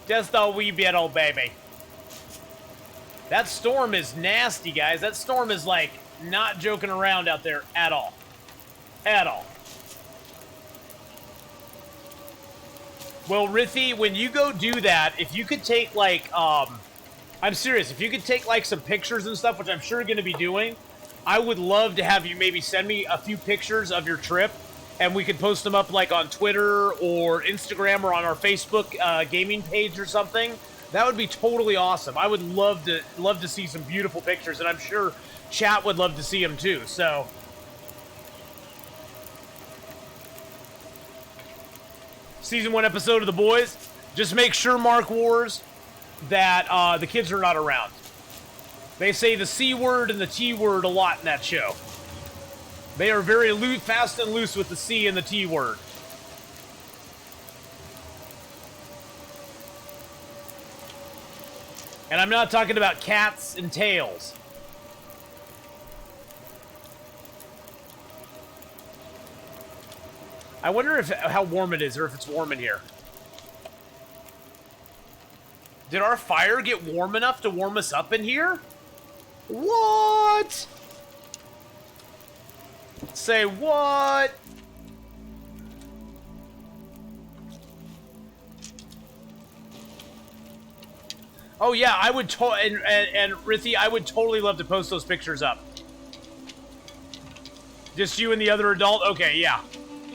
Just a wee bit old baby. That storm is nasty, guys. That storm is, like, not joking around out there at all. At all. Well, Rithy, when you go do that, if you could take, like, I'm serious. If you could take, like, some pictures and stuff, which I'm sure you're going to be doing, I would love to have you maybe send me a few pictures of your trip, and we could post them up, like, on Twitter or Instagram or on our Facebook gaming page or something. That would be totally awesome. I would love to see some beautiful pictures, and I'm sure chat would love to see them too. So, Season 1 episode of The Boys. Just make sure, Mark Wars, that the kids are not around. They say the C word and the T word a lot in that show. They are very fast and loose with the C and the T word. And I'm not talking about cats and tails. I wonder how warm it is, or if it's warm in here. Did our fire get warm enough to warm us up in here? What? Say what? Oh yeah, I would and Rithy, I would totally love to post those pictures up. Just you and the other adult? Okay, yeah.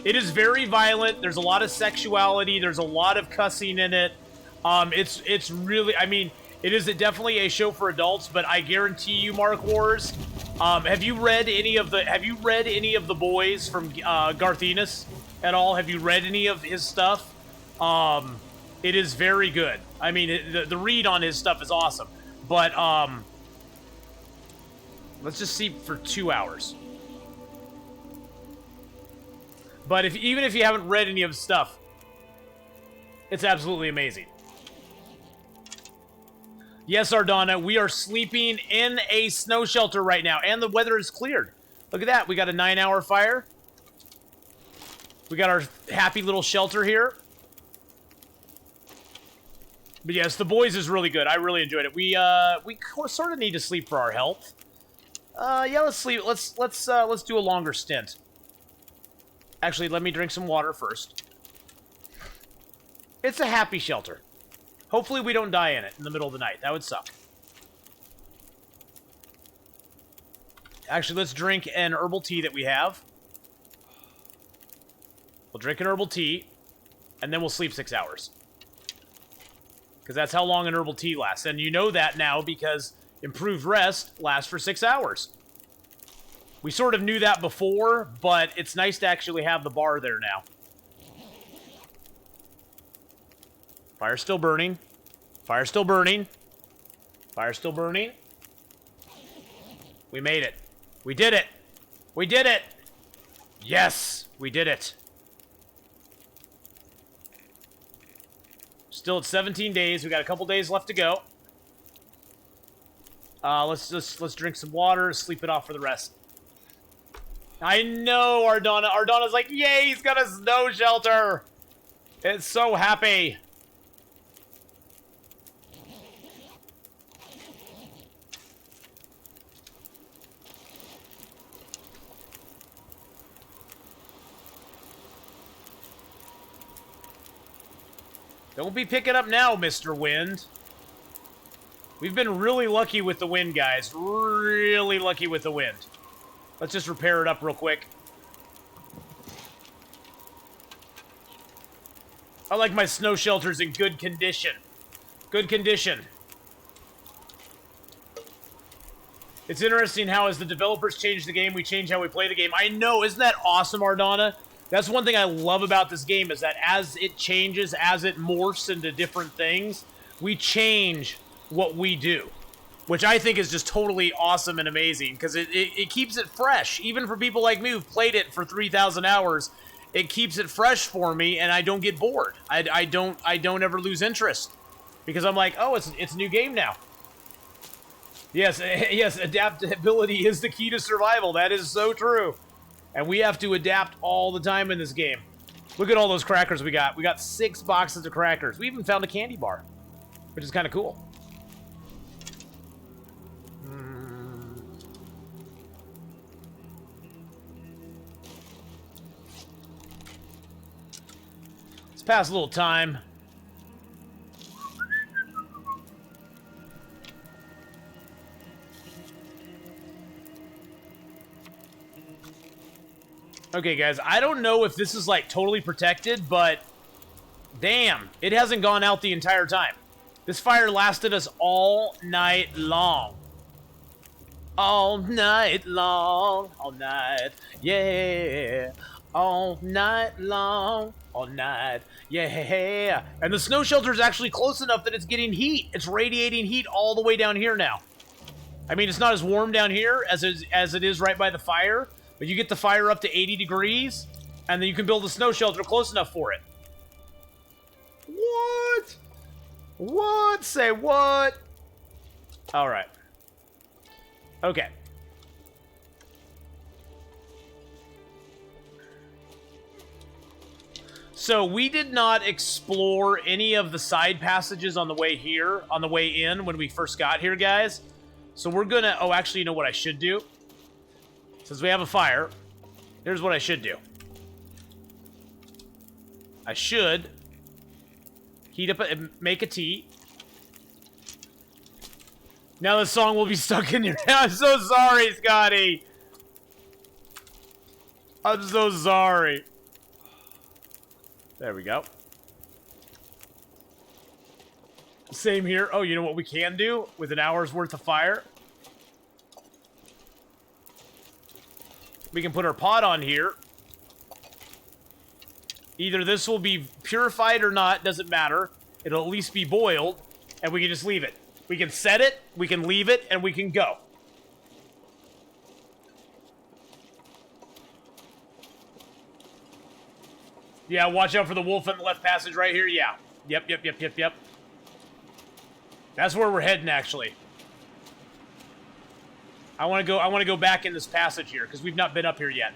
It is very violent. There's a lot of sexuality. There's a lot of cussing in it. It's really, I mean, it is definitely a show for adults, but I guarantee you, Mark Wars, have you read any of the boys from Garth Ennis at all? Have you read any of his stuff? It is very good. I mean, the read on his stuff is awesome. But let's just see for 2 hours. But even if you haven't read any of his stuff, it's absolutely amazing. Yes, Ardonna, we are sleeping in a snow shelter right now, and the weather is cleared. Look at that. We got a 9-hour fire. We got our happy little shelter here. But yes, The Boys is really good. I really enjoyed it. We sort of need to sleep for our health. Yeah, let's sleep. Let's do a longer stint. Actually, let me drink some water first. It's a happy shelter. Hopefully we don't die in it in the middle of the night. That would suck. Actually, let's drink an herbal tea that we have. We'll drink an herbal tea, and then we'll sleep 6 hours. Because that's how long an herbal tea lasts. And you know that now because improved rest lasts for 6 hours. We sort of knew that before, but it's nice to actually have the bar there now. Fire's still burning. Fire's still burning. Fire's still burning. We made it. We did it. We did it. Yes, we did it. Still at 17 days. We got a couple days left to go. Let's drink some water, sleep it off for the rest. I know, Ardonna. Ardonna's like, yay, he's got a snow shelter. It's so happy. Don't be picking up now, Mr. Wind. We've been really lucky with the wind, guys. Really lucky with the wind. Let's just repair it up real quick. I like my snow shelters in good condition. Good condition. It's interesting how as the developers change the game, we change how we play the game. I know, isn't that awesome, Ardonna? That's one thing I love about this game is that as it changes, as it morphs into different things, we change what we do. Which I think is just totally awesome and amazing, because it keeps it fresh. Even for people like me who've played it for 3,000 hours, it keeps it fresh for me, and I don't get bored. I don't ever lose interest. Because I'm like, oh, it's a new game now. Yes, yes, adaptability is the key to survival. That is so true. And we have to adapt all the time in this game. Look at all those crackers we got. We got 6 boxes of crackers. We even found a candy bar, which is kind of cool. Let's pass a little time. Okay, guys, I don't know if this is, like, totally protected, but damn, it hasn't gone out the entire time. This fire lasted us all night long. All night long, all night, yeah. All night long, all night, yeah. And the snow shelter is actually close enough that it's getting heat. It's radiating heat all the way down here now. I mean, it's not as warm down here as it is right by the fire, but you get the fire up to 80 degrees, and then you can build a snow shelter close enough for it. What? What? Say what? All right. Okay. So we did not explore any of the side passages on the way here, on the way in when we first got here, guys. So we're gonna, oh, actually, you know what I should do? Since we have a fire, here's what I should do. I should heat up, make a tea. Now the song will be stuck in your head. I'm so sorry, Scotty. I'm so sorry. There we go. Same here. Oh, you know what we can do with an hour's worth of fire? We can put our pot on here. Either this will be purified or not, doesn't matter. It'll at least be boiled, and we can just leave it. We can set it, we can leave it, and we can go. Yeah, watch out for the wolf in the left passage right here. Yeah. Yep. That's where we're heading, actually. I want to go back in this passage here, because we've not been up here yet.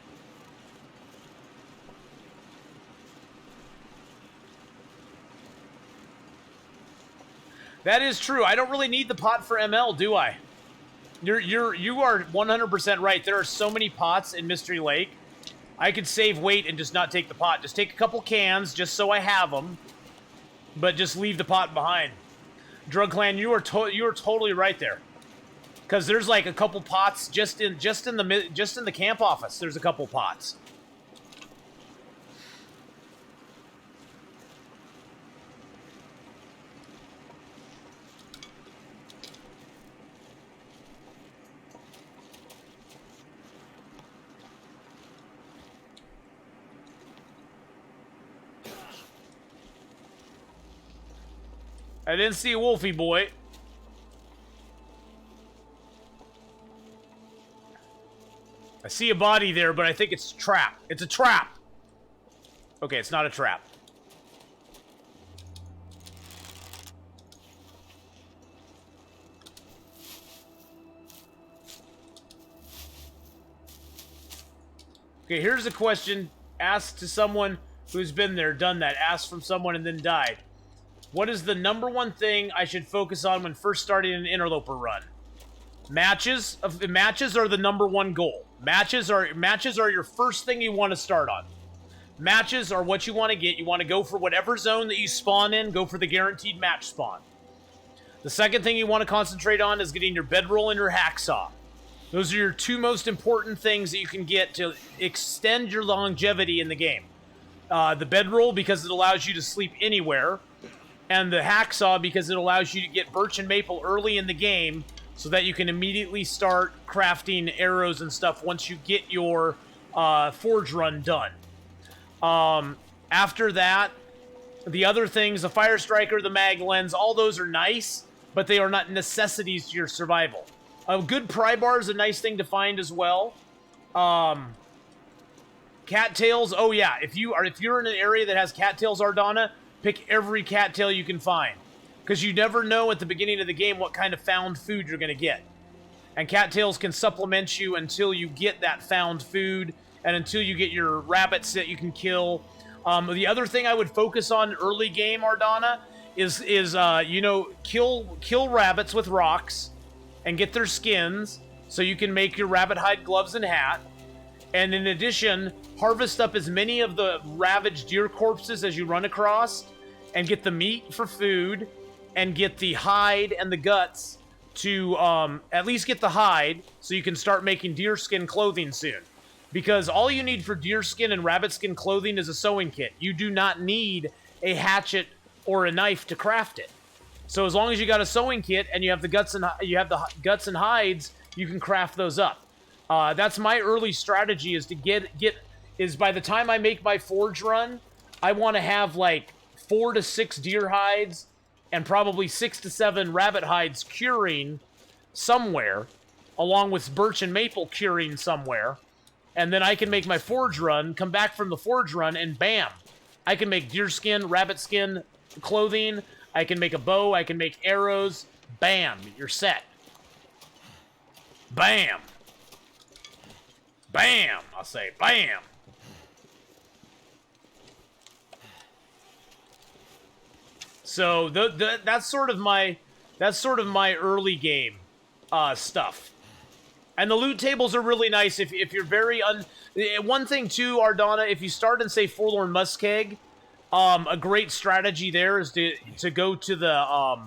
That is true. I don't really need the pot for ML, do I? You are 100% right. There are so many pots in Mystery Lake. I could save weight and just not take the pot. Just take a couple cans, just so I have them. But just leave the pot behind. Drug Clan, you are totally right there. Because there's like a couple pots just in the camp office. There's a couple pots. I didn't see a Wolfie boy. I see a body there, but I think it's a trap. It's a trap! Okay, it's not a trap. Okay, here's a question asked to someone who's been there, done that, asked from someone and then died. What is the #1 thing I should focus on when first starting an interloper run? Matches are the #1 goal. Matches are your first thing you want to start on. Matches are what you want to get. You want to go for whatever zone that you spawn in, go for the guaranteed match spawn. The second thing you want to concentrate on is getting your bedroll and your hacksaw. Those are your two most important things that you can get to extend your longevity in the game. The bedroll, because it allows you to sleep anywhere. And the hacksaw, because it allows you to get birch and maple early in the game so that you can immediately start crafting arrows and stuff once you get your forge run done. After that, the other things, the fire striker, the mag lens, all those are nice, but they are not necessities to your survival. A good pry bar is a nice thing to find as well. Cattails, oh yeah, if you're in an area that has cattails, Ardana, pick every cattail you can find. Because you never know at the beginning of the game what kind of found food you're going to get. And cattails can supplement you until you get that found food, and until you get your rabbits that you can kill. The other thing I would focus on early game, Ardana, is kill rabbits with rocks, and get their skins, so you can make your rabbit hide gloves and hat. And in addition, harvest up as many of the ravaged deer corpses as you run across, and get the meat for food, and get the hide and the guts to, at least get the hide, so you can start making deer skin clothing soon. Because all you need for deer skin and rabbit skin clothing is a sewing kit. You do not need a hatchet or a knife to craft it. So as long as you got a sewing kit and you have the guts and hides, you can craft those up. That's my early strategy, is to is by the time I make my forge run, I want to have like 4 to 6 deer hides and probably 6 to 7 rabbit hides curing somewhere, along with birch and maple curing somewhere. And then I can make my forge run, come back from the forge run, and bam! I can make deer skin, rabbit skin clothing, I can make a bow, I can make arrows. Bam! You're set. Bam! Bam! I'll say bam! So that's sort of my early game stuff. And the loot tables are really nice if you're very one thing too, Ardana, if you start in, say, Forlorn Muskeg, a great strategy there is to go to the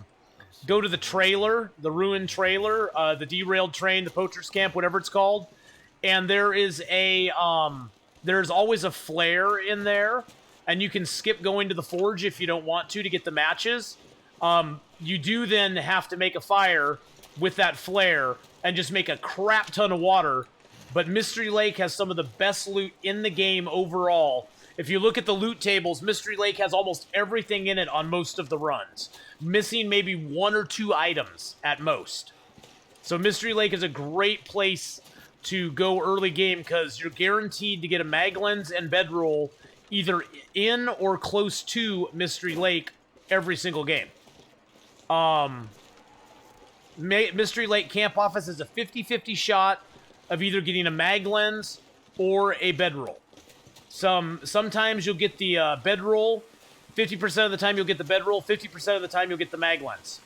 go to the trailer, the ruined trailer, the derailed train, the poacher's camp, whatever it's called, and there is a there's always a flare in there, and you can skip going to the forge if you don't want to get the matches. You do then have to make a fire with that flare and just make a crap ton of water. But Mystery Lake has some of the best loot in the game overall. If you look at the loot tables, Mystery Lake has almost everything in it on most of the runs. Missing maybe 1 or 2 items at most. So Mystery Lake is a great place to go early game because you're guaranteed to get a mag lens and bedroll either in or close to Mystery Lake every single game. Mystery Lake Camp Office is a 50-50 shot of either getting a mag lens or a bedroll. Sometimes you'll get the bedroll. 50% of the time you'll get the bedroll. 50% of the time you'll get the mag lens.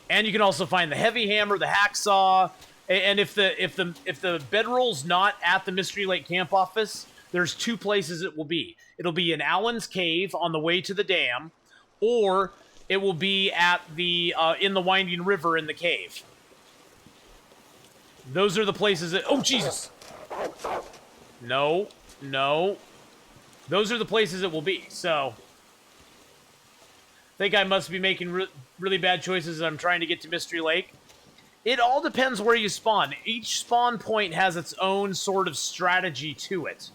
And you can also find the heavy hammer, the hacksaw, and if the bedroll's not at the Mystery Lake Camp Office, there's 2 places it will be. It'll be in Allen's Cave on the way to the dam, or it will be at the in the Winding River in the cave. Those are the places that... Oh, Jesus! No. Those are the places it will be, so... I think I must be making really bad choices as I'm trying to get to Mystery Lake. It all depends where you spawn. Each spawn point has its own sort of strategy to it.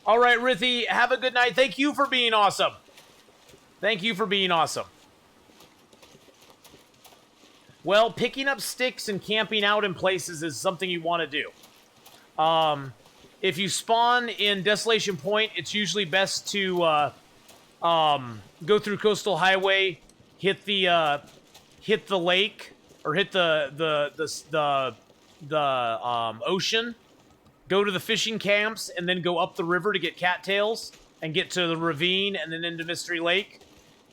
All right, Rithy, have a good night. Thank you for being awesome. Thank you for being awesome. Well, picking up sticks and camping out in places is something you want to do. If you spawn in Desolation Point, it's usually best to go through Coastal Highway, hit the lake, or hit the ocean, go to the fishing camps, and then go up the river to get cattails, and get to the ravine, and then into Mystery Lake.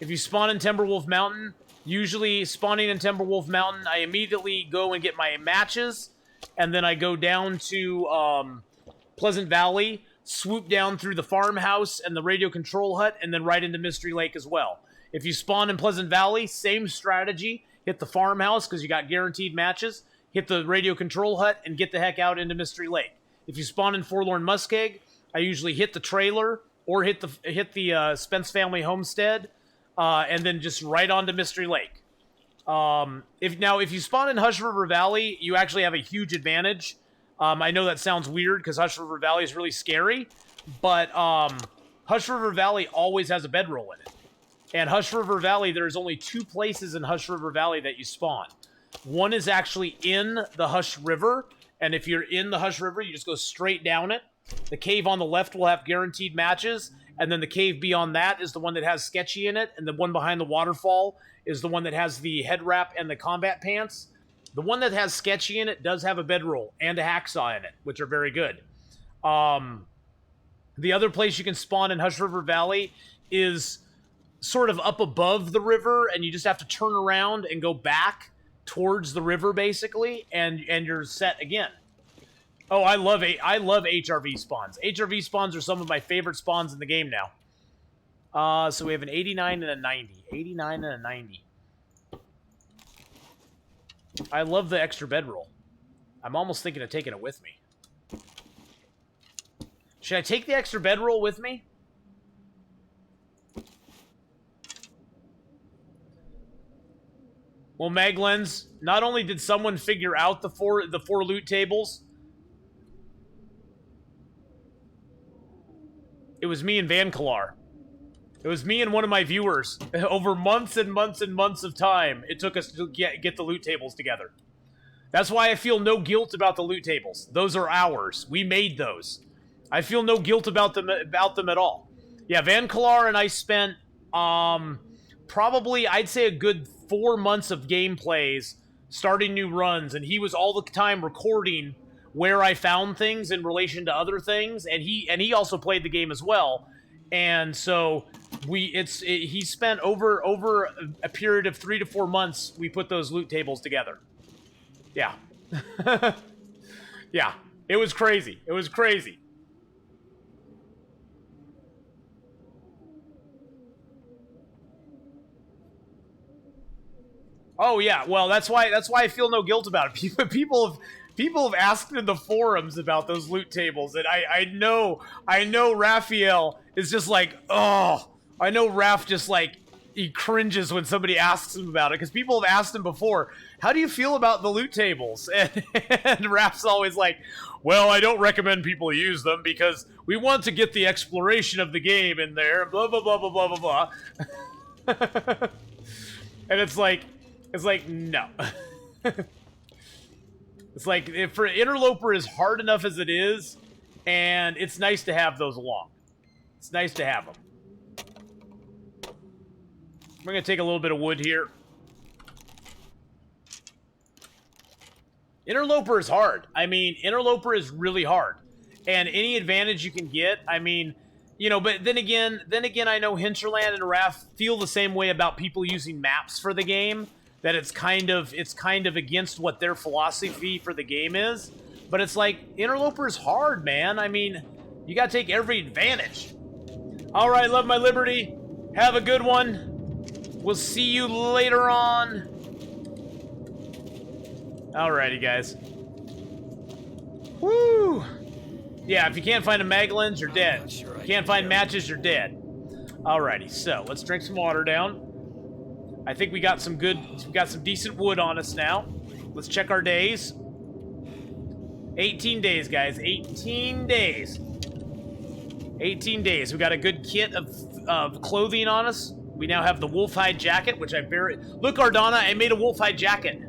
If you spawn in Timberwolf Mountain, usually spawning in Timberwolf Mountain, I immediately go and get my matches, and then I go down to Pleasant Valley, swoop down through the farmhouse and the radio control hut, and then right into Mystery Lake as well. If you spawn in Pleasant Valley, same strategy. Hit the farmhouse because you got guaranteed matches. Hit the radio control hut and get the heck out into Mystery Lake. If you spawn in Forlorn Muskeg, I usually hit the trailer or hit the Spence family homestead, and then just right onto Mystery Lake. If you spawn in Hush River Valley, you actually have a huge advantage. I know that sounds weird because Hush River Valley is really scary, but Hush River Valley always has a bedroll in it. And Hush River Valley, there's only 2 places in Hush River Valley that you spawn. One is actually in the Hush River, and if you're in the Hush River, you just go straight down it. The cave on the left will have guaranteed matches, and then the cave beyond that is the one that has Sketchy in it, and the one behind the waterfall is the one that has the head wrap and the combat pants. The one that has Sketchy in it does have a bedroll and a hacksaw in it, which are very good. The other place you can spawn in Hush River Valley is sort of up above the river, and you just have to turn around and go back towards the river, basically, and you're set again. Oh, I love HRV spawns. HRV spawns are some of my favorite spawns in the game now. So we have an 89 and a 90. 89 and a 90. I love the extra bedroll. I'm almost thinking of taking it with me. Should I take the extra bedroll with me? Well, Maglens, not only did someone figure out the four loot tables, it was me and Van Kalar. It was me and one of my viewers. Over months and months and months of time, it took us to get the loot tables together. That's why I feel no guilt about the loot tables. Those are ours. We made those. I feel no guilt about them at all. Yeah, Van Kalar and I spent probably, I'd say, a good 4 months of gameplays starting new runs, and he was all the time recording where I found things in relation to other things, and he also played the game as well. And so he spent over a period of 3 to 4 months, we put those loot tables together. Yeah. Yeah. It was crazy. It was crazy. Oh yeah, well that's why I feel no guilt about it. People have asked in the forums about those loot tables, and I know Raphael is just like, oh, I know Raph just like he cringes when somebody asks him about it, because people have asked him before, how do you feel about the loot tables? And Raph's always like, well, I don't recommend people use them because we want to get the exploration of the game in there, blah blah blah blah blah blah blah. And it's like no. It's like, if for Interloper is hard enough as it is, and it's nice to have those along. It's nice to have them. We're going to take a little bit of wood here. Interloper is hard. I mean, Interloper is really hard. And any advantage you can get, I mean, you know, but then again, I know Hinterland and Raph feel the same way about people using maps for the game. That it's kind of against what their philosophy for the game is. But it's like, Interloper is hard, man. I mean, you gotta take every advantage. Alright, love my liberty. Have a good one. We'll see you later on. Alrighty, guys. Woo! Yeah, if you can't find a Maglins, you're dead. If you can't find matches, you're dead. Alrighty, so let's drink some water down. I think we got some decent wood on us now. Let's check our days. 18 days, guys. 18 days. 18 days. We got a good kit of clothing on us. We now have the wolf hide jacket, which I very... Look, Ardana, I made a wolf hide jacket.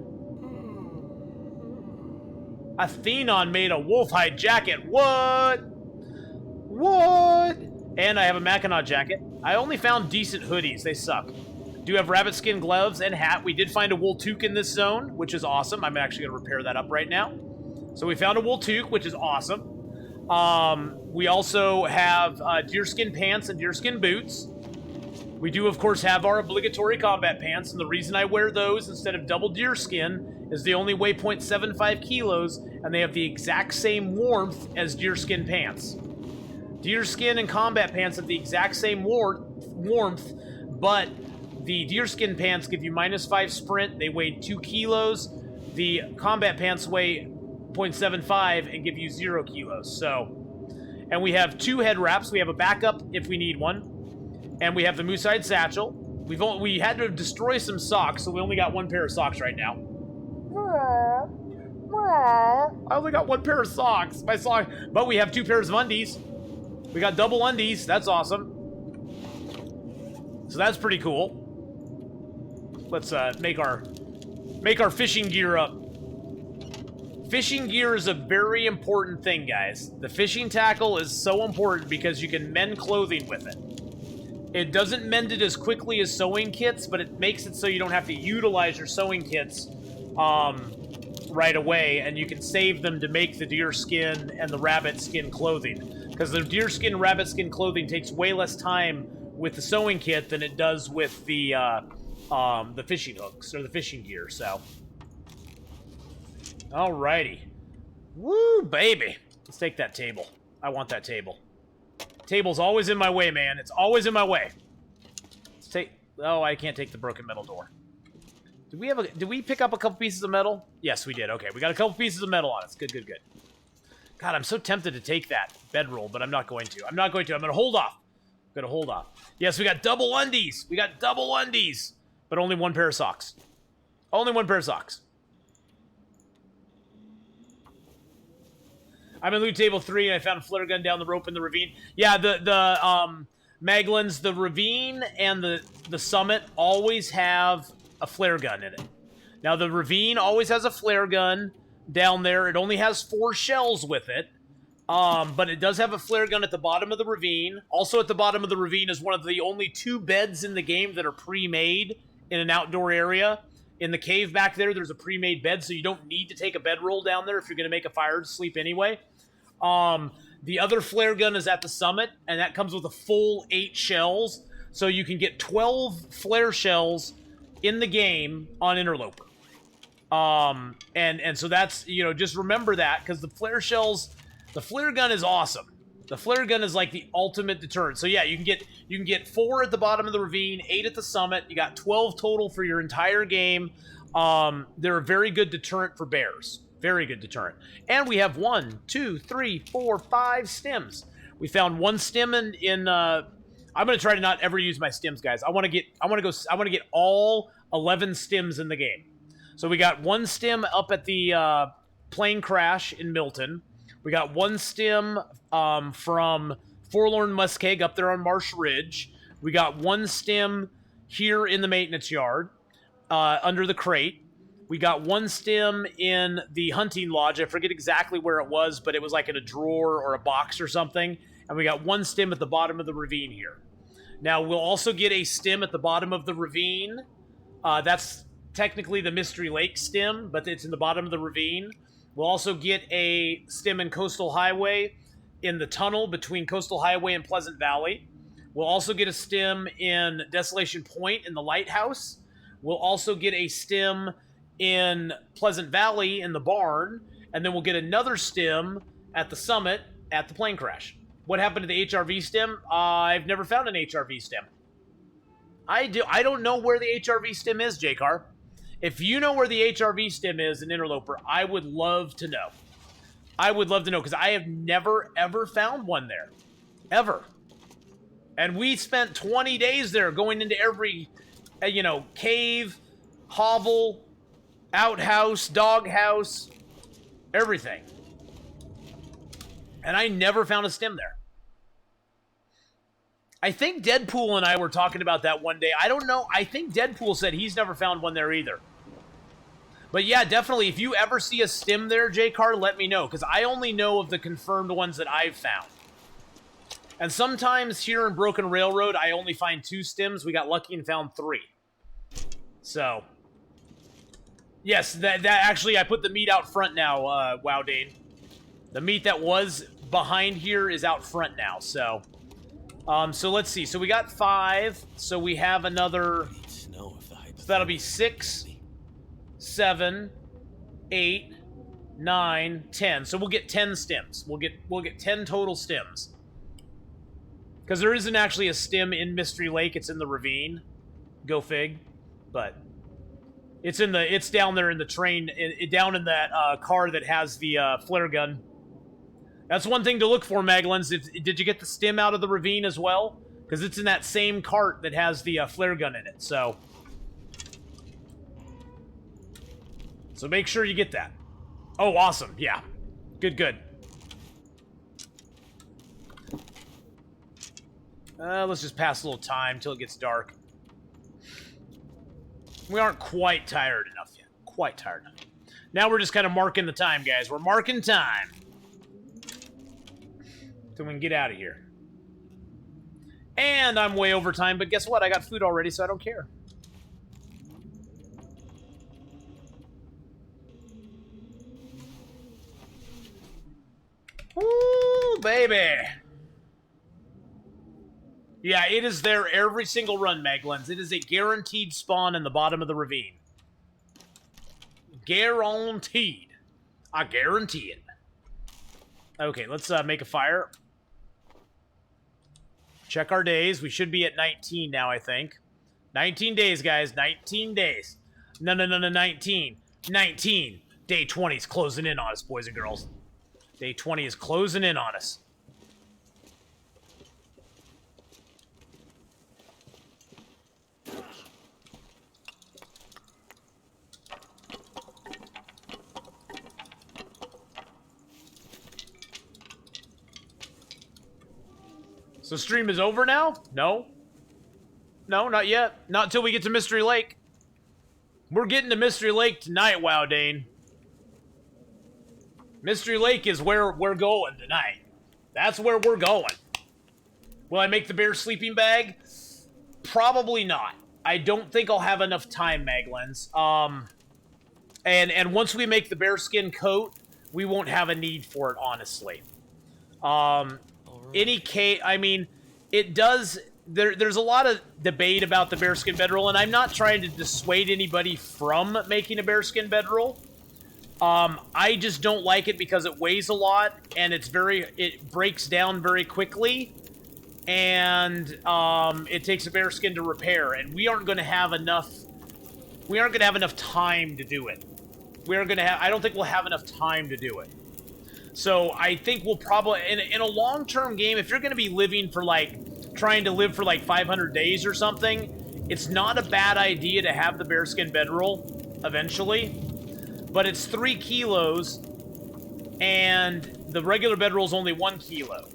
Athenon made a wolf hide jacket. What? What? And I have a Mackinac jacket. I only found decent hoodies. They suck. Do have rabbit skin gloves and hat. We did find a wool toque in this zone, which is awesome. I'm actually going to repair that up right now. So we found a wool toque, which is awesome. We also have deerskin pants and deerskin boots. We do, of course, have our obligatory combat pants, and the reason I wear those instead of double deerskin is they only weigh 0.75 kilos, and they have the exact same warmth as deerskin pants. Deerskin and combat pants have the exact same warmth, but the deerskin pants give you -5 sprint. They weigh 2 kilos. The combat pants weigh 0.75 and give you 0 kilos. So, and we have 2 head wraps. We have a backup if we need one. And we have the moose hide satchel. We had to destroy some socks, so we only got 1 pair of socks right now. I only got 1 pair of socks. But we have 2 pairs of undies. We got double undies. That's awesome. So that's pretty cool. Let's make our fishing gear up. Fishing gear is a very important thing, guys. The fishing tackle is so important because you can mend clothing with it. It doesn't mend it as quickly as sewing kits, but it makes it so you don't have to utilize your sewing kits right away, and you can save them to make the deer skin and the rabbit skin clothing. Because the deer skin, rabbit skin clothing takes way less time with the sewing kit than it does with the fishing hooks or the fishing gear. So, alrighty, woo, baby. Let's take that table. I want that table. Table's always in my way, man. It's always in my way. Let's take... Oh, I can't take the broken metal door. Did we pick up a couple pieces of metal? Yes, we did. Okay, we got a couple pieces of metal on us. Good, good, good. God, I'm so tempted to take that bedroll, but I'm not going to. I'm going to hold off. I'm going to hold off. Yes, we got double undies. We got double undies. But only 1 pair of socks. Only 1 pair of socks. I'm in loot table 3, and I found a flare gun down the rope in the ravine. Yeah, the Maglins, the ravine and the summit always have a flare gun in it. Now, the ravine always has a flare gun down there. It only has 4 shells with it, but it does have a flare gun at the bottom of the ravine. Also at the bottom of the ravine is one of the only 2 beds in the game that are pre-made in an outdoor area. In the cave back there, there's a pre-made bed, so you don't need to take a bedroll down there if you're going to make a fire to sleep anyway. The other flare gun is at the summit, and that comes with a full 8 shells, so you can get 12 flare shells in the game on Interloper. And so that's, you know, just remember that, because the flare shells, the flare gun is awesome. The flare gun is like the ultimate deterrent. So yeah, you can get 4 at the bottom of the ravine, 8 at the summit. You got 12 total for your entire game. They're a very good deterrent for bears. Very good deterrent. And we have 1, 2, 3, 4, 5 stims. We found 1 stim in I'm gonna try to not ever use my stims, guys. I want to get all 11 stims in the game. So we got 1 stim up at the plane crash in Milton. We got 1 stim from Forlorn Muskeg up there on Marsh Ridge. We got 1 stim here in the maintenance yard under the crate. We got 1 stim in the hunting lodge. I forget exactly where it was, but it was like in a drawer or a box or something. And we got 1 stim at the bottom of the ravine here. Now, we'll also get a stim at the bottom of the ravine. That's technically the Mystery Lake stim, but it's in the bottom of the ravine. We'll also get a stim in Coastal Highway in the tunnel between Coastal Highway and Pleasant Valley. We'll also get a stim in Desolation Point in the lighthouse. We'll also get a stim in Pleasant Valley in the barn, and then we'll get another stim at the summit at the plane crash. What happened to the HRV stim? I've never found an HRV stim. I don't know where the HRV stim is, J-Car. If you know where the HRV stim is in Interloper, I would love to know. I would love to know, because I have never, ever found one there. Ever. And we spent 20 days there going into every, cave, hovel, outhouse, doghouse, everything. And I never found a stim there. I think Deadpool and I were talking about that one day. I don't know. I think Deadpool said he's never found one there either. But yeah, definitely, if you ever see a stim there, J-Car, let me know. Because I only know of the confirmed ones that I've found. And sometimes here in Broken Railroad, I only find 2 stims. We got lucky and found 3. So, yes, that actually, I put the meat out front now, Wow Dane. The meat that was behind here is out front now, so. So let's see. So we got 5. So we have another. So that'll be 6, 7, 8, 9, 10. So we'll get 10 stims. We'll get 10 total stims. Because there isn't actually a stim in Mystery Lake. It's in the ravine. Go fig. But it's down there in the train, down in that car that has the flare gun. That's one thing to look for, Maglins. Did you get the stim out of the ravine as well? Because it's in that same cart that has the flare gun in it, so make sure you get that. Oh, awesome. Yeah. Good. Let's just pass a little time till it gets dark. We aren't quite tired enough yet. Quite tired enough. Now we're just kind of marking the time, guys. We're marking time. So we can get out of here. And I'm way over time, but guess what? I got food already, so I don't care. Ooh, baby. Yeah, it is there every single run, Maglens. It is a guaranteed spawn in the bottom of the ravine. Guaranteed. I guarantee it. Okay, let's make a fire. Check our days. We should be at 19 now, I think. 19 days, guys. 19 days. No, 19. 19. Day 20 is closing in on us, boys and girls. Day 20 is closing in on us. So stream is over now? No. No, not yet. Not until we get to Mystery Lake. We're getting to Mystery Lake tonight, Wow Dane. Mystery Lake is where we're going tonight. That's where we're going. Will I make the bear sleeping bag? Probably not. I don't think I'll have enough time, Maglens. And once we make the bearskin coat, we won't have a need for it, honestly. Any case, I mean, it does. There's a lot of debate about the bearskin bedroll, and I'm not trying to dissuade anybody from making a bearskin bedroll. I just don't like it because it weighs a lot, and it breaks down very quickly, and it takes a bearskin to repair, and we aren't going to have enough we aren't gonna have enough time to do it. I don't think we'll have enough time to do it. So I think we'll probably, in a long-term game, if you're gonna be living for like, trying to live for like 500 days or something, it's not a bad idea to have the bearskin bedroll eventually. But it's 3 kilos, and the regular bedroll is only 1 kilo.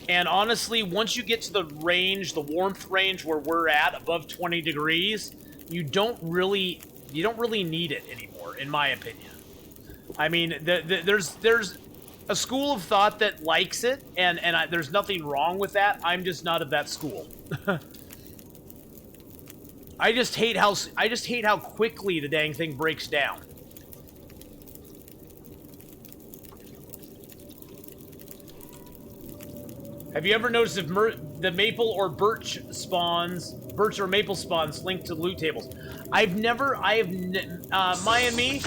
And honestly, once you get to the range, the warmth range where we're at, above 20 degrees, you don't really need it anymore, in my opinion. I mean, there's a school of thought that likes it, and there's nothing wrong with that. I'm just not of that school. I just hate how quickly the dang thing breaks down. Have you ever noticed if the maple or birch or maple spawns linked to loot tables? I have Maya and me.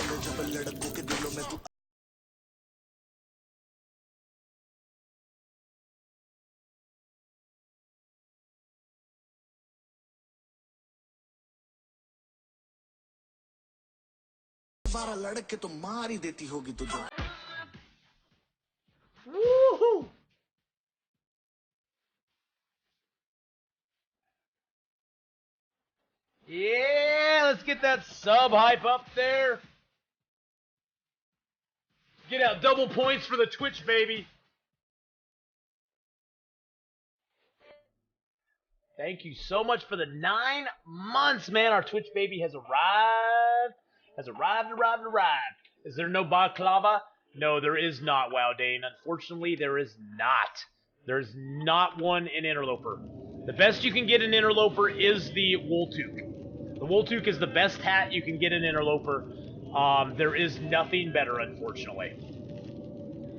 Woohoo! Yeah, let's get that sub hype up there. Get out double points for the Twitch, baby. Thank you so much for the 9 months, man. Our Twitch baby has arrived. Arrived. Is there no baklava? No, there is not, Wow Dane. Unfortunately, there is not. There's not one in Interloper. The best you can get in Interloper is the wool toque. The wool toque is the best hat you can get in Interloper. There is nothing better, unfortunately.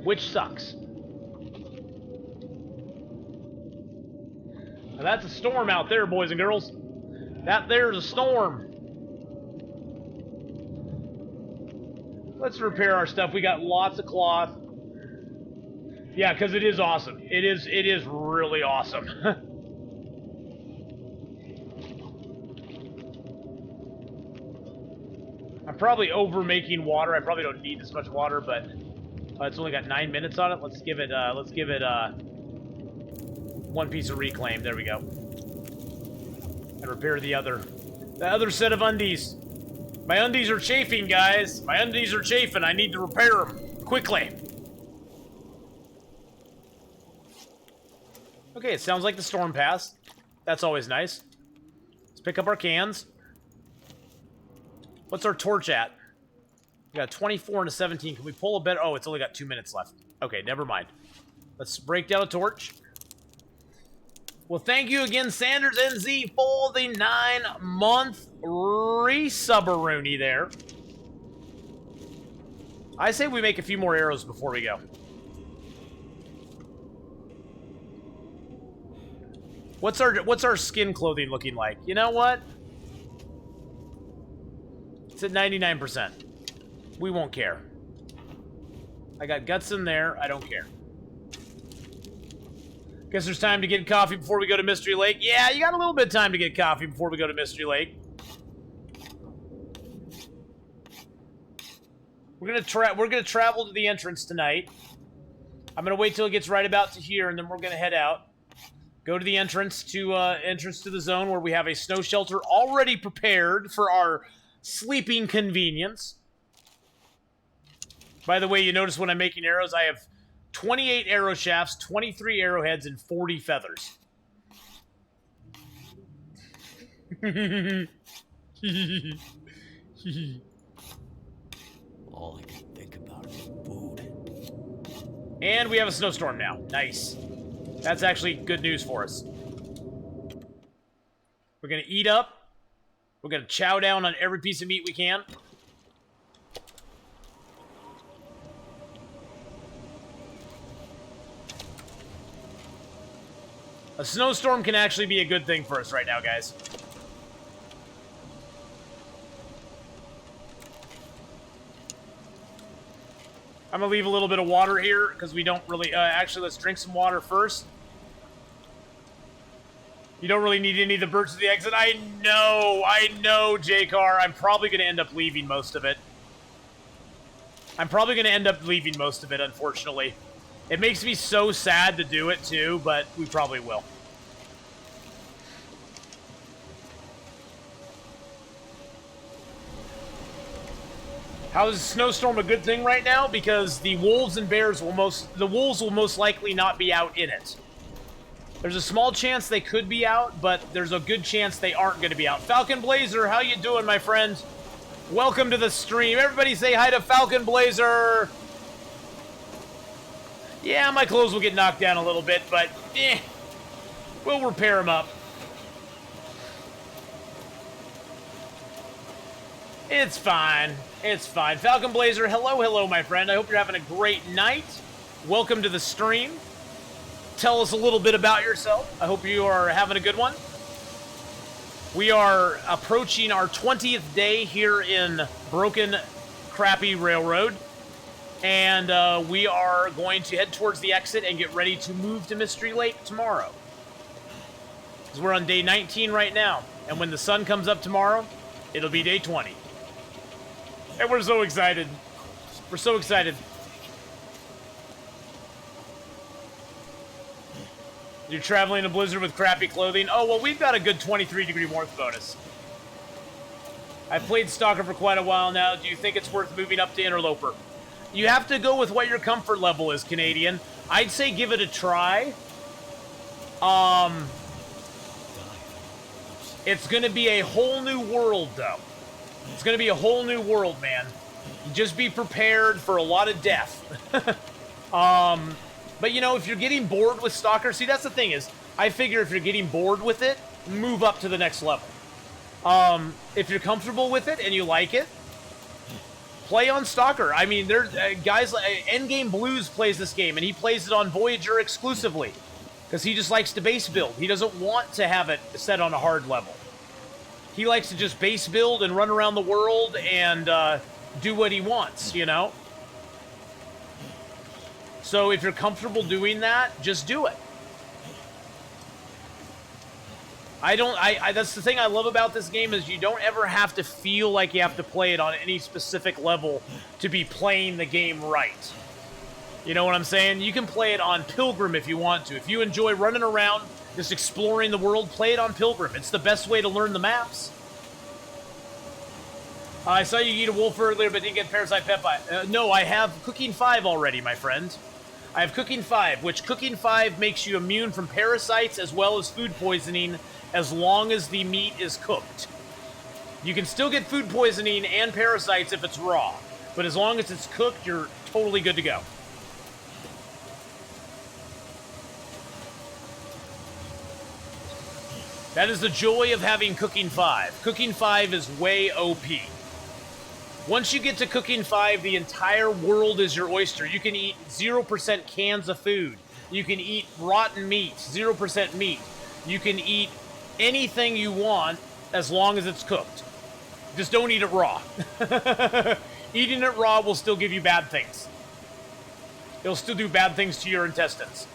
Which sucks. Now that's a storm out there, boys and girls. That there's a storm. Let's repair our stuff. We got lots of cloth. Yeah, because it is awesome. It is really awesome. I'm probably over making water. I probably don't need this much water, but it's only got 9 minutes on it. Let's give it 1 piece of reclaim. There we go. And repair the other set of undies. My undies are chafing, guys. My undies are chafing. I need to repair them quickly. Okay, it sounds like the storm passed. That's always nice. Let's pick up our cans. What's our torch at? We got 24 and a 17. Can we pull a bit? Oh, it's only got 2 minutes left. Okay, never mind. Let's break down a torch. Well, thank you again, Sanders NZ, for the 9-month resubberoonie there. I say we make a few more arrows before we go. What's our skin clothing looking like? You know what? It's at 99%. We won't care. I got guts in there. I don't care. Guess there's time to get coffee before we go to Mystery Lake. Yeah, you got a little bit of time to get coffee before we go to Mystery Lake. We're gonna travel to the entrance tonight. I'm gonna wait till it gets right about to here, and then we're gonna head out. Go to the entrance to the zone where we have a snow shelter already prepared for our sleeping convenience. By the way, you notice when I'm making arrows, I have 28 arrow shafts, 23 arrowheads, and 40 feathers. All I can think about is food. And we have a snowstorm now. Nice. That's actually good news for us. We're gonna eat up. We're gonna chow down on every piece of meat we can. A snowstorm can actually be a good thing for us right now, guys. I'm gonna leave a little bit of water here because we don't really... actually, let's drink some water first. You don't really need any of the birds to the exit. I know, J-Car. I'm probably going to end up leaving most of it. Unfortunately. It makes me so sad to do it, too, but we probably will. How is Snowstorm a good thing right now? Because the wolves and bears will most likely not be out in it. There's a small chance they could be out, but there's a good chance they aren't going to be out. Falcon Blazer, how you doing, my friend? Welcome to the stream. Everybody say hi to Falcon Blazer. Yeah, my clothes will get knocked down a little bit, but we'll repair them up. It's fine. It's fine. Falcon Blazer, hello, my friend. I hope you're having a great night. Welcome to the stream. Tell us a little bit about yourself. I hope you are having a good one. We are approaching our 20th day here in Broken Crappy Railroad. And we are going to head towards the exit and get ready to move to Mystery Lake tomorrow. Because we're on day 19 right now. And when the sun comes up tomorrow, it'll be day 20. And we're so excited. We're so excited. You're traveling in a blizzard with crappy clothing? Oh, well, we've got a good 23-degree warmth bonus. I've played Stalker for quite a while now. Do you think it's worth moving up to Interloper? You have to go with what your comfort level is, Canadian. I'd say give it a try. It's going to be a whole new world, though. It's going to be a whole new world, man. Just be prepared for a lot of death. But, you know, if you're getting bored with Stalker, see, that's the thing is, I figure if you're getting bored with it, move up to the next level. If you're comfortable with it and you like it, play on Stalker. I mean, there's guys like Endgame Blues plays this game, and he plays it on Voyager exclusively because he just likes to base build. He doesn't want to have it set on a hard level. He likes to just base build and run around the world and do what he wants, you know? So if you're comfortable doing that, just do it. That's the thing I love about this game is you don't ever have to feel like you have to play it on any specific level to be playing the game right. You know what I'm saying? You can play it on Pilgrim if you want to. If you enjoy running around, just exploring the world, play it on Pilgrim. It's the best way to learn the maps. I saw you eat a wolf earlier, but didn't get Parasite Pet Pie. No, I have Cooking 5 already, my friend. I have Cooking 5, which Cooking 5 makes you immune from parasites as well as food poisoning as long as the meat is cooked. You can still get food poisoning and parasites if it's raw, but as long as it's cooked, you're totally good to go. That is the joy of having Cooking 5. Cooking 5 is way OP. Once you get to Cooking 5, the entire world is your oyster. You can eat 0% cans of food. You can eat rotten meat, 0% meat. You can eat anything you want as long as it's cooked. Just don't eat it raw. Eating it raw will still give you bad things. It'll still do bad things to your intestines.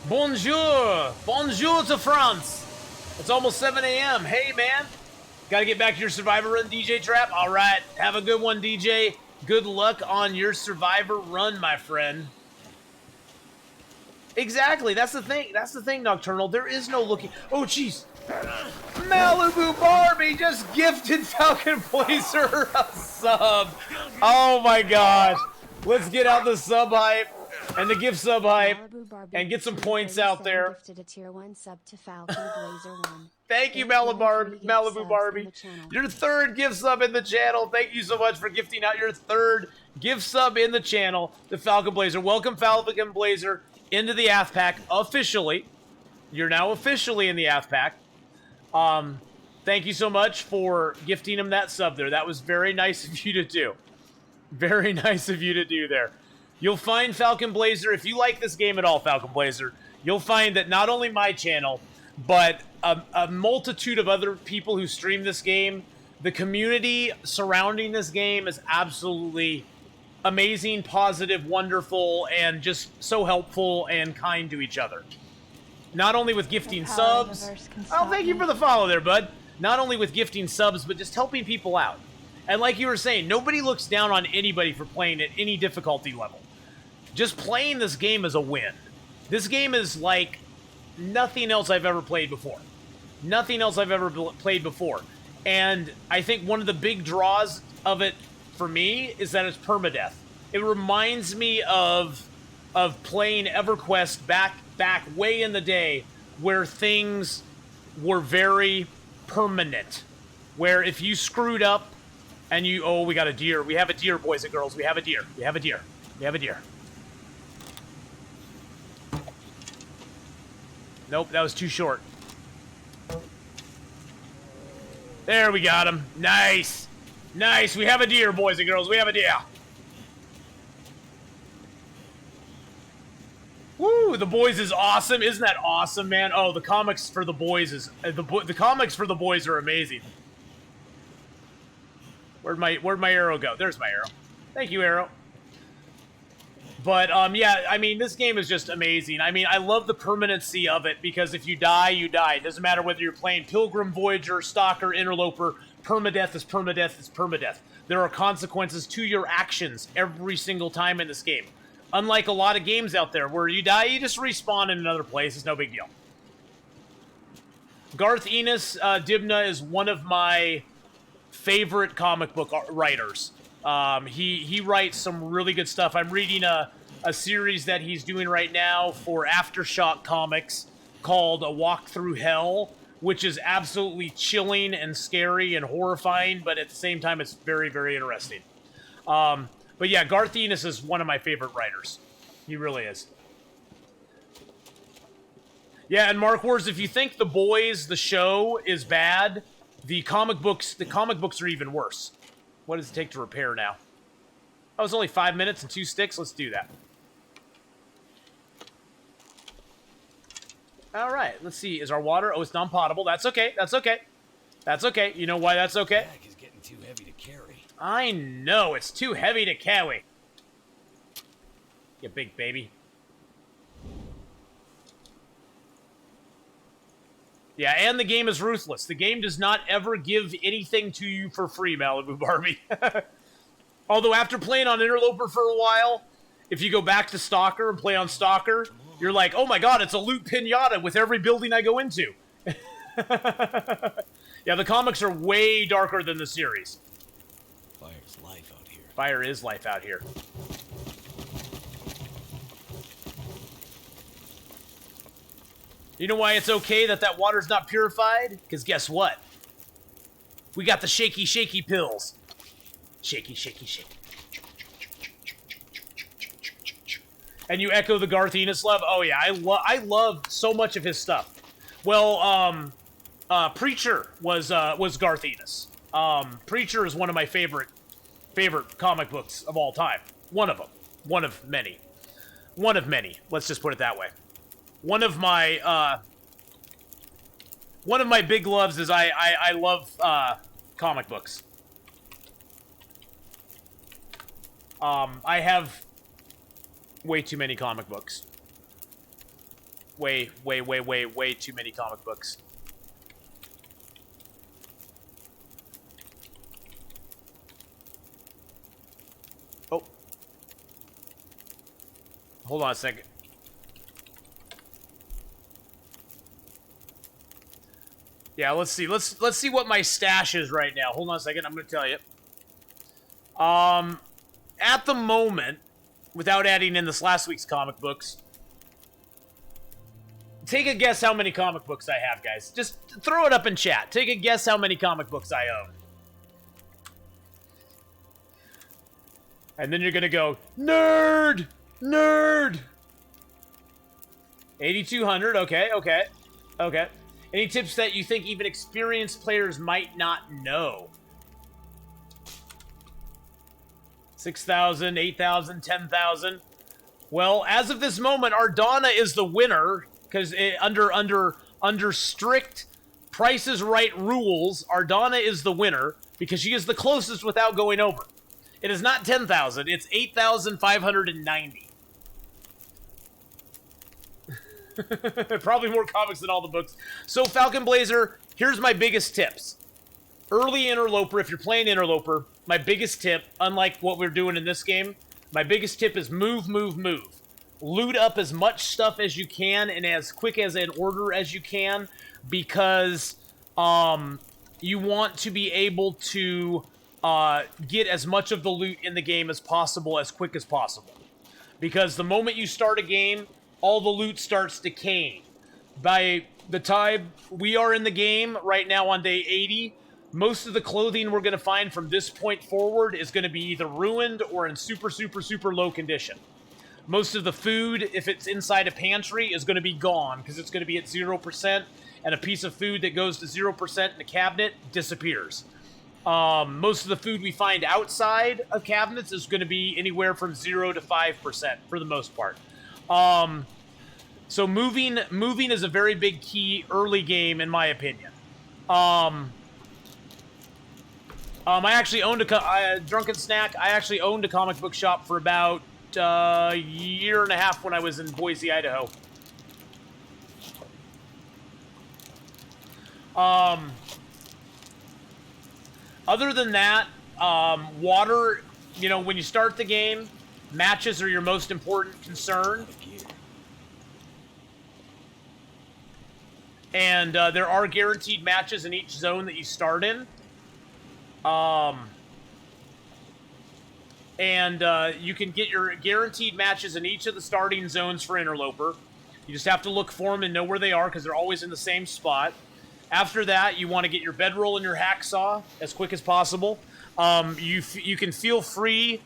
Bonjour! Bonjour to France! It's almost 7 a.m. Hey, man! Gotta get back to your Survivor run, DJ Trap? Alright, have a good one, DJ. Good luck on your Survivor run, my friend. Exactly, that's the thing. That's the thing, Nocturnal. There is no looking... Oh, jeez! Malibu Barbie just gifted Falcon Blazer a sub! Oh, my gosh! Let's get out the sub hype. And the gift sub hype, and get some points out there. Gifted a tier 1 sub to Falcon Blazer 1. Thank you, Malibu Barbie. Your third gift sub in the channel. Thank you so much for gifting out your third gift sub in the channel to Falcon Blazer. Welcome, Falcon Blazer, into the Ath Pack officially. You're now officially in the Ath Pack. Thank you so much for gifting him that sub there. That was very nice of you to do. Very nice of you to do there. You'll find Falcon Blazer, if you like this game at all, Falcon Blazer, you'll find that not only my channel, but a multitude of other people who stream this game, the community surrounding this game is absolutely amazing, positive, wonderful, and just so helpful and kind to each other. Not only with gifting subs. Oh, thank you for the follow there, bud. Not only with gifting subs, but just helping people out. And like you were saying, nobody looks down on anybody for playing at any difficulty level. Just playing this game is a win. This game is like nothing else I've ever played before. Nothing else I've ever played before. And I think one of the big draws of it for me is that it's permadeath. It reminds me of playing EverQuest back way in the day, where things were very permanent. Where if you screwed up and we got a deer. We have a deer, boys and girls. We have a deer. We have a deer. We have a deer. Nope, that was too short. There, we got him. Nice. Nice. We have a deer, boys and girls. We have a deer. Woo, The Boys is awesome. Isn't that awesome, man? Oh, the comics for The Boys is the comics for The Boys are amazing. Where'd my arrow go? There's my arrow. Thank you, arrow. But yeah, I mean, this game is just amazing. I mean, I love the permanency of it, because if you die, you die. It doesn't matter whether you're playing Pilgrim, Voyager, Stalker, Interloper. Permadeath is permadeath is permadeath. There are consequences to your actions every single time in this game. Unlike a lot of games out there where you die, you just respawn in another place. It's no big deal. Garth Ennis Dibna is one of my favorite comic book writers. He writes some really good stuff. I'm reading a series that he's doing right now for Aftershock Comics called A Walk Through Hell, which is absolutely chilling and scary and horrifying, but at the same time, it's very, very interesting. But yeah, Garth Ennis is one of my favorite writers. He really is. Yeah, and Mark Wars, if you think The Boys, the show, is bad, the comic books are even worse. What does it take to repair now? Oh, it's only 5 minutes and 2 sticks. Let's do that. All right, let's see. Is our water? Oh, it's non-potable. That's okay. That's okay. That's okay. You know why that's okay? Bag is getting too heavy to carry. I know. It's too heavy to carry. You big baby. Yeah, and the game is ruthless. The game does not ever give anything to you for free, Malibu Barbie. Although after playing on Interloper for a while, if you go back to Stalker and play on Stalker, you're like, oh my god, it's a loot pinata with every building I go into. Yeah, the comics are way darker than the series. Fire's life out here. Fire is life out here. You know why it's okay that water's not purified? Because guess what? We got the shaky, shaky pills. Shaky, shaky, shaky. And you echo the Garth Ennis love? Oh yeah, I love so much of his stuff. Well, Preacher was Garth Ennis. Preacher is one of my favorite comic books of all time. One of them. One of many. One of many. Let's just put it that way. One of my big loves is I love comic books. I have way too many comic books. Way too many comic books. Oh. Hold on a second. Yeah, let's see. Let's see what my stash is right now. Hold on a second. I'm going to tell you. At the moment, without adding in this last week's comic books, take a guess how many comic books I have, guys. Just throw it up in chat. Take a guess how many comic books I own. And then you're going to go, nerd! Nerd! 8,200. Okay. Any tips that you think even experienced players might not know? 6,000, 8,000, 10,000. Well, as of this moment, Ardana is the winner, because under strict Price is Right rules, Ardana is the winner because she is the closest without going over. It is not 10,000. It's 8,590. Probably more comics than all the books. So, Falcon Blazer, here's my biggest tips. Early Interloper, if you're playing Interloper, my biggest tip, unlike what we're doing in this game, my biggest tip is move, move, move. Loot up as much stuff as you can and as quick as an order as you can, because you want to be able to get as much of the loot in the game as possible as quick as possible. Because the moment you start a game, all the loot starts decaying. By the time we are in the game right now on day 80, most of the clothing we're going to find from this point forward is going to be either ruined or in super, super, super low condition. Most of the food, if it's inside a pantry, is going to be gone because it's going to be at 0%, and a piece of food that goes to 0% in the cabinet disappears. Most of the food we find outside of cabinets is going to be anywhere from 0 to 5% for the most part. So moving is a very big key early game, in my opinion. I actually owned a Drunken Snack. I actually owned a comic book shop for about a year and a half when I was in Boise, Idaho. Other than that, water, you know, when you start the game, matches are your most important concern. And there are guaranteed matches in each zone that you start in. You can get your guaranteed matches in each of the starting zones for Interloper. You just have to look for them and know where they are because they're always in the same spot. After that, you want to get your bedroll and your hacksaw as quick as possible. You can feel free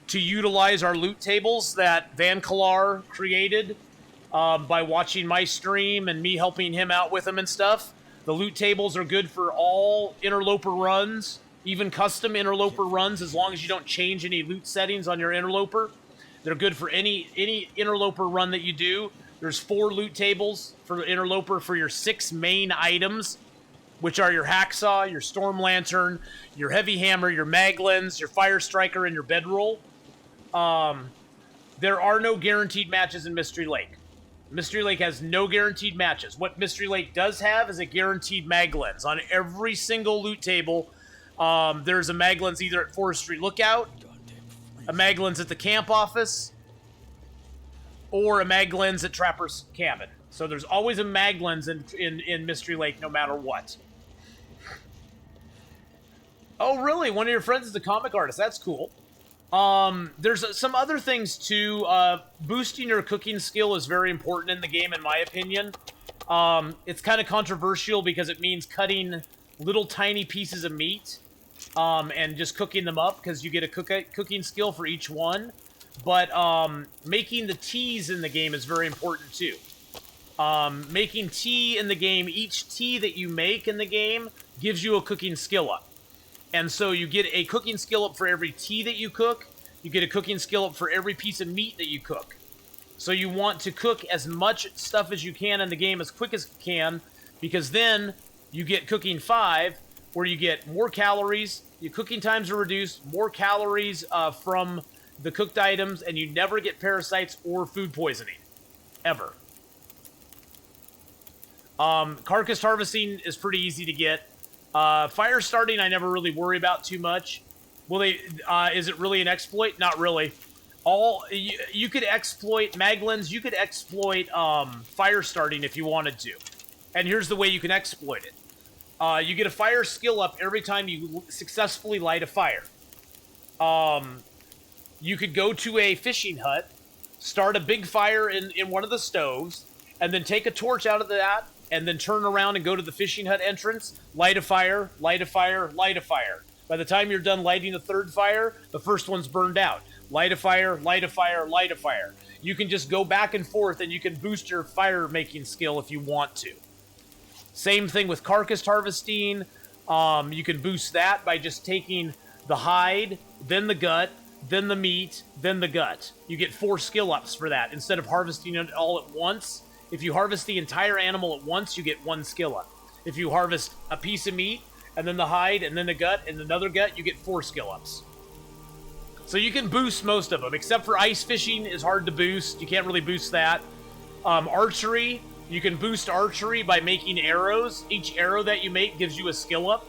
to utilize our loot tables that Van Kalar created by watching my stream and me helping him out with them and stuff. The loot tables are good for all Interloper runs, even custom Interloper runs, as long as you don't change any loot settings on your Interloper. They're good for any Interloper run that you do. There's 4 loot tables for Interloper for your 6 main items, which are your hacksaw, your storm lantern, your heavy hammer, your mag lens, your fire striker, and your bedroll. There are no guaranteed matches in Mystery Lake. Mystery Lake has no guaranteed matches. What Mystery Lake does have is a guaranteed mag lens. On every single loot table, there's a mag lens either at Forestry Lookout, a mag lens at the camp office, or a mag lens at Trapper's Cabin. So there's always a mag lens in Mystery Lake no matter what. Oh, really? One of your friends is a comic artist. That's cool. There's some other things too. Boosting your cooking skill is very important in the game, in my opinion. It's kind of controversial because it means cutting little tiny pieces of meat and just cooking them up because you get a cooking skill for each one. But making the teas in the game is very important too. Making tea in the game, each tea that you make in the game gives you a cooking skill up. And so you get a cooking skill up for every tea that you cook. You get a cooking skill up for every piece of meat that you cook. So you want to cook as much stuff as you can in the game as quick as you can, because then you get cooking 5, where you get more calories, your cooking times are reduced, more calories from the cooked items, and you never get parasites or food poisoning. Ever. Carcass harvesting is pretty easy to get. Fire starting, I never really worry about too much. Is it really an exploit? Not really. You could exploit Maglens. You could exploit fire starting if you wanted to. And here's the way you can exploit it. You get a fire skill up every time you successfully light a fire. You could go to a fishing hut, start a big fire in one of the stoves, and then take a torch out of that, and then turn around and go to the fishing hut entrance, light a fire, light a fire, light a fire. By the time you're done lighting the 3rd fire, the first one's burned out. Light a fire, light a fire, light a fire. You can just go back and forth, and you can boost your fire-making skill if you want to. Same thing with carcass harvesting. You can boost that by just taking the hide, then the gut, then the meat, then the gut. You get 4 skill ups for that instead of harvesting it all at once. If you harvest the entire animal at once, you get 1 skill up. If you harvest a piece of meat, and then the hide, and then the gut, and another gut, you get 4 skill ups. So you can boost most of them, except for ice fishing is hard to boost. You can't really boost that. Archery, you can boost archery by making arrows. Each arrow that you make gives you a skill up.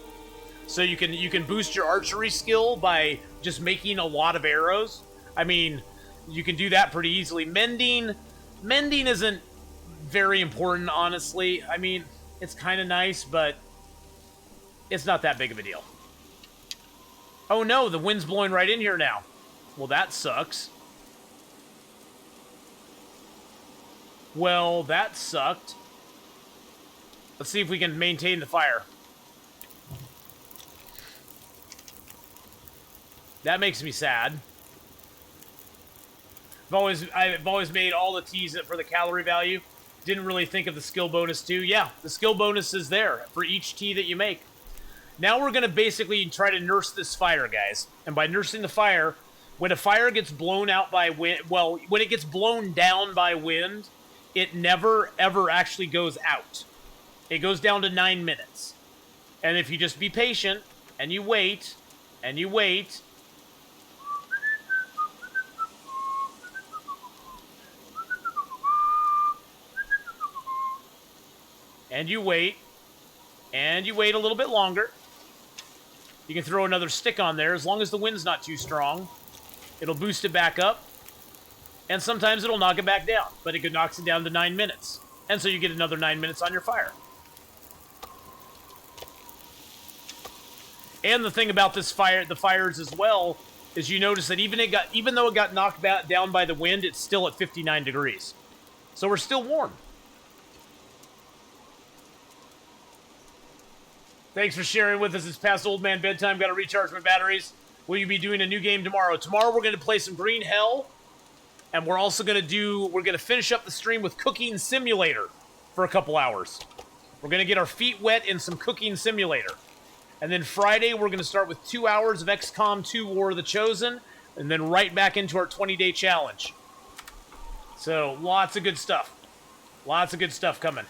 So you can boost your archery skill by just making a lot of arrows. I mean, you can do that pretty easily. Mending isn't very important, honestly. I mean, it's kind of nice, but it's not that big of a deal. Oh no, the wind's blowing right in here now. Well, that sucks. Well, that sucked. Let's see if we can maintain the fire. That makes me sad. I've always made all the teas for the calorie value. Didn't really think of the skill bonus too. Yeah, the skill bonus is there for each tea that you make. Now we're going to basically try to nurse this fire, guys. And by nursing the fire, when a fire gets blown out by wind, well, when it gets blown down by wind, it never, ever actually goes out. It goes down to 9 minutes. And if you just be patient, and you wait, and you wait, and you wait, and you wait a little bit longer, you can throw another stick on there. As long as the wind's not too strong, it'll boost it back up. And sometimes it'll knock it back down, but it knocks it down to 9 minutes. And so you get another 9 minutes on your fire. And the thing about this fire, the fires as well, is you notice that even though it got knocked down by the wind, it's still at 59 degrees. So we're still warm. Thanks for sharing with us. It's past old man bedtime. Got to recharge my batteries. Will you be doing a new game tomorrow? Tomorrow we're going to play some Green Hell. And we're also going to finish up the stream with Cooking Simulator for a couple hours. We're going to get our feet wet in some Cooking Simulator. And then Friday we're going to start with 2 hours of XCOM 2 War of the Chosen. And then right back into our 20-day challenge. So lots of good stuff. Lots of good stuff coming.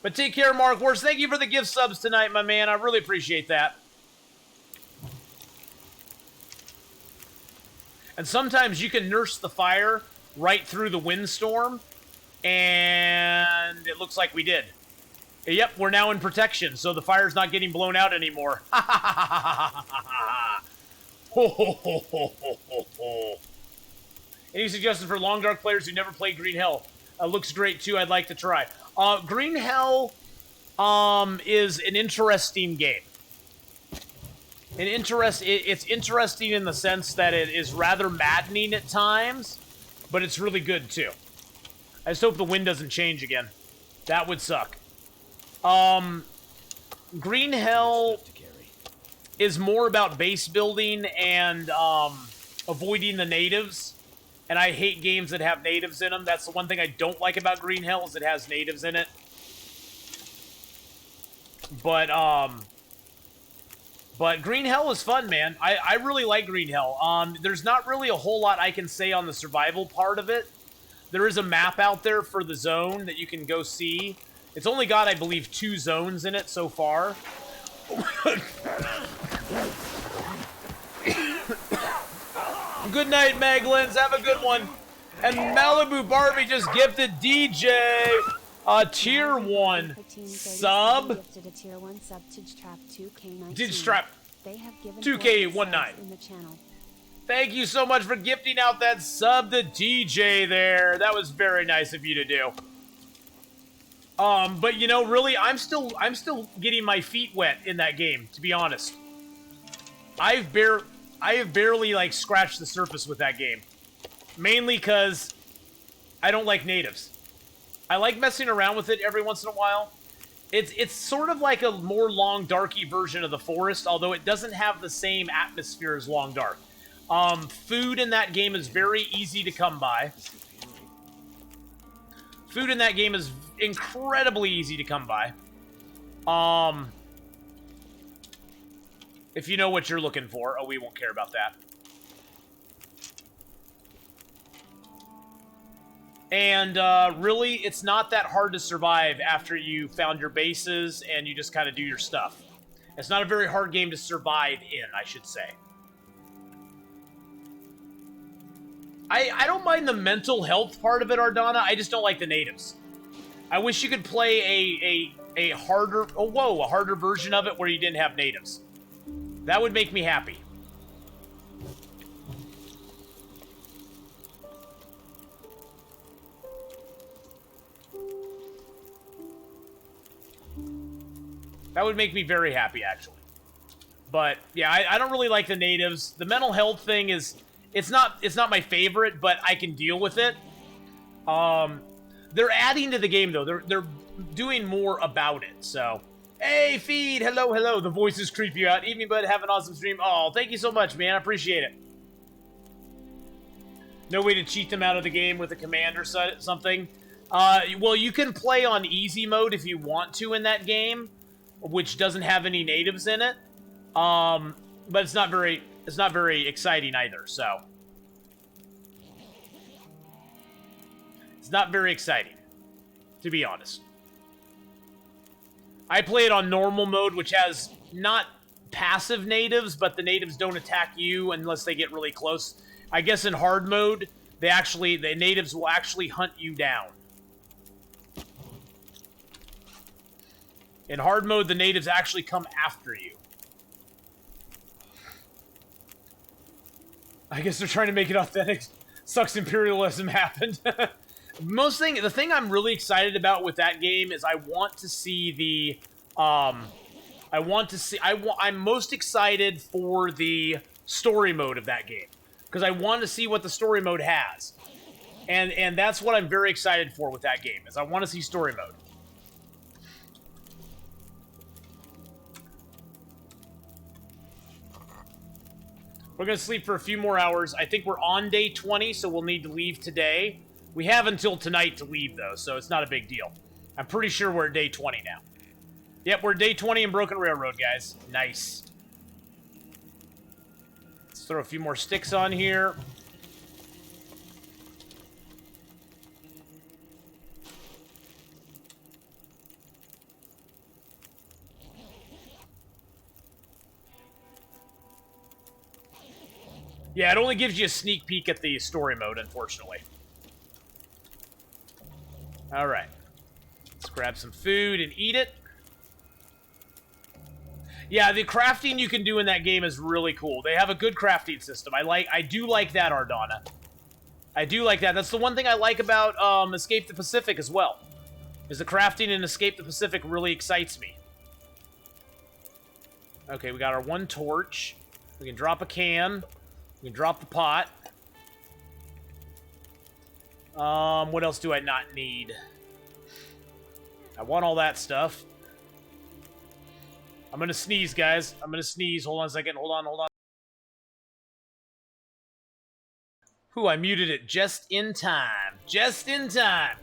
But take care, Mark Wars. Thank you for the gift subs tonight, my man. I really appreciate that. And sometimes you can nurse the fire right through the windstorm. And it looks like we did. Yep, we're now in protection, so the fire's not getting blown out anymore. Any suggestions for Long Dark players who never played Green Hell? Looks great, too. I'd like to try. Green Hell is an interesting game. It's interesting in the sense that it is rather maddening at times, but it's really good, too. I just hope the wind doesn't change again. That would suck. Green Hell is more about base building and avoiding the natives. And I hate games that have natives in them. That's the one thing I don't like about Green Hell is it has natives in it. But Green Hell is fun, man. I really like Green Hell. There's not really a whole lot I can say on the survival part of it. There is a map out there for the zone that you can go see. It's only got, I believe, 2 zones in it so far. Good night, Maglins. Have a good one. And Malibu Barbie just gifted DJ a tier 1 sub. Gifted a tier 1 sub to Strap 2K19. Did Strap They have given 2K19. in the channel. Thank you so much for gifting out that sub to DJ there. That was very nice of you to do. But you know, really, I'm still getting my feet wet in that game, to be honest. I have barely, like, scratched the surface with that game. Mainly because I don't like natives. I like messing around with it every once in a while. It's sort of like a more Long Darky version of The Forest, although it doesn't have the same atmosphere as Long Dark. Food in that game is very easy to come by. Food in that game is incredibly easy to come by. If you know what you're looking for. Oh, we won't care about that. And, really, it's not that hard to survive after you found your bases and you just kind of do your stuff. It's not a very hard game to survive in, I should say. I don't mind the mental health part of it, Ardana. I just don't like the natives. I wish you could play a harder, a harder version of it where you didn't have natives. That would make me happy. That would make me very happy, actually. But yeah, I don't really like the natives. The mental health thing is, it's not my favorite, but I can deal with it. They're adding to the game though. They're doing more about it. So, hey feed, hello. The voices creep you out. Evening bud, have an awesome stream. Oh, thank you so much, man. I appreciate it. No way to cheat them out of the game with a command or something. Well, you can play on easy mode if you want to in that game, which doesn't have any natives in it. But it's not very exciting either, so. It's not very exciting, to be honest. I play it on normal mode, which has not passive natives, but the natives don't attack you unless they get really close. I guess in hard mode, the natives will actually hunt you down. In hard mode, the natives actually come after you. I guess they're trying to make it authentic. Sucks imperialism happened. The thing I'm really excited about with that game is I want to see the, I'm most excited for the story mode of that game. Because I want to see what the story mode has. And that's what I'm very excited for with that game, is I want to see story mode. We're going to sleep for a few more hours. I think we're on day 20, so we'll need to leave today. We have until tonight to leave, though, so it's not a big deal. I'm pretty sure we're at day 20 now. Yep, we're day 20 in Broken Railroad, guys. Nice. Let's throw a few more sticks on here. Yeah, it only gives you a sneak peek at the story mode, unfortunately. Alright. Let's grab some food and eat it. Yeah, the crafting you can do in that game is really cool. They have a good crafting system. I do like that, Ardana. I do like that. That's the one thing I like about Escape the Pacific as well. Is the crafting in Escape the Pacific really excites me. Okay, we got our one torch. We can drop a can. We can drop the pot. What else do I not need? I want all that stuff. I'm gonna sneeze, guys. I'm gonna sneeze. Hold on a second. Hold on. Whew, I muted it just in time. Just in time.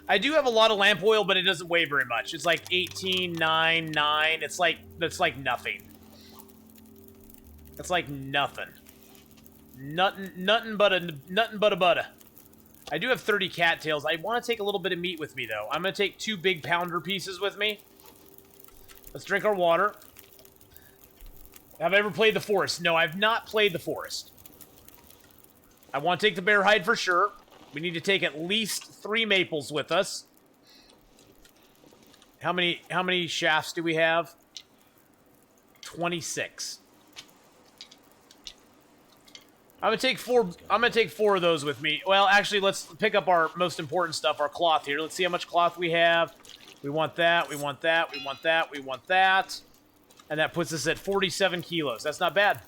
I do have a lot of lamp oil, but it doesn't weigh very much. It's like 18, 9, 9. It's like nothing. It's like nothing. Nothing but a butter. I do have 30 cattails. I want to take a little bit of meat with me, though. I'm going to take 2 big pounder pieces with me. Let's drink our water. Have I ever played The Forest? No, I've not played The Forest. I want to take the bear hide for sure. We need to take at least 3 maples with us. How many shafts do we have? 26. I'm gonna take 4 of those with me. Well, actually, let's pick up our most important stuff, our cloth here. Let's see how much cloth we have. We want that, we want that, we want that, we want that. And that puts us at 47 kilos. That's not bad.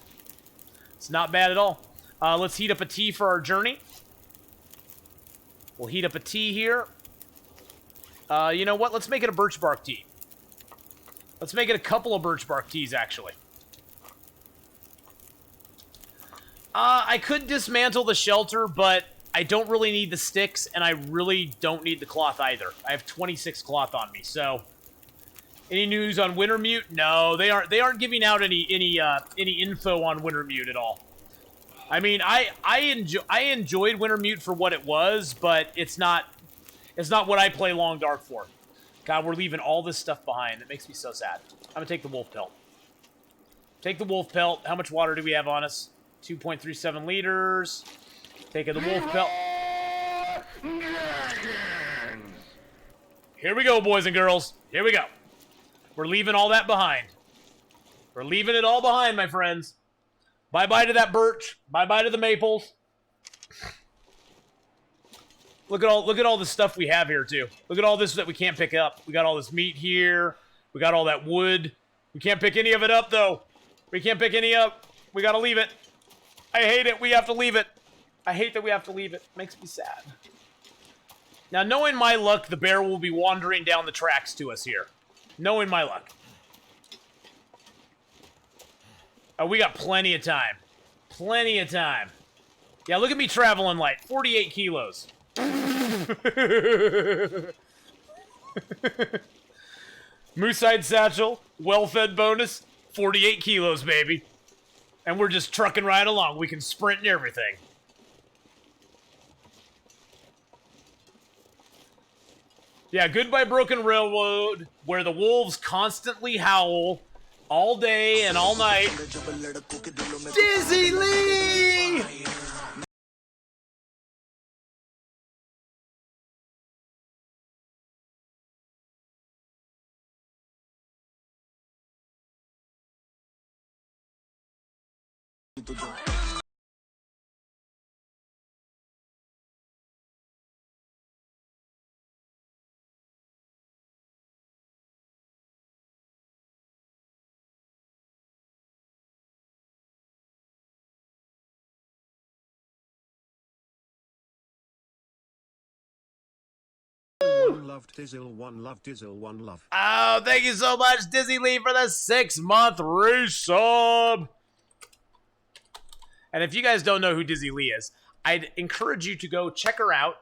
It's not bad at all. Let's heat up a tea for our journey. We'll heat up a tea here. You know what? Let's make it a birch bark tea. Let's make it a couple of birch bark teas, actually. I could dismantle the shelter, but I don't really need the sticks, and I really don't need the cloth either. I have 26 cloth on me, so... Any news on Wintermute? No, they aren't giving out any info on Wintermute at all. I mean, I enjoyed Wintermute for what it was, but it's not what I play Long Dark for. God, we're leaving all this stuff behind. It makes me so sad. I'm gonna take the wolf pelt. Take the wolf pelt. How much water do we have on us? 2.37 liters. Taking the wolf pelt. Here we go, boys and girls. Here we go. We're leaving all that behind. We're leaving it all behind, my friends. Bye-bye to that birch. Bye-bye to the maples. Look at all the stuff we have here, too. Look at all this that we can't pick up. We got all this meat here. We got all that wood. We can't pick any of it up, though. We can't pick any up. We gotta leave it. I hate it. We have to leave it. I hate that we have to leave it. Makes me sad. Now, knowing my luck, the bear will be wandering down the tracks to us here. Knowing my luck. Oh, we got plenty of time. Plenty of time. Yeah, look at me traveling light. 48 kilos. Moose-hide satchel, well-fed bonus, 48 kilos, baby. And we're just trucking right along. We can sprint and everything. Yeah, goodbye Broken Railroad, where the wolves constantly howl all day and all night. Dizzy Lee! One love Dizzle, one love Dizzle, one love. Oh, thank you so much, Dizzy Lee, for the 6-month resub. And if you guys don't know who Dizzy Lee is, I'd encourage you to go check her out.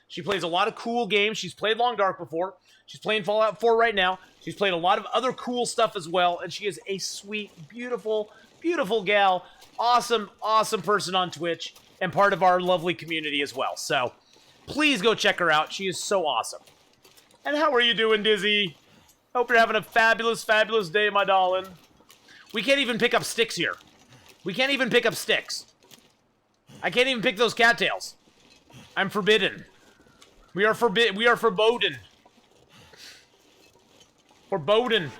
She plays a lot of cool games. She's played Long Dark before. She's playing Fallout 4 right now. She's played a lot of other cool stuff as well. And she is a sweet, beautiful, beautiful gal. Awesome, awesome person on Twitch. And part of our lovely community as well. So please go check her out. She is so awesome. And how are you doing, Dizzy? Hope you're having a fabulous, fabulous day, my darling. We can't even pick up sticks here. We can't even pick up sticks. I can't even pick those cattails. I'm forbidden. We are forbidden. Forbidden.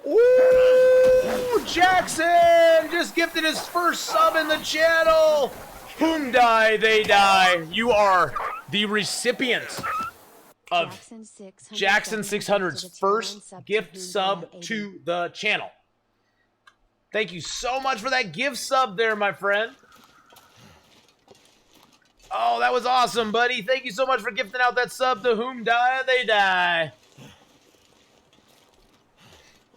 Ooh, Jackson just gifted his first sub in the channel. Whom die, they die. You are the recipient of Jackson 600's first gift sub to the channel. Thank you so much for that gift sub there, my friend. Oh, that was awesome, buddy. Thank you so much for gifting out that sub to Whom Die, They Die.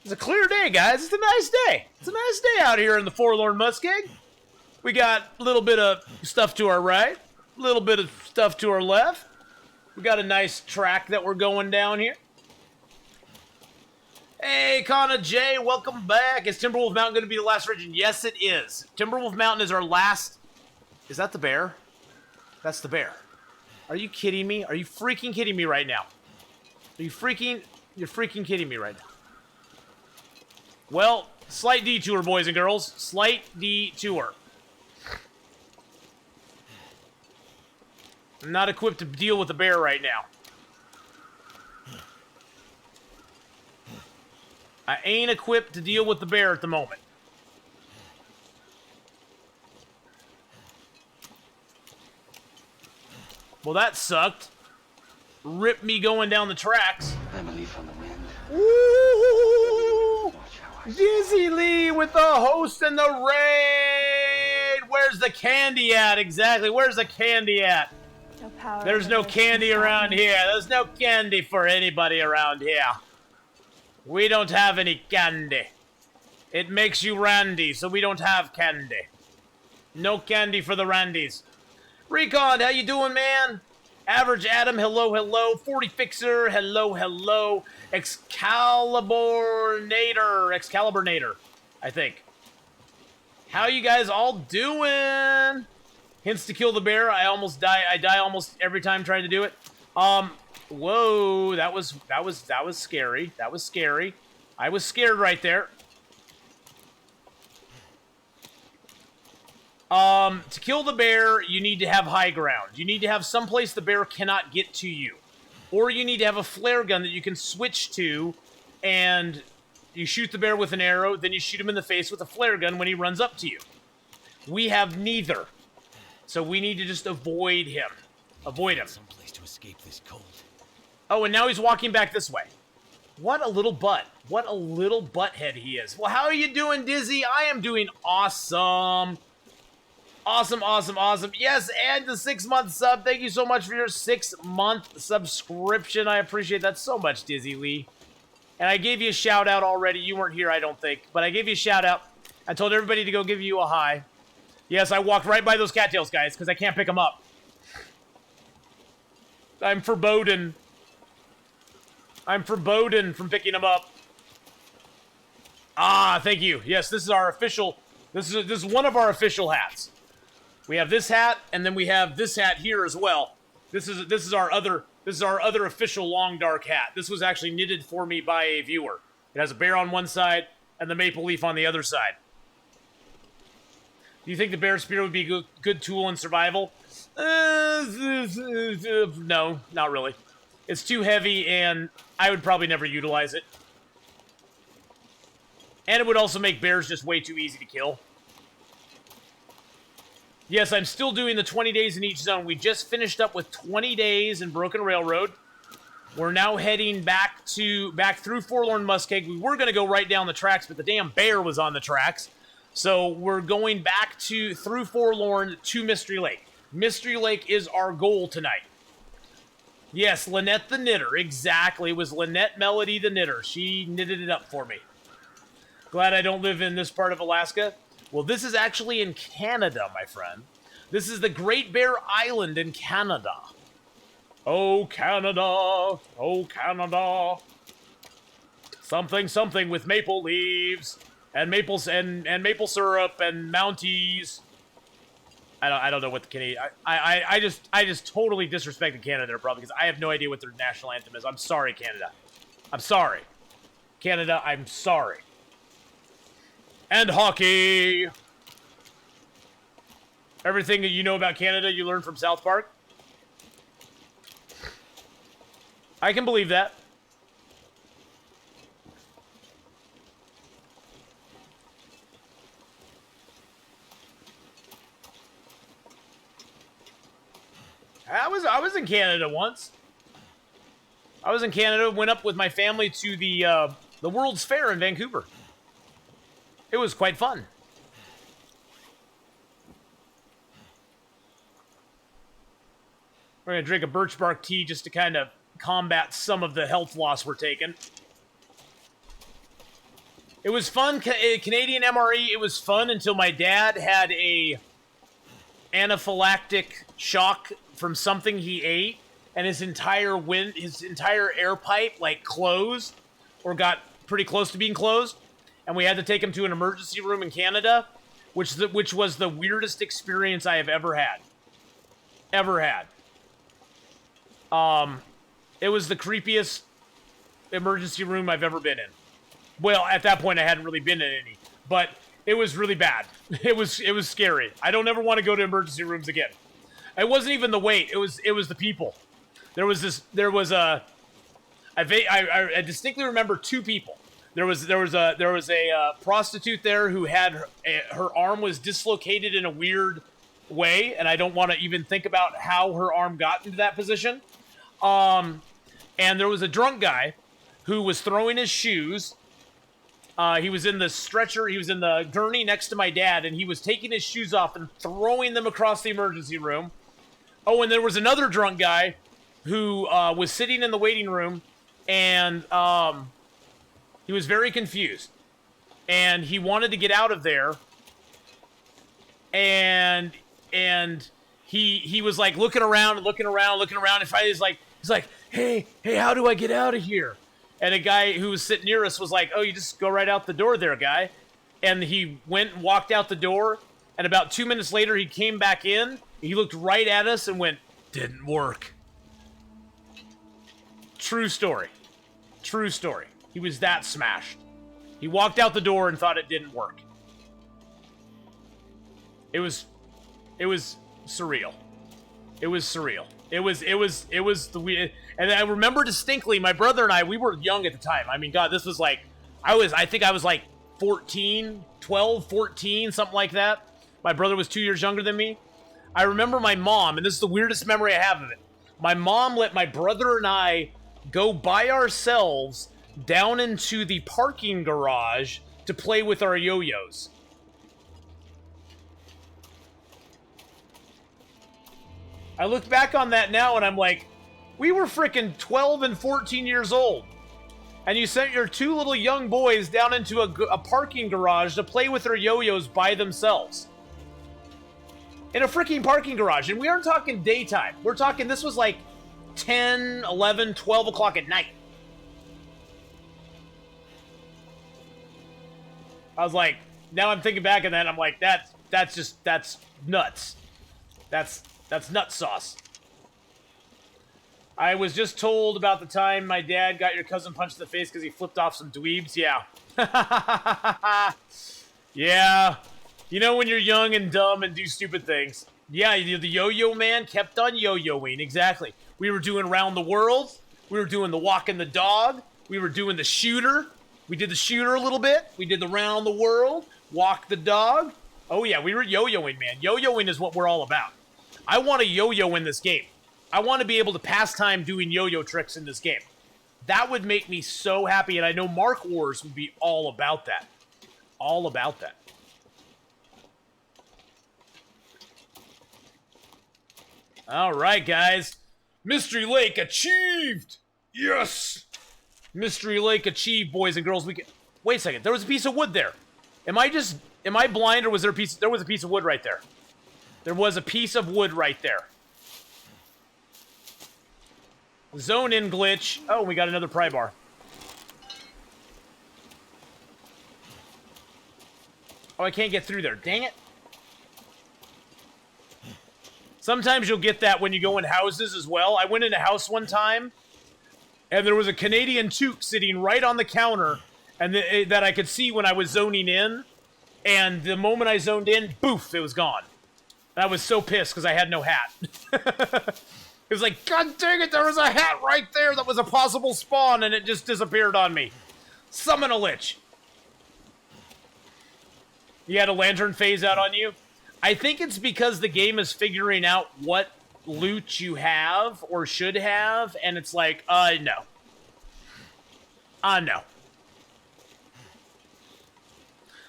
It's a clear day, guys. It's a nice day. It's a nice day out here in the Forlorn Muskeg. We got a little bit of stuff to our right, a little bit of stuff to our left. We got a nice track that we're going down here. Hey, Kana J, welcome back. Is Timberwolf Mountain going to be the last region? Yes, it is. Timberwolf Mountain is our last... Is that the bear? That's the bear. Are you kidding me? Are you freaking kidding me right now? You're freaking kidding me right now. Well, slight detour, boys and girls. Slight detour. I'm not equipped to deal with the bear right now. I ain't equipped to deal with the bear at the moment. Well, that sucked. Ripped me going down the tracks. I believe on the wind. Ooh! Dizzy Lee with the host and the raid. Where's the candy at? Exactly. Where's the candy at? There's no candy around here. There's no candy for anybody around here. We don't have any candy. It makes you randy, so we don't have candy. No candy for the randies. Recon, how you doing, man? Average Adam, hello, hello. 40 Fixer, hello, hello. Excaliburnator, I think. How you guys all doing? Hints to kill the bear. I almost die. I die almost every time trying to do it. Whoa, that was scary. That was scary. I was scared right there. To kill the bear, you need to have high ground. You need to have someplace the bear cannot get to you. Or you need to have a flare gun that you can switch to, and you shoot the bear with an arrow, then you shoot him in the face with a flare gun when he runs up to you. We have neither. So we need to just avoid him. Avoid him. Someplace to escape this cold. Oh, and now he's walking back this way. What a little butt. What a little butthead he is. Well, how are you doing, Dizzy? I am doing awesome. Awesome, awesome, awesome. Yes, and the 6-month sub. Thank you so much for your 6-month subscription. I appreciate that so much, Dizzy Lee. And I gave you a shout out already. You weren't here, I don't think. But I gave you a shout out. I told everybody to go give you a hi. Yes, I walked right by those cattails, guys, because I can't pick them up. I'm foreboding. I'm foreboding from picking them up. Ah, thank you. Yes, this is our official. This is one of our official hats. We have this hat, and then we have this hat here as well. This is our other official long dark hat. This was actually knitted for me by a viewer. It has a bear on one side and the maple leaf on the other side. Do you think the bear spear would be a good tool in survival? No, not really. It's too heavy, and I would probably never utilize it. And it would also make bears just way too easy to kill. Yes, I'm still doing the 20 days in each zone. We just finished up with 20 days in Broken Railroad. We're now heading back through Forlorn Muskeg. We were going to go right down the tracks, but the damn bear was on the tracks. So we're going back through Forlorn to Mystery Lake. Mystery Lake is our goal tonight. Yes, Lynette the Knitter. Exactly. It was Lynette Melody the Knitter. She knitted it up for me. Glad I don't live in this part of Alaska. Well, this is actually in Canada, my friend. This is the Great Bear Island in Canada. Oh, Canada. Oh, Canada. Something, something with maple leaves and maple syrup and Mounties. I don't know what the Canadian... I just totally disrespected Canada there, probably, because I have no idea what their national anthem is. I'm sorry, Canada. I'm sorry. Canada, I'm sorry. And hockey. Everything that you know about Canada, you learned from South Park. I can believe that. I was in Canada once. I was in Canada, went up with my family to the World's Fair in Vancouver. It was quite fun. We're going to drink a birch bark tea just to kind of combat some of the health loss we're taking. It was fun. Canadian MRE, it was fun until my dad had a anaphylactic shock from something he ate, and his entire air pipe like closed or got pretty close to being closed. And we had to take him to an emergency room in Canada, which was the weirdest experience I have ever had. Ever had. It was the creepiest emergency room I've ever been in. Well, at that point, I hadn't really been in any, but it was really bad. It was scary. I don't ever want to go to emergency rooms again. It wasn't even the wait. It was the people. I distinctly remember two people. There was a prostitute there who had her arm was dislocated in a weird way, and I don't want to even think about how her arm got into that position. And there was a drunk guy who was throwing his shoes. He was in the stretcher. He was in the gurney next to my dad, and he was taking his shoes off and throwing them across the emergency room. Oh, and there was another drunk guy who was sitting in the waiting room, and he was very confused, and he wanted to get out of there, and he was like looking around, and finally he's like, hey, how do I get out of here? And a guy who was sitting near us was like, oh, you just go right out the door there, guy. And he went and walked out the door, and about 2 minutes later, he came back in, he looked right at us and went, didn't work. True story. True story. He was that smashed. He walked out the door and thought it didn't work. It was surreal. It was surreal. It was the weird. And I remember distinctly, my brother and I, we were young at the time. I mean, God, this was like, I think I was like 14, 12, 14, something like that. My brother was 2 years younger than me. I remember my mom, and this is the weirdest memory I have of it. My mom let my brother and I go by ourselves down into the parking garage to play with our yo-yos. I look back on that now and I'm like, we were freaking 12 and 14 years old. And you sent your two little young boys down into a parking garage to play with their yo-yos by themselves. In a freaking parking garage. And we aren't talking daytime. We're talking, this was like 10, 11, 12 o'clock at night. I was like, now I'm thinking back on that, I'm like, that's nuts. That's nut sauce. I was just told about the time my dad got your cousin punched in the face because he flipped off some dweebs. Yeah. Yeah. You know when you're young and dumb and do stupid things. Yeah, the yo-yo man kept on yo-yoing. Exactly. We were doing Round the World. We were doing the Walking the Dog. We were doing the Shooter. We did the Shooter a little bit. We did the Round the World. Walk the Dog. Oh yeah, we were yo-yoing, man. Yo-yoing is what we're all about. I want a yo-yo in this game. I want to be able to pass time doing yo-yo tricks in this game. That would make me so happy, and I know Mark Wars would be all about that. All about that. All right, guys. Mystery Lake achieved! Yes! Mystery Lake achieved, boys and girls. Wait a second. There was a piece of wood there. Am I blind, or was there there was a piece of wood right there? There was a piece of wood right there. Zone in glitch. Oh, we got another pry bar. Oh, I can't get through there. Dang it. Sometimes you'll get that when you go in houses as well. I went in a house one time, and there was a Canadian toque sitting right on the counter and that I could see when I was zoning in. And the moment I zoned in, boof, it was gone. I was so pissed because I had no hat. It was like, God dang it, there was a hat right there that was a possible spawn, and it just disappeared on me. Summon a lich. You had a lantern phase out on you? I think it's because the game is figuring out what loot you have or should have, and it's like, no. No.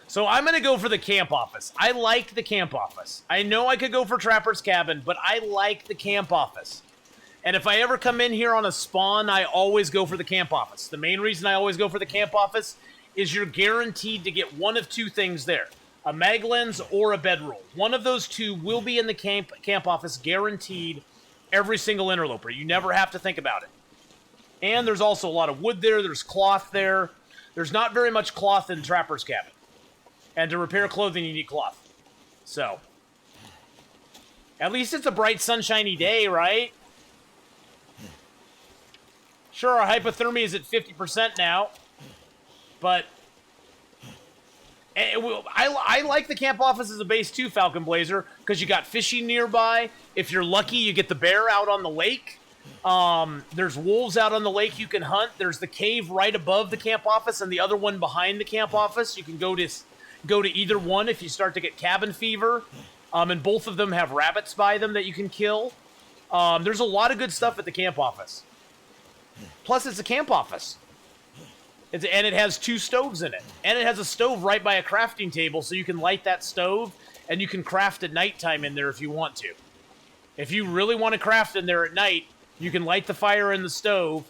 So I'm going to go for the camp office. I liked the camp office. I know I could go for Trapper's Cabin, but I like the camp office. And if I ever come in here on a spawn, I always go for the camp office. The main reason I always go for the camp office is you're guaranteed to get one of two things there. A mag lens or a bedroll. One of those two will be in the camp office, guaranteed, every single interloper. You never have to think about it. And there's also a lot of wood there. There's cloth there. There's not very much cloth in Trapper's Cabin. And to repair clothing, you need cloth. So, at least it's a bright, sunshiny day, right? Sure, our hypothermia is at 50% now. But I like the camp office as a base too, Falcon Blazer, because you got fishing nearby. If you're lucky, you get the bear out on the lake. There's wolves out on the lake you can hunt. There's the cave right above the camp office and the other one behind the camp office. You can go to either one if you start to get cabin fever. And both of them have rabbits by them that you can kill. There's a lot of good stuff at the camp office. Plus, it's a camp office. And it has 2 stoves in it. And it has a stove right by a crafting table, so you can light that stove, and you can craft at nighttime in there if you want to. If you really want to craft in there at night, you can light the fire in the stove,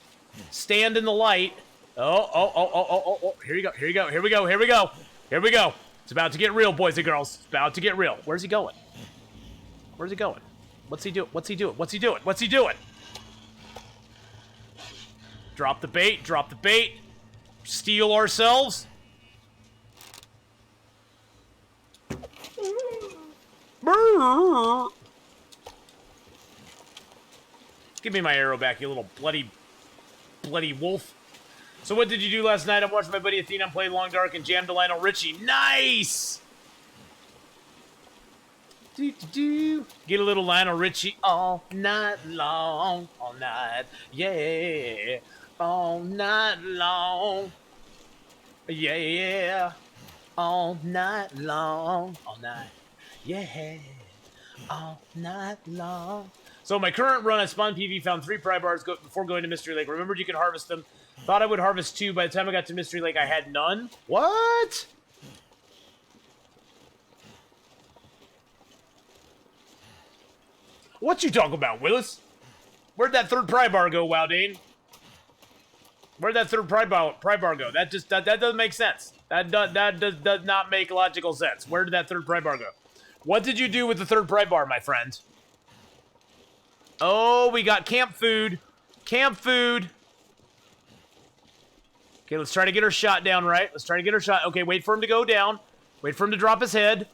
stand in the light. Oh. Here you go. Here we go. It's about to get real, boys and girls. It's about to get real. Where's he going? Where's he going? What's he doing? Drop the bait. Steal ourselves. Give me my arrow back, you little bloody bloody wolf. So what did you do last night? I watched my buddy Athena play Long Dark and jammed to Lionel Richie. Nice! Get a little Lionel Richie all night long. All night. Yeah. All night long. Yeah. All night long. All night. Yeah. All night long. So my current run, I spawned PV, found 3 pry bars before going to Mystery Lake. Remembered you can harvest them. Thought I would harvest 2. By the time I got to Mystery Lake, I had none. What? What you talking about, Willis? Where'd that 3rd pry bar go, Wildane? Where'd that 3rd pry bar go? That doesn't make sense. That does not make logical sense. Where did that 3rd pry bar go? What did you do with the 3rd pry bar, my friend? Oh, we got camp food. Camp food. Okay, let's try to get her shot down right. Let's try to get her shot. Okay, wait for him to go down. Wait for him to drop his head.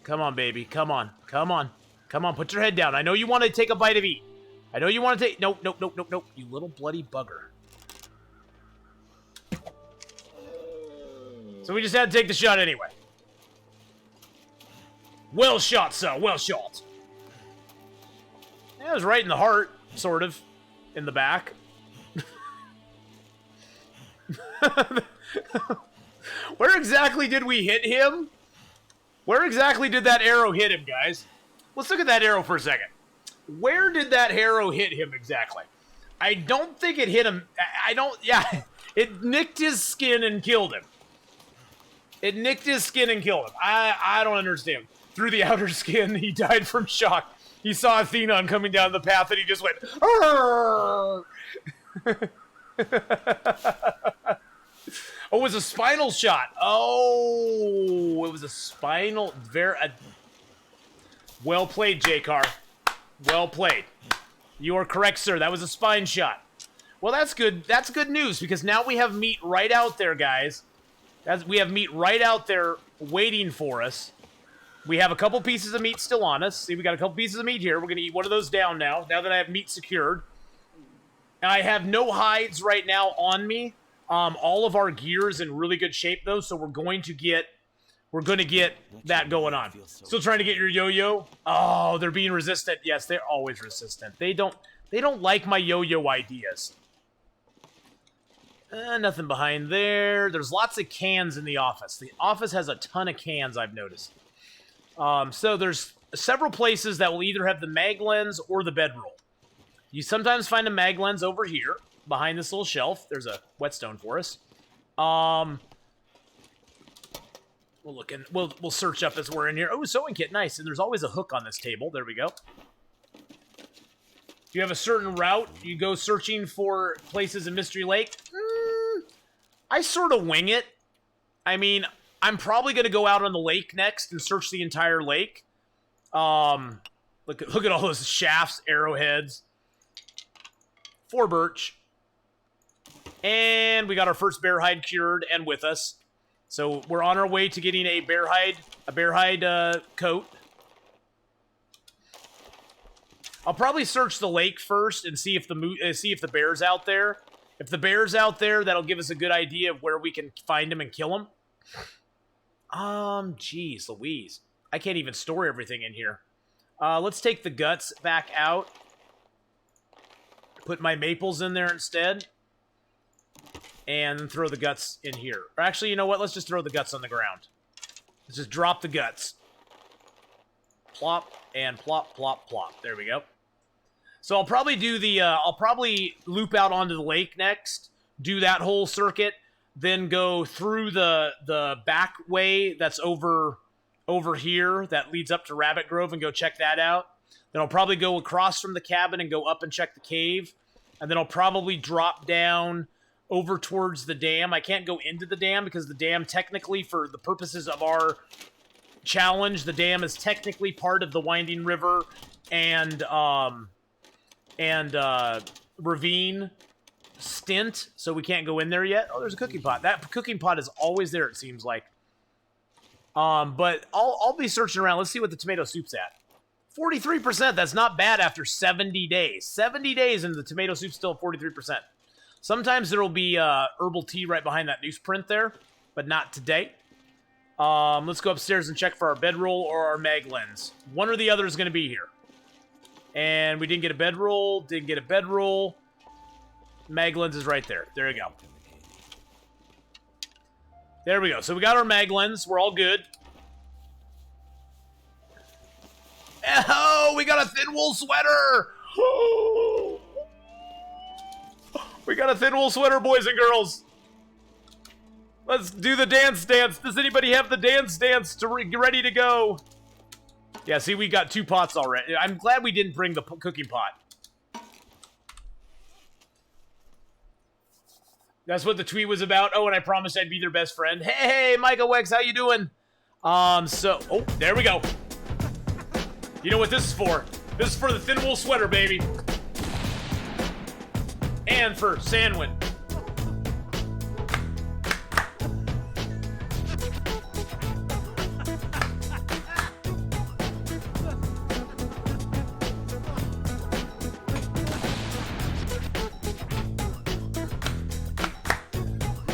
Come on, baby. Come on. Come on. Come on, put your head down. I know you want to take a bite of eat. I know you want to take... Nope, nope, nope, nope, nope. You little bloody bugger. So we just had to take the shot anyway. Well shot, sir. Well shot. That was right in the heart, sort of. In the back. Where exactly did we hit him? Where exactly did that arrow hit him, guys? Let's look at that arrow for a second. Where did that arrow hit him exactly? I don't think it hit him. Yeah. It nicked his skin and killed him. It nicked his skin and killed him. I don't understand. Through the outer skin, he died from shock. He saw Athenon coming down the path and he just went, oh, it was a spinal shot. Oh, it was a spinal. Well played, J-Car. Well played. You are correct, sir. That was a spine shot. Well, that's good. That's good news because now we have meat right out there, guys. We have meat right out there waiting for us. We have a couple pieces of meat still on us. See, we got a couple pieces of meat here. We're going to eat one of those down now that I have meat secured. I have no hides right now on me. All of our gear is in really good shape, though, so we're going to get that going on. Still trying to get your yo-yo? Oh, they're being resistant. Yes, they're always resistant. They don't like my yo-yo ideas. Nothing behind there. There's lots of cans in the office. The office has a ton of cans, I've noticed. So there's several places that will either have the mag lens or the bedroll. You sometimes find a mag lens over here, behind this little shelf. There's a whetstone for us. We'll search up as we're in here. Oh, sewing kit, nice. And there's always a hook on this table. There we go. If you have a certain route, you go searching for places in Mystery Lake. I sort of wing it. I mean, I'm probably going to go out on the lake next and search the entire lake. Look at all those shafts, arrowheads. 4 birch. And we got our first bear hide cured and with us. So we're on our way to getting a bear hide coat. I'll probably search the lake first and see if the bear's out there. If the bear's out there, that'll give us a good idea of where we can find him and kill him. Geez, Louise. I can't even store everything in here. Let's take the guts back out. Put my maples in there instead. And throw the guts in here. Or actually, you know what? Let's just throw the guts on the ground. Let's just drop the guts. Plop, and plop, plop, plop. There we go. So I'll probably do the, I'll probably loop out onto the lake next. Do that whole circuit. Then go through the back way that's over here that leads up to Rabbit Grove and go check that out. Then I'll probably go across from the cabin and go up and check the cave. And then I'll probably drop down over towards the dam. I can't go into the dam because the dam technically, for the purposes of our challenge, the dam is technically part of the Winding River and ravine stint, so we can't go in there yet. Oh, there's a cooking pot. That cooking pot is always there, it seems like. But I'll be searching around. Let's see what the tomato soup's at. 43%. That's not bad after 70 days. 70 days and the tomato soup's still 43%. Sometimes there will be herbal tea right behind that newsprint there, but not today. Let's go upstairs and check for our bedroll or our mag lens. One or the other is going to be here. And we didn't get a bedroll. Didn't get a bedroll. Mag lens is right there. There you go. There we go. So we got our mag lens. We're all good. Oh, we got a thin wool sweater. We got a thin wool sweater, boys and girls. Let's do the dance. Does anybody have the dance to ready to go? Yeah, see, we got 2 pots already. I'm glad we didn't bring the cooking pot. That's what the tweet was about. Oh, and I promised I'd be their best friend. Hey, Micah Wex, how you doing? Oh, there we go. You know what this is for? This is for the thin wool sweater, baby. And for Sandwin.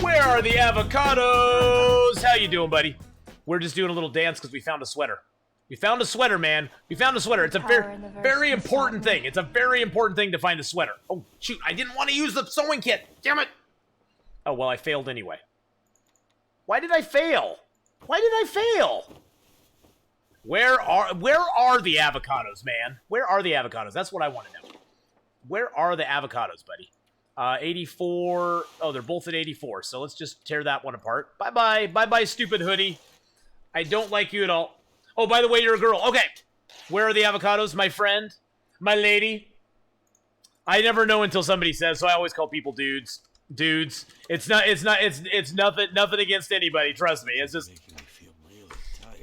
Where are the avocados? How you doing, buddy? We're just doing a little dance because we found a sweater. We found a sweater, man. We found a sweater. It's a very important thing. It's a very important thing to find a sweater. Oh, shoot. I didn't want to use the sewing kit. Damn it. Oh, well, I failed anyway. Why did I fail? Why did I fail? Where are the avocados, man? Where are the avocados? That's what I want to know. Where are the avocados, buddy? 84. Oh, they're both at 84. So let's just tear that one apart. Bye-bye. Bye-bye, stupid hoodie. I don't like you at all. Oh, by the way, you're a girl. Okay. Where are the avocados, my friend? My lady? I never know until somebody says, so I always call people dudes. Dudes. It's nothing against anybody, trust me. It's just Making me feel really tired.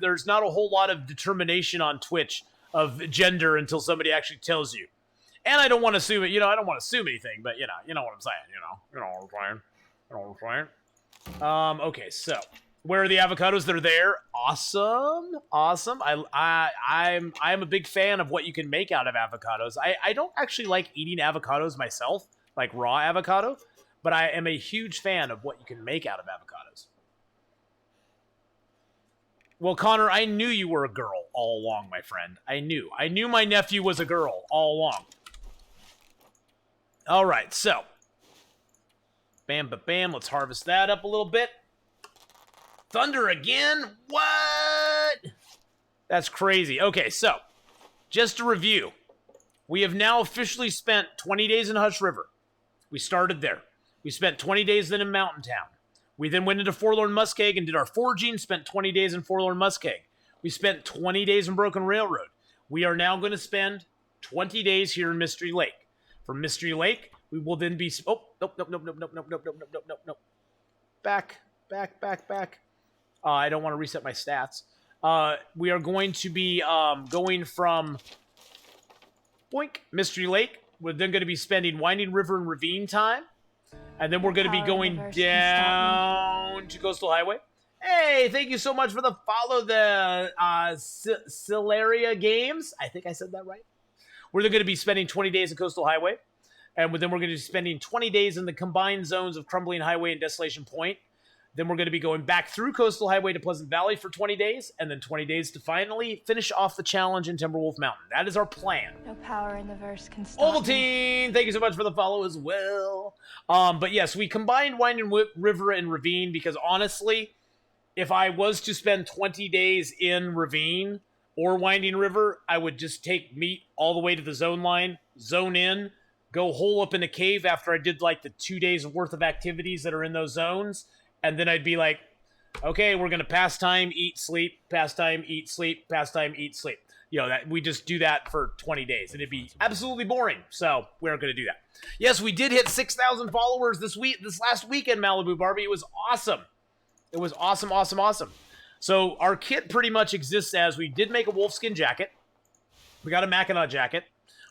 there's not a whole lot of determination on Twitch of gender until somebody actually tells you. And I don't want to assume it, I don't want to assume anything, but you know what I'm saying, you know what I'm saying. Okay, so where are the avocados? They're there. Awesome. I'm a big fan of what you can make out of avocados. I don't actually like eating avocados myself, like raw avocado, but I am a huge fan of what you can make out of avocados. Well, Connor, I knew you were a girl all along, my friend. I knew my nephew was a girl all along. All right, so bam, bam. Let's harvest that up a little bit. Thunder again? What? That's crazy. Okay, so just to review, we have now officially spent 20 days in Hush River. We started there. We spent 20 days then in Mountain Town. We then went into Forlorn Muskeg and did our foraging, spent 20 days in Forlorn Muskeg. We spent 20 days in Broken Railroad. We are now going to spend 20 days here in Mystery Lake. From Mystery Lake, we will then be... Oh, nope. Back. I don't want to reset my stats. We are going to be going from Mystery Lake. We're then going to be spending Winding River and Ravine time. And then we're going to be going down to Coastal Highway. Hey, thank you so much for the follow, the Silaria Games. I think I said that right. We're then going to be spending 20 days in Coastal Highway. And then we're going to be spending 20 days in the combined zones of Crumbling Highway and Desolation Point. Then we're going to be going back through Coastal Highway to Pleasant Valley for 20 days, and then 20 days to finally finish off the challenge in Timberwolf Mountain. That is our plan. No power in the verse can stop me. Ovaltine, thank you so much for the follow as well. But yes, we combined Winding River and Ravine because honestly, if I was to spend 20 days in Ravine or Winding River, I would just take meat all the way to the zone line, zone in, go hole up in a cave after I did like the 2 days worth of activities that are in those zones. And then I'd be like, okay, we're going to pass time, eat, sleep, pass time, eat, sleep, pass time, eat, sleep. That we just do that for 20 days. And it'd be absolutely boring. So we aren't going to do that. Yes, we did hit 6,000 followers this last weekend, Malibu Barbie. It was awesome. It was awesome. So our kit pretty much exists as we did make a wolfskin jacket. We got a Mackinac jacket.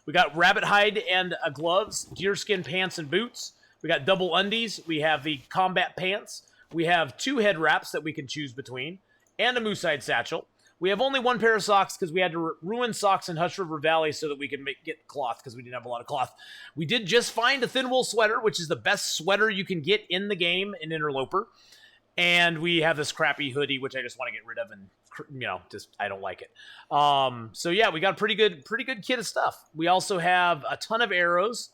We got rabbit hide and gloves, deerskin pants and boots. We got double undies. We have the combat pants. We have 2 head wraps that we can choose between, and a moose-hide satchel. We have only 1 pair of socks because we had to ruin socks in Hush River Valley so that we could get cloth because we didn't have a lot of cloth. We did just find a thin wool sweater, which is the best sweater you can get in the game in Interloper. And we have this crappy hoodie, which I just want to get rid of, and I don't like it. So yeah, we got a pretty good kit of stuff. We also have a ton of arrows.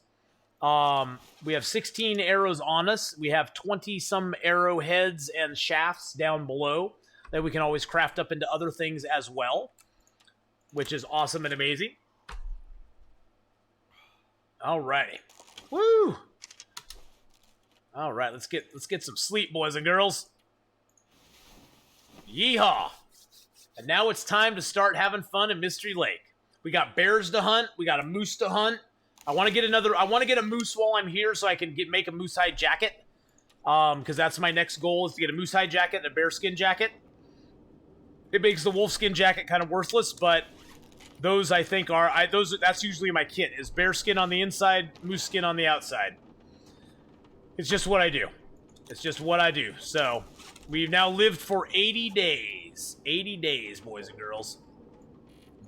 We have 16 arrows on us. We have 20 some arrow heads and shafts down below that we can always craft up into other things as well, which is awesome and amazing. All righty. Woo! All right, let's get some sleep, boys and girls. Yeehaw! And now it's time to start having fun in Mystery Lake. We got bears to hunt. We got a moose to hunt. I want to get a moose while I'm here so I can make a moose hide jacket. Because that's my next goal, is to get a moose hide jacket and a bearskin jacket. It makes the wolfskin jacket kind of worthless, but those I think that's usually my kit, is bearskin on the inside, moose skin on the outside. It's just what I do. It's just what I do. So, we've now lived for 80 days. 80 days, boys and girls.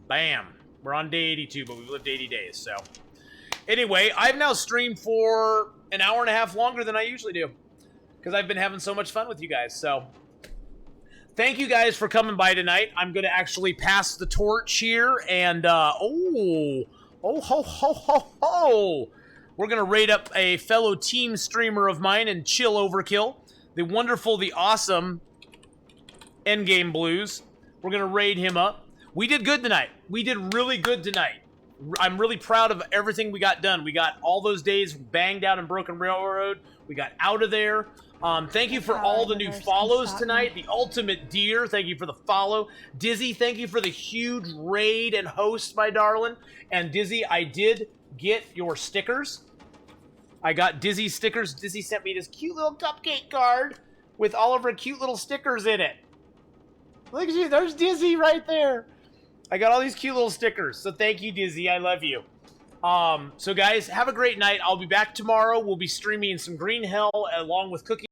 Bam. We're on day 82, but we've lived 80 days, so. Anyway, I've now streamed for an hour and a half longer than I usually do, because I've been having so much fun with you guys, so. Thank you guys for coming by tonight. I'm going to actually pass the torch here, and, ho, ho, ho, ho. We're going to raid up a fellow team streamer of mine and Chill Overkill, the wonderful, the awesome Endgame Blues. We're going to raid him up. We did good tonight. We did really good tonight. I'm really proud of everything we got done. We got all those days banged out in Broken Railroad. We got out of there. Thank you for all the new follows tonight. The Ultimate Deer, thank you for the follow. Dizzy, thank you for the huge raid and host, my darling. And Dizzy, I did get your stickers. I got Dizzy stickers. Dizzy sent me this cute little cupcake card with all of her cute little stickers in it. Look at you, there's Dizzy right there. I got all these cute little stickers. So thank you, Dizzy. I love you. So guys, have a great night. I'll be back tomorrow. We'll be streaming some Green Hell along with Cookie